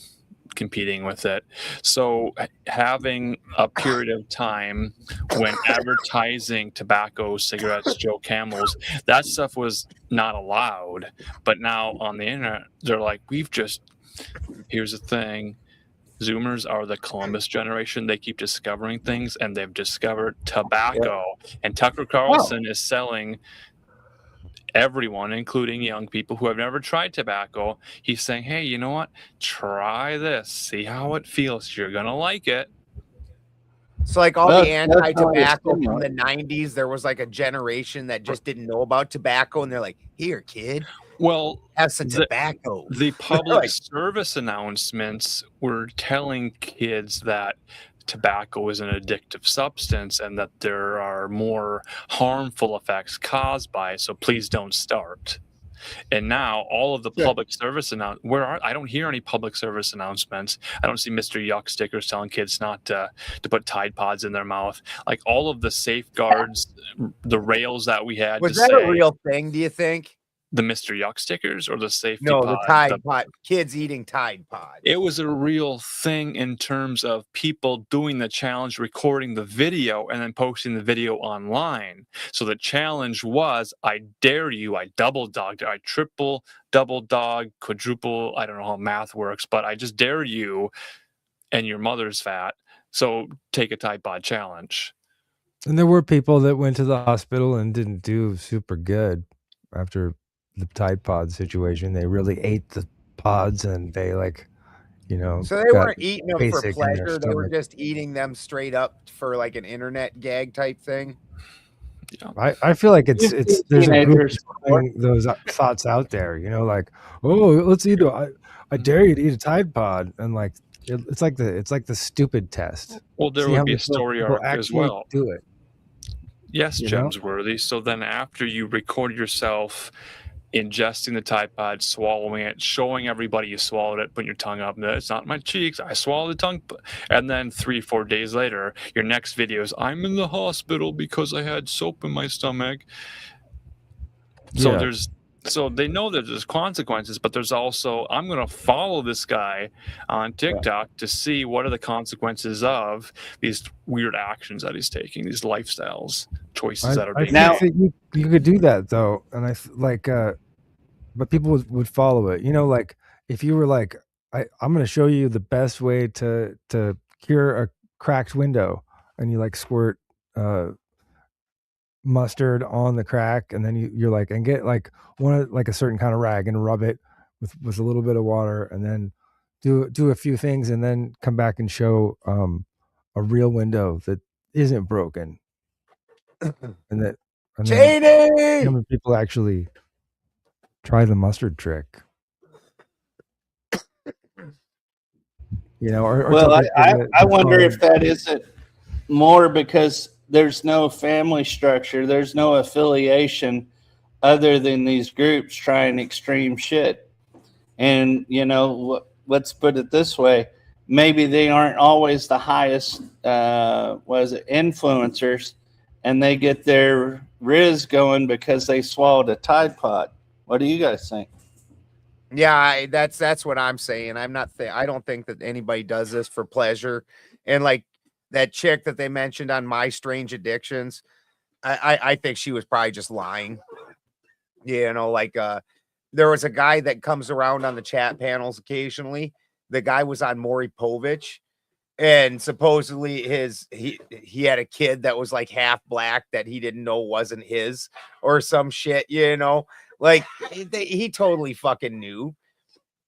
competing with it. So having a period of time when advertising tobacco, cigarettes, Joe Camels, that stuff was not allowed. But now on the internet, they're like, here's the thing. Zoomers are the Columbus generation. They keep discovering things, and they've discovered tobacco. And Tucker Carlson is selling everyone, including young people who have never tried tobacco. He's saying, hey, you know what? Try this. See how it feels. You're going to like it. It's like all the anti-tobacco from the 90s. There was like a generation that just didn't know about tobacco, and they're like, here, kid. Well, have some tobacco. The public service announcements were telling kids that tobacco is an addictive substance and that there are more harmful effects caused by it, so please don't start. And now all of the public service I don't hear any public service announcements. I don't see Mr. Yuck stickers telling kids not to put Tide Pods in their mouth. Like all of the safeguards, the rails that we had. Was that a real thing, do you think? The Mr. Yuck stickers or the safety No, pod? the Tide Pod. Kids eating Tide Pod. It was a real thing in terms of people doing the challenge, recording the video, and then posting the video online. So the challenge was, I dare you, I double dogged, I triple, double dog, quadruple, I don't know how math works, but I just dare you, and your mother's fat, so take a Tide Pod challenge. And there were people that went to the hospital and didn't do super good after the Tide Pod situation. They really ate the pods and they so they weren't eating them for pleasure. They were just eating them straight up for like an internet gag type thing. Yeah. I feel like it's there's a group putting those thoughts out there, like, oh, let's eat I dare you to eat a Tide Pod, and like it's like the stupid test. Well, there would be a story arc as well. Do it. Yes, Gemsworthy. So then after you record yourself ingesting the Tide Pod, swallowing it, showing everybody you swallowed it, putting your tongue up, it's not my cheeks, I swallowed the tongue. And then 3-4 days later, your next video is, I'm in the hospital because I had soap in my stomach. So So they know that there's consequences, but there's also, I'm going to follow this guy on TikTok to see what are the consequences of these weird actions that he's taking, these lifestyles, choices that are being made. I think you could do that though, and but people would follow it. Like if you were like, I'm going to show you the best way to cure a cracked window, and you like squirt mustard on the crack, and then you're like, and get like a certain kind of rag and rub it with a little bit of water, and then do a few things, and then come back and show a real window that isn't broken, and how many people actually try the mustard trick. You know, or Well, tell people that I it's wonder if hard. that isn't more because there's no family structure, there's no affiliation other than these groups trying extreme shit. And, you know, let's put it this way, maybe they aren't always the highest, influencers, and they get their riz going because they swallowed a Tide Pod. What do you guys think? Yeah, that's what I'm saying. I don't think that anybody does this for pleasure. And like that chick that they mentioned on My Strange Addictions, I think she was probably just lying. You know, like there was a guy that comes around on the chat panels occasionally. The guy was on Maury Povich, and supposedly he had a kid that was like half black that he didn't know wasn't his or some shit, you know. Like he totally fucking knew,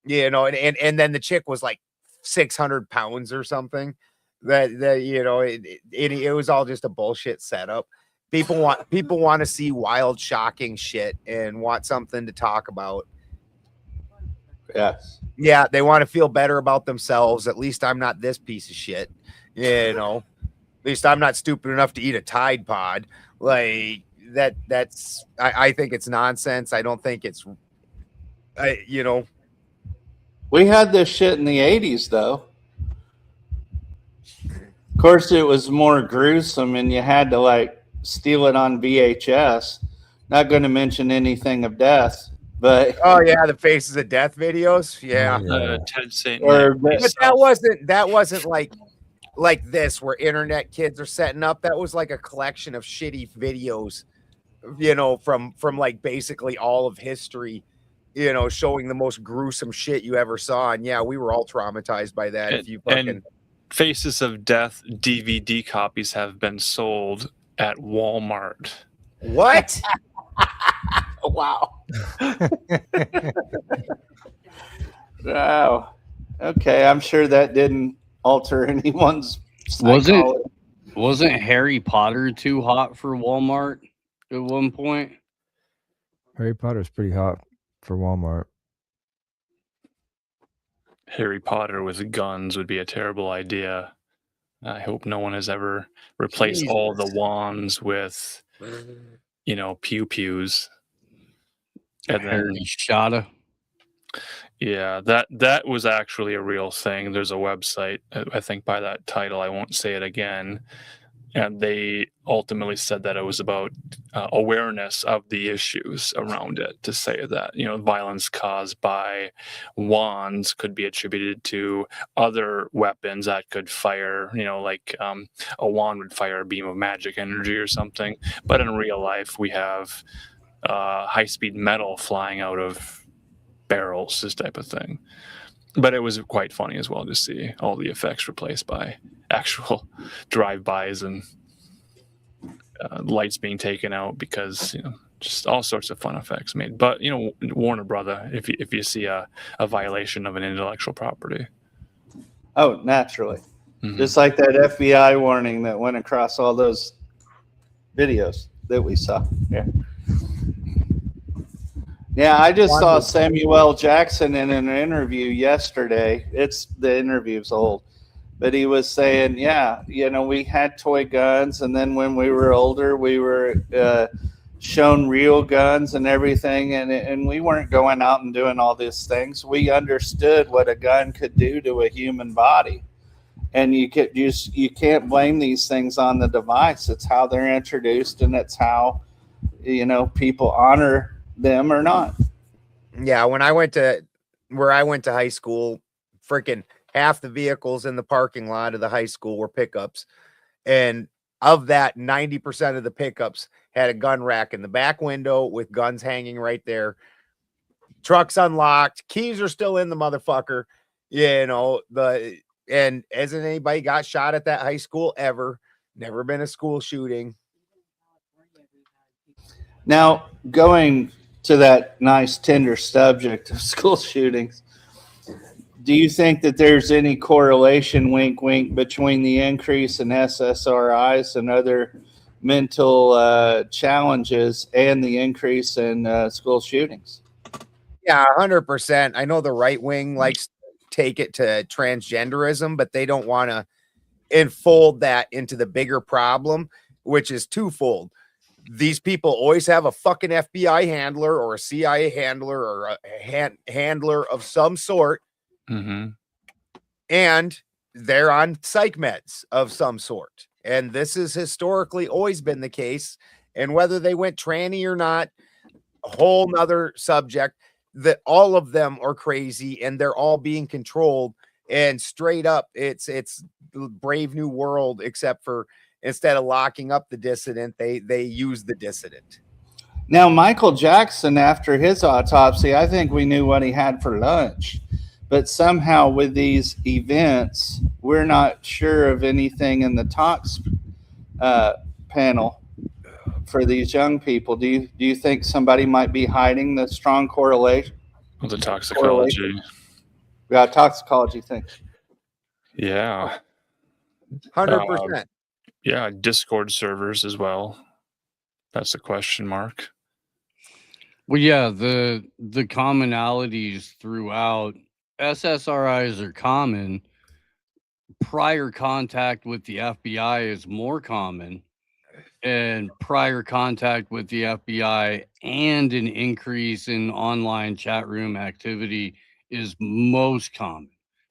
you know, and then the chick was like 600 pounds or something. That you know, it was all just a bullshit setup. People want to see wild, shocking shit and want something to talk about. Yes. Yeah, they want to feel better about themselves. At least I'm not this piece of shit, you know. At least I'm not stupid enough to eat a Tide Pod. Like I think it's nonsense. I don't think it's you know. We had this shit in the 80s, though. Of course, it was more gruesome, and you had to like steal it on VHS. Not going to mention anything of death, but oh yeah, the Faces of Death videos, yeah. Ted St. Or Nick. But that wasn't like this where internet kids are setting up. That was like a collection of shitty videos, you know, from like basically all of history, you know, showing the most gruesome shit you ever saw. And yeah, we were all traumatized by that. If you fucking And Faces of Death DVD copies have been sold at Walmart. what? wow. Wow. Okay, I'm sure that didn't alter anyone's psychology. Wasn't Harry Potter too hot for Walmart at one point? Harry Potter's pretty hot for Walmart. Harry Potter with guns would be a terrible idea. I hope no one has ever replaced all the wands with, you know, pew-pews. And then Harry Shotta. yeah, that was actually a real thing. There's a website, I think by that title, I won't say it again. And they ultimately said that it was about awareness of the issues around it, to say that, you know, violence caused by wands could be attributed to other weapons that could fire, you know, like a wand would fire a beam of magic energy or something. But in real life, we have high-speed metal flying out of barrels, this type of thing. But it was quite funny as well to see all the effects replaced by actual drive-bys and lights being taken out because, you know, just all sorts of fun effects made. But, you know, warn a brother if you see a violation of an intellectual property. Oh, naturally. Mhm. Just like that FBI warning that went across all those videos that we saw. Yeah. Yeah, I just saw Samuel L. Jackson in an interview yesterday. The interview's old, but he was saying, yeah, you know, we had toy guns, and then when we were older, we were shown real guns and everything, and we weren't going out and doing all these things. We understood what a gun could do to a human body, and you can't blame these things on the device. It's how they're introduced, and it's how, you know, people honor them or not. Yeah, when I went to high school, freaking half the vehicles in the parking lot of the high school were pickups, and of that, 90% of the pickups had a gun rack in the back window with guns hanging right there. Trucks unlocked, keys are still in the motherfucker. You know, and hasn't anybody got shot at that high school ever? Never been a school shooting. Now, going to that nice tender subject of school shootings, do you think that there's any correlation, wink, wink, between the increase in SSRIs and other mental challenges and the increase in school shootings? Yeah, 100%. I know the right wing likes take it to transgenderism, but they don't want to enfold that into the bigger problem, which is twofold. These people always have a fucking FBI handler or a CIA handler or a handler of some sort, and they're on psych meds of some sort. And this has historically always been the case. And whether they went tranny or not, a whole nother subject, that all of them are crazy and they're all being controlled. And straight up, it's Brave New World, except for instead of locking up the dissident, they use the dissident. Now, Michael Jackson, after his autopsy, I think we knew what he had for lunch. But somehow with these events, we're not sure of anything in the tox panel for these young people. Do you think somebody might be hiding the strong correlation? The toxicology. Yeah, toxicology thing. Yeah. 100%. Yeah, Discord servers as well. That's a question mark. Well, yeah, the commonalities throughout SSRIs are common. Prior contact with the FBI is more common, and prior contact with the FBI and an increase in online chat room activity is most common.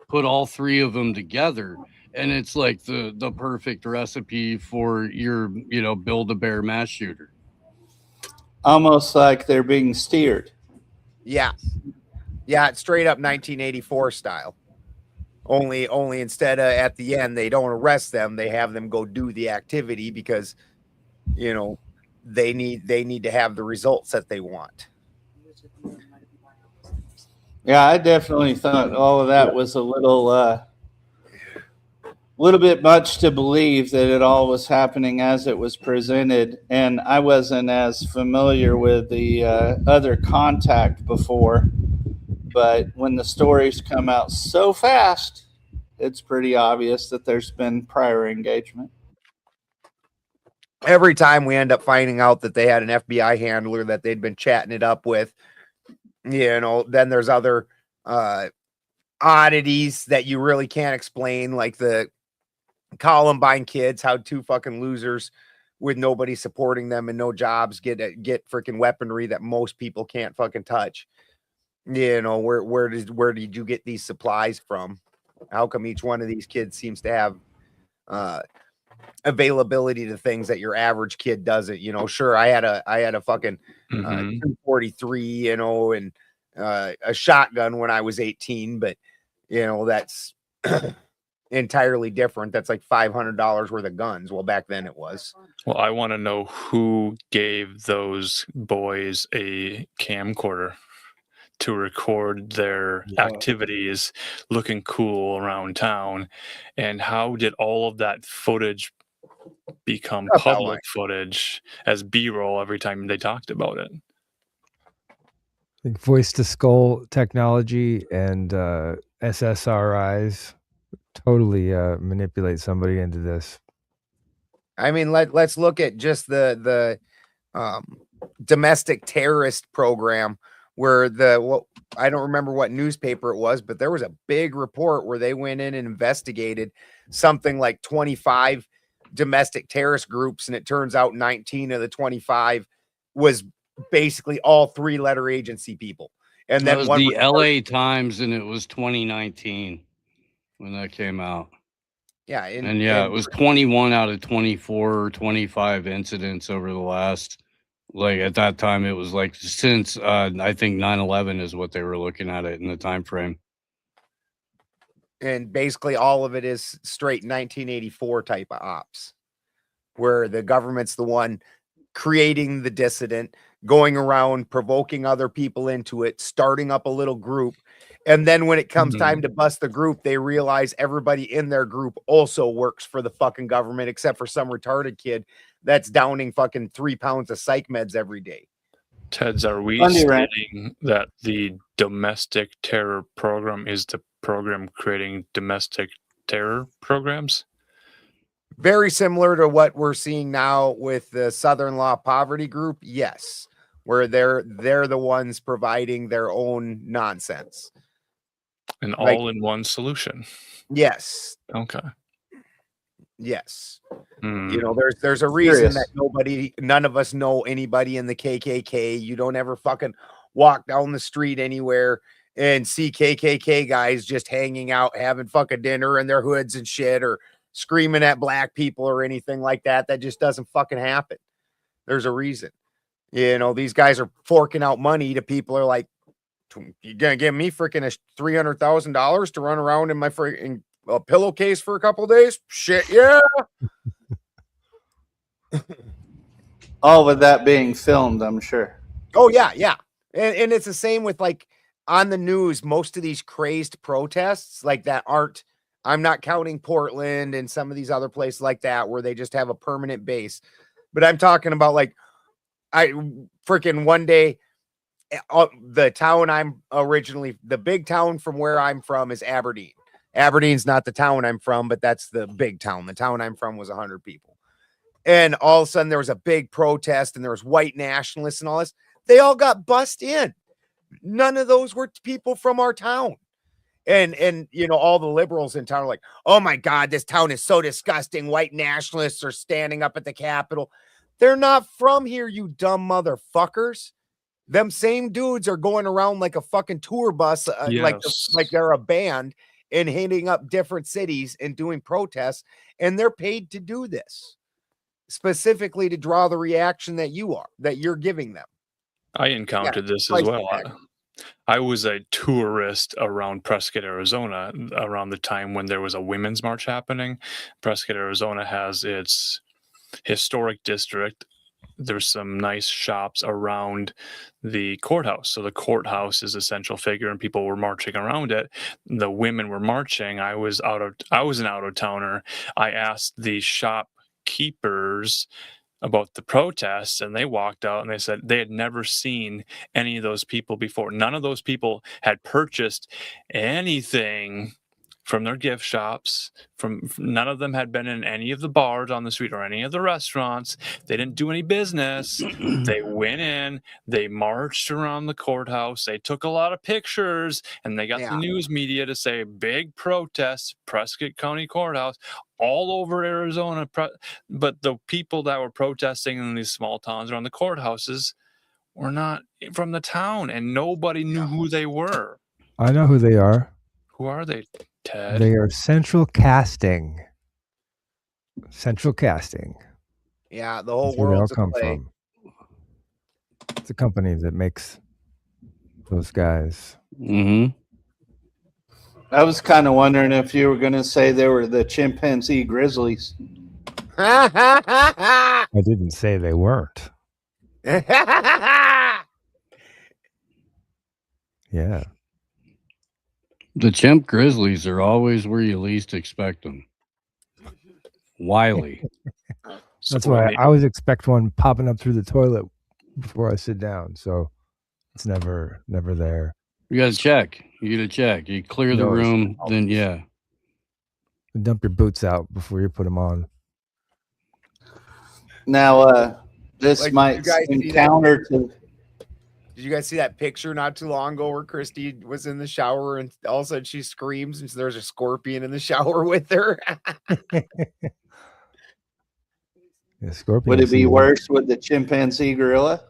Put all three of them together, and it's like the perfect recipe for your, Build-A-Bear mass shooter. Almost like they're being steered. Yeah. Yeah, it's straight up 1984 style. Only instead of at the end, they don't arrest them. They have them go do the activity because, they need to have the results that they want. Yeah, I definitely thought all of that was a little bit much to believe that it all was happening as it was presented. And I wasn't as familiar with the other contact before. But when the stories come out so fast, it's pretty obvious that there's been prior engagement. Every time we end up finding out that they had an FBI handler that they'd been chatting it up with, then there's other oddities that you really can't explain, like the Columbine kids, how two fucking losers with nobody supporting them and no jobs get freaking weaponry that most people can't fucking touch. Where did you get these supplies from? How come each one of these kids seems to have availability to things that your average kid doesn't? Sure, I had a fucking 243, and a shotgun when I was 18, but that's entirely different. That's like $500 worth of guns. Well, back then it was. Well, I want to know who gave those boys a camcorder to record their activities looking cool around town, and how did all of that footage become public footage as B-roll every time they talked about it? Like voice to skull technology and SSRIs totally manipulate somebody into this. I mean, let's look at just the domestic terrorist program, where I don't remember what newspaper it was, but there was a big report where they went in and investigated something like 25 domestic terrorist groups, and it turns out 19 of the 25 was basically all three-letter agency people. And that then was the LA Times, and it was 2019 when that came out. Yeah, it was 21 out of 24 or 25 incidents over the last, like at that time, it was like since I think 9/11 is what they were looking at it in the time frame. And basically all of it is straight 1984 type of ops, where the government's the one creating the dissident, going around provoking other people into it, starting up a little group. And then when it comes time to bust the group, they realize everybody in their group also works for the fucking government, except for some retarded kid that's downing fucking 3 pounds of psych meds every day. Teds, are we stating that the domestic terror program is the program creating domestic terror programs? Very similar to what we're seeing now with the Southern Law Poverty Group. Yes, where they're the ones providing their own nonsense. An Like- all-in-one solution. Yes. Okay. Yes. Hmm. You know, there's a reason Curious. that none of us know anybody in the KKK. You don't ever fucking walk down the street anywhere and see KKK guys just hanging out, having fucking dinner in their hoods and shit, or screaming at black people or anything like that. That just doesn't fucking happen. There's a reason. You know, these guys are forking out money to people are like, you gonna give me freaking $300,000 to run around in my freaking pillowcase for a couple of days? Shit, yeah. All with that being filmed, I'm sure. Oh yeah, yeah. And it's the same with like on the news, most of these crazed protests like that aren't, I'm not counting Portland and some of these other places like that where they just have a permanent base. But I'm talking about like I freaking one day the town I'm originally, the big town from where I'm from is Aberdeen. Aberdeen's not the town I'm from, but that's the big town. The town I'm from was 100 people. And all of a sudden there was a big protest and there was white nationalists and all this. They all got bussed in. None of those were people from our town. And you know, all the liberals in town are like, oh my God, this town is so disgusting. White nationalists are standing up at the Capitol. They're not from here, you dumb motherfuckers. Them same dudes are going around like a fucking tour bus, Yes. like they're a band and hitting up different cities and doing protests. And they're paid to do this specifically to draw the reaction that you're giving them. I encountered this as price well. tag. I was a tourist around Prescott, Arizona, around the time when there was a women's march happening. Prescott, Arizona has its historic district. There's some nice shops around the courthouse. So the courthouse is a central figure and people were marching around it. The women were marching. I was an out-of-towner. I asked the shopkeepers about the protests and they walked out and they said they had never seen any of those people before. None of those people had purchased anything from their gift shops. None of them had been in any of the bars on the street or any of the restaurants. They didn't do any business. They went in, they marched around the courthouse, they took a lot of pictures, and they got the news media to say big protests, Prescott County Courthouse, all over Arizona. But the people that were protesting in these small towns around the courthouses were not from the town, and nobody knew who they were. I know who they are. Who are they, Ted? They are Central Casting. Central Casting. Yeah, the whole That's where they all world's a come play. from. It's a company that makes those guys. Mm-hmm. I was kind of wondering if you were going to say they were the chimpanzee grizzlies. I didn't say they weren't. Yeah. The chimp grizzlies are always where you least expect them. Wily. That's why I always expect one popping up through the toilet before I sit down. So it's never there. You gotta check. You clear the Always. room, then yeah. Dump your boots out before you put them on. Now, this Like, might you guys seem see that? counter to. Did you guys see that picture not too long ago where Christy was in the shower and all of a sudden she screams and there's a scorpion in the shower with her? Yeah, scorpion Would it be season. worse with the chimpanzee gorilla?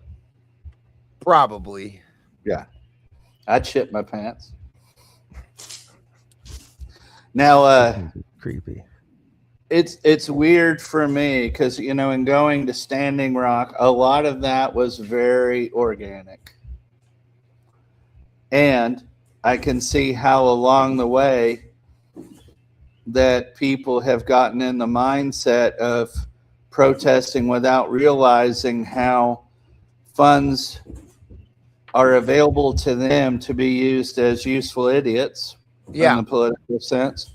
Probably. Yeah, I'd shit my pants. Now, creepy. It's weird for me because in going to Standing Rock, a lot of that was very organic, and I can see how along the way that people have gotten in the mindset of protesting without realizing how funds are available to them to be used as useful idiots in the political sense.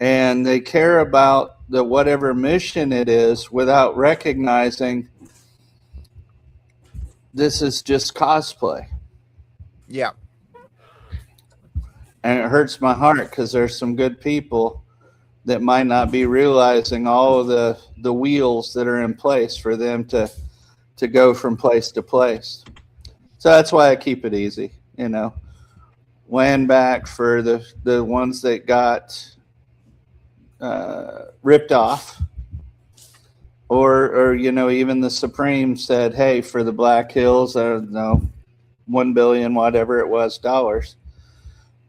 And they care about the whatever mission it is without recognizing this is just cosplay. Yeah. And it hurts my heart because there's some good people that might not be realizing all of the wheels that are in place for them to go from place to place. So that's why I keep it easy. land back for the ones that got ripped off. Or even the Supreme said, hey, for the Black Hills, no, 1 billion, whatever it was, dollars.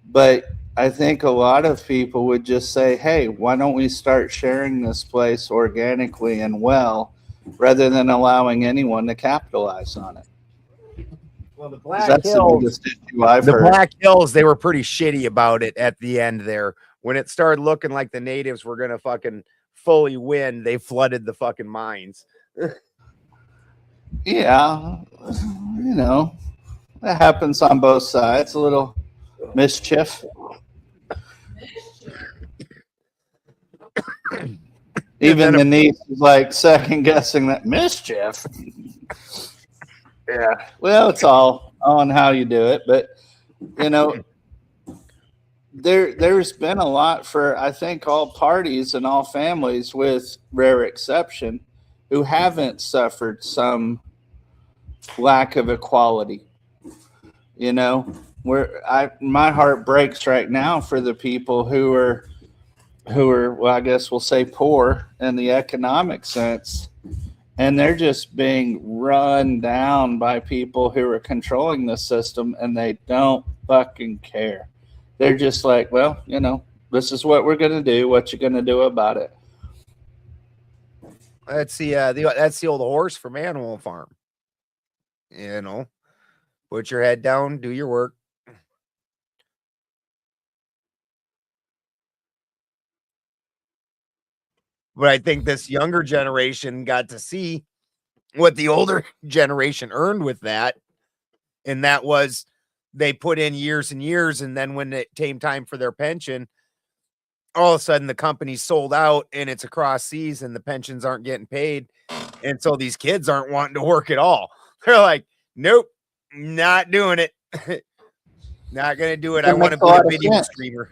But I think a lot of people would just say, hey, why don't we start sharing this place organically and well, rather than allowing anyone to capitalize on it? Well, the Black That's the Hills, biggest issue I've heard. Black Hills, they were pretty shitty about it at the end there. When it started looking like the natives were going to fucking fully win, they flooded the fucking mines. Yeah, that happens on both sides. A little mischief. Even the niece is like second guessing that mischief. Yeah. Well, it's all on how you do it, but there's been a lot for, I think, all parties and all families, with rare exception, who haven't suffered some lack of equality. My heart breaks right now for the people who are, well, I guess we'll say poor in the economic sense, and they're just being run down by people who are controlling the system, and they don't fucking care. They're just like, well, this is what we're going to do. What you going to do about it? That's the old horse from Animal Farm. Put your head down, do your work. But I think this younger generation got to see what the older generation earned with that. And that was, they put in years and years, and then when it came time for their pension, all of a sudden the company sold out and it's across seas and the pensions aren't getting paid. And so these kids aren't wanting to work at all. They're like, nope, not doing it. Not going to do it. I want to be a video streamer.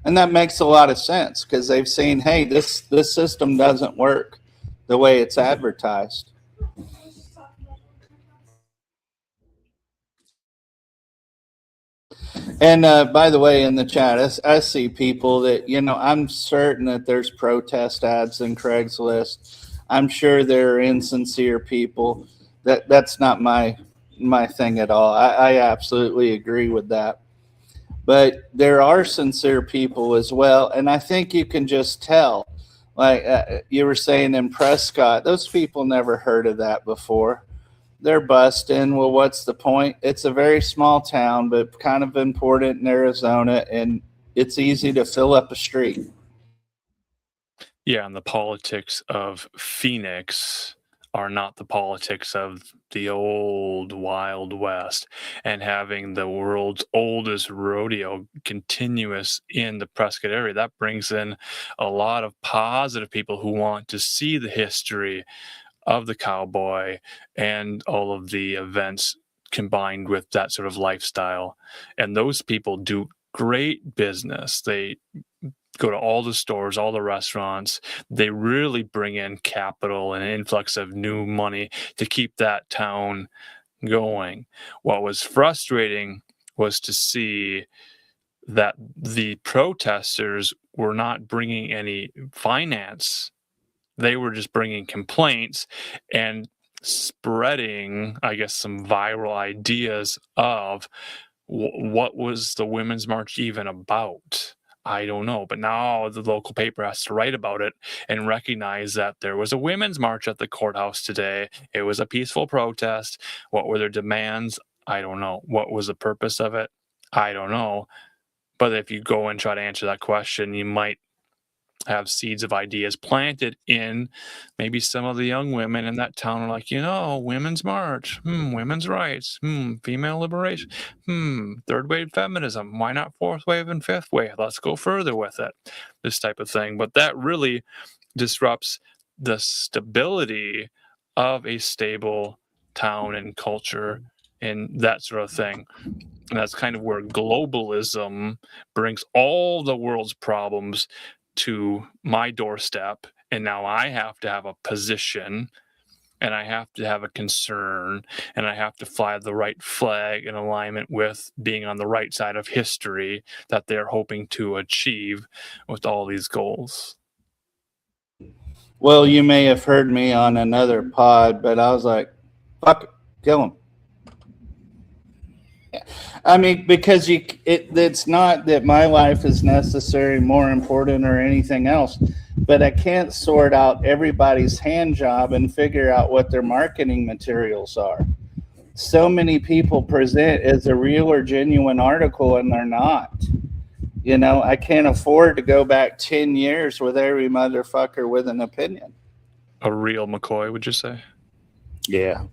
And that makes a lot of sense, because they've seen, hey, this system doesn't work the way it's advertised. And by the way, in the chat, I see people that, I'm certain that there's protest ads in Craigslist. I'm sure there are insincere people. That's not my thing at all. I absolutely agree with that. But there are sincere people as well. And I think you can just tell, like you were saying in Prescott, those people never heard of that before. They're busting. Well, what's the point? It's a very small town, but kind of important in Arizona, and it's easy to fill up a street. Yeah, and the politics of Phoenix are not the politics of the old Wild West, and having the world's oldest rodeo continuous in the Prescott area, that brings in a lot of positive people who want to see the history of the cowboy and all of the events combined with that sort of lifestyle. And those people do great business. They go to all the stores, all the restaurants. They really bring in capital and an influx of new money to keep that town going. What was frustrating was to see that the protesters were not bringing any finance. They were just bringing complaints and spreading, I guess, some viral ideas of what was the Women's March even about. I don't know, but now the local paper has to write about it and recognize that there was a women's march at the courthouse today. It was a peaceful protest. What were their demands? I don't know. What was the purpose of it? I don't know. But if you go and try to answer that question, you might have seeds of ideas planted in maybe some of the young women in that town are like, women's march, women's rights, female liberation, third wave feminism. Why not fourth wave and fifth wave? Let's go further with it. This type of thing. But that really disrupts the stability of a stable town and culture and that sort of thing. And that's kind of where globalism brings all the world's problems to my doorstep, and now I have to have a position and I have to have a concern, and I have to fly the right flag in alignment with being on the right side of history that they're hoping to achieve with all these goals. Well, you may have heard me on another pod, but I was like, fuck it, kill him. I mean, because it's not that my life is necessarily more important or anything else, but I can't sort out everybody's hand job and figure out what their marketing materials are. So many people present as a real or genuine article, and they're not. You know, I can't afford to go back 10 years with every motherfucker with an opinion. A real McCoy, would you say? Yeah.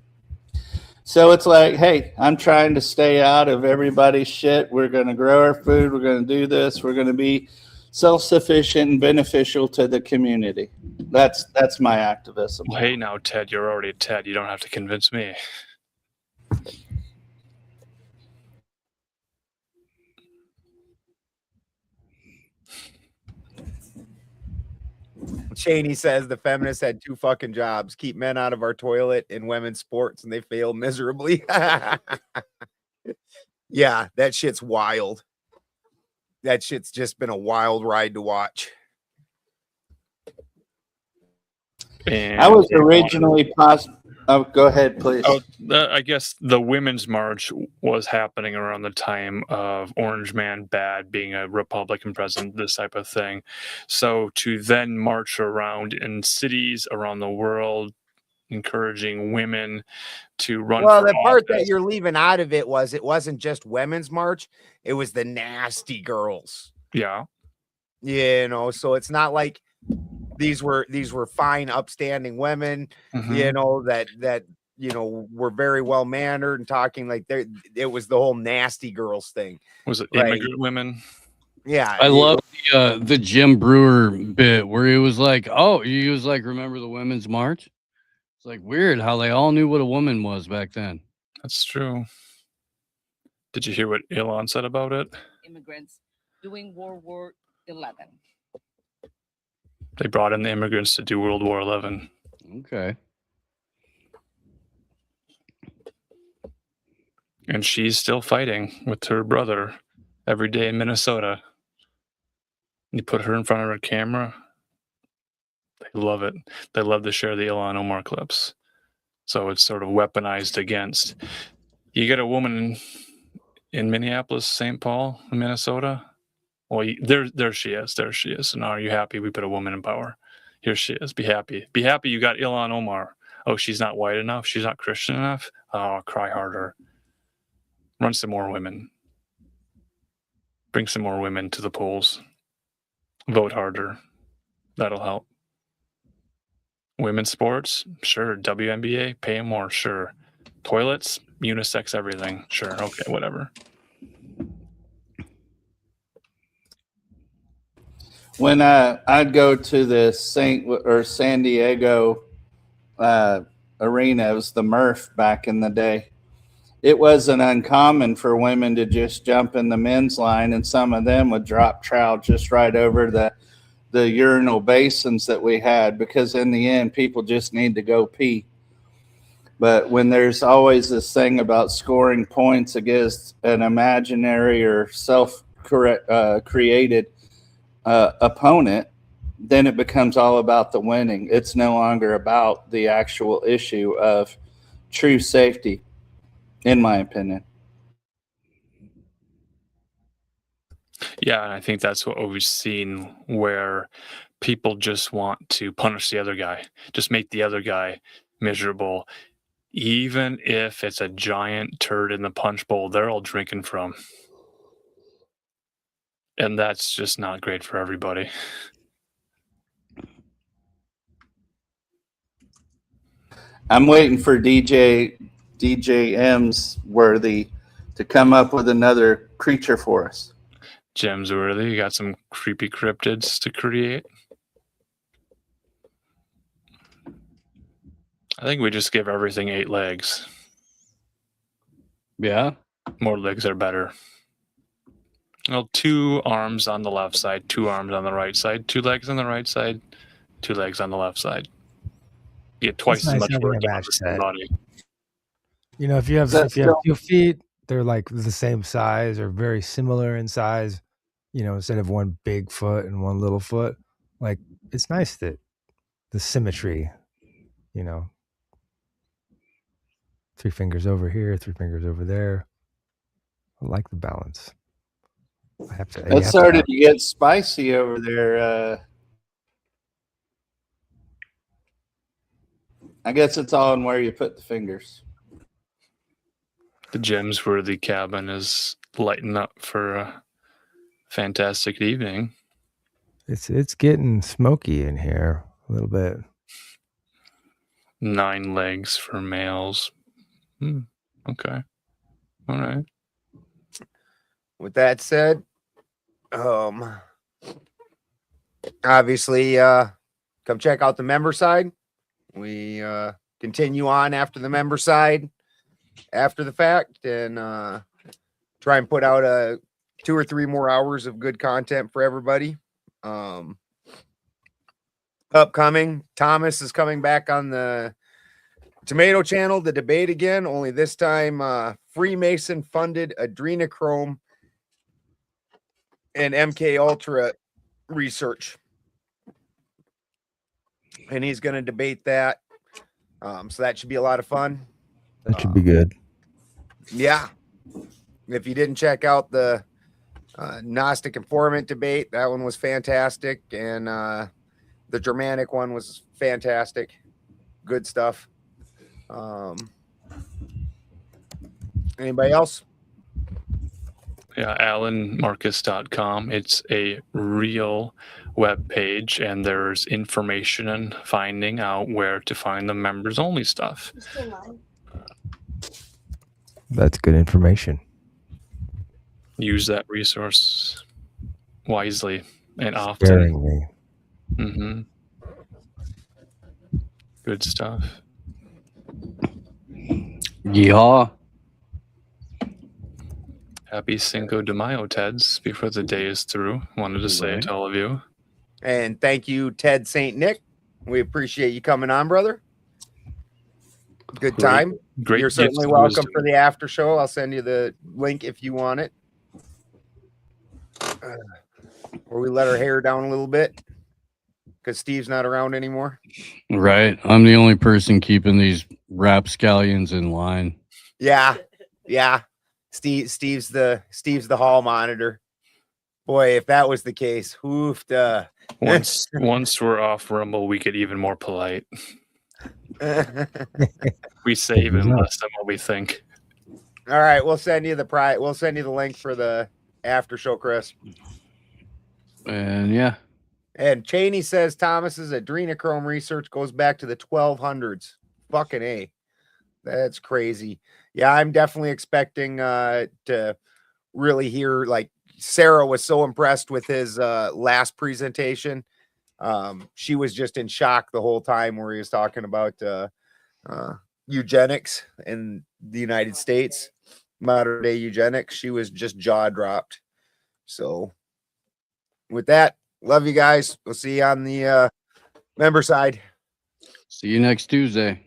So it's like, hey, I'm trying to stay out of everybody's shit. We're going to grow our food. We're going to do this. We're going to be self-sufficient and beneficial to the community. That's my activism. Well, hey, now, Ted, you're already Ted. You don't have to convince me. Cheney says the feminists had 2 fucking jobs: keep men out of our toilet in women's sports, and they failed miserably. Yeah, that shit's wild. That shit's just been a wild ride to watch. And I was originally Oh, go ahead, please. I guess the Women's March was happening around the time of Orange Man Bad being a Republican president, this type of thing. So to then march around in cities around the world, encouraging women to run. Well, for the part office. that you're leaving out of it wasn't just Women's March; it was the nasty girls. Yeah. You know, so it's not like these were fine, upstanding women, you know, that you know were very well mannered and talking like it was the whole nasty girls thing. Was it immigrant women? Yeah, I love the Jim Brewer bit where he was like, remember the Women's March? It's like weird how they all knew what a woman was back then. That's true. Did you hear what Elon said about it? Immigrants doing World War XI. They brought in the immigrants to do World War XI. Okay. And she's still fighting with her brother every day in Minnesota. You put her in front of a camera, they love it. They love to share the Ilhan Omar clips. So it's sort of weaponized against. You get a woman in Minneapolis, St. Paul, Minnesota. Well, there she is. There she is. And are you happy we put a woman in power? Here she is. Be happy. Be happy you got Ilhan Omar. Oh, she's not white enough. She's not Christian enough. Oh, cry harder. Run some more women. Bring some more women to the polls. Vote harder. That'll help. Women's sports? Sure. WNBA? Pay them more? Sure. Toilets? Unisex everything? Sure. Okay, whatever. When I'd go to the San Diego arena, it was the Murph back in the day. It wasn't uncommon for women to just jump in the men's line, and some of them would drop trout just right over the urinal basins that we had, because in the end, people just need to go pee. But when there's always this thing about scoring points against an imaginary or self-created opponent, then it becomes all about the winning. It's no longer about the actual issue of true safety, in my opinion. Yeah, and I think that's what we've seen, where people just want to punish the other guy, just make the other guy miserable, even if it's a giant turd in the punch bowl they're all drinking from. And that's just not great for everybody. I'm waiting for DJ M's Worthy to come up with another creature for us. Gems Worthy, you got some creepy cryptids to create? I think we just give everything 8 legs. Yeah? More legs are better. Well, 2 arms on the left side, 2 arms on the right side, 2 legs on the right side, 2 legs on the left side. get twice nice as much having work a done on match the same set. body. You know, if you have Is that 2 feet, they're like the same size or very similar in size. You know, instead of one big foot and one little foot, like it's nice that the symmetry. You know, 3 fingers over here, 3 fingers over there. I like the balance. I have to. It started to get spicy over there. I guess it's all in where you put the fingers. The Gemsworthy cabin is lighting up for a fantastic evening. It's getting smoky in here a little bit. 9 legs for males. Okay. All right. With that said, obviously, come check out the member side. We continue on after the member side, after the fact, and try and put out 2 or 3 more hours of good content for everybody. Upcoming, Thomas is coming back on the Tomato channel to debate again, only this time Freemason funded adrenochrome and MK Ultra research. And he's going to debate that. So that should be a lot of fun. That should be good. Yeah. If you didn't check out the Gnostic Informant debate, that one was fantastic. And the Germanic one was fantastic. Good stuff. Anybody else? Yeah, alanmarcus.com. It's a real web page, and there's information and finding out where to find the members only stuff. That's good information. Use that resource wisely and often. Sparingly. Good stuff. Yeehaw. Happy Cinco de Mayo, Teds, before the day is through. Wanted to say it to all of you. And thank you, Ted St. Nick. We appreciate you coming on, brother. Good time. Great You're gifts certainly of welcome wisdom. for the after show. I'll send you the link if you want it. Or we let our hair down a little bit because Steve's not around anymore. Right. I'm the only person keeping these rapscallions in line. Yeah. Steve's the hall monitor. Boy, if that was the case, hoofed. Once we're off Rumble, we get even more polite. We say even less than what we think. All right, we'll send you the link for the after show, Chris. And yeah. And Cheney says Thomas's adrenochrome research goes back to the 1200s. Fucking A. That's crazy. Yeah, I'm definitely expecting to really hear, like, Sarah was so impressed with his last presentation. She was just in shock the whole time where he was talking about eugenics in the United States, modern day eugenics. She was just jaw dropped. So with that, love you guys. We'll see you on the member side. See you next Tuesday.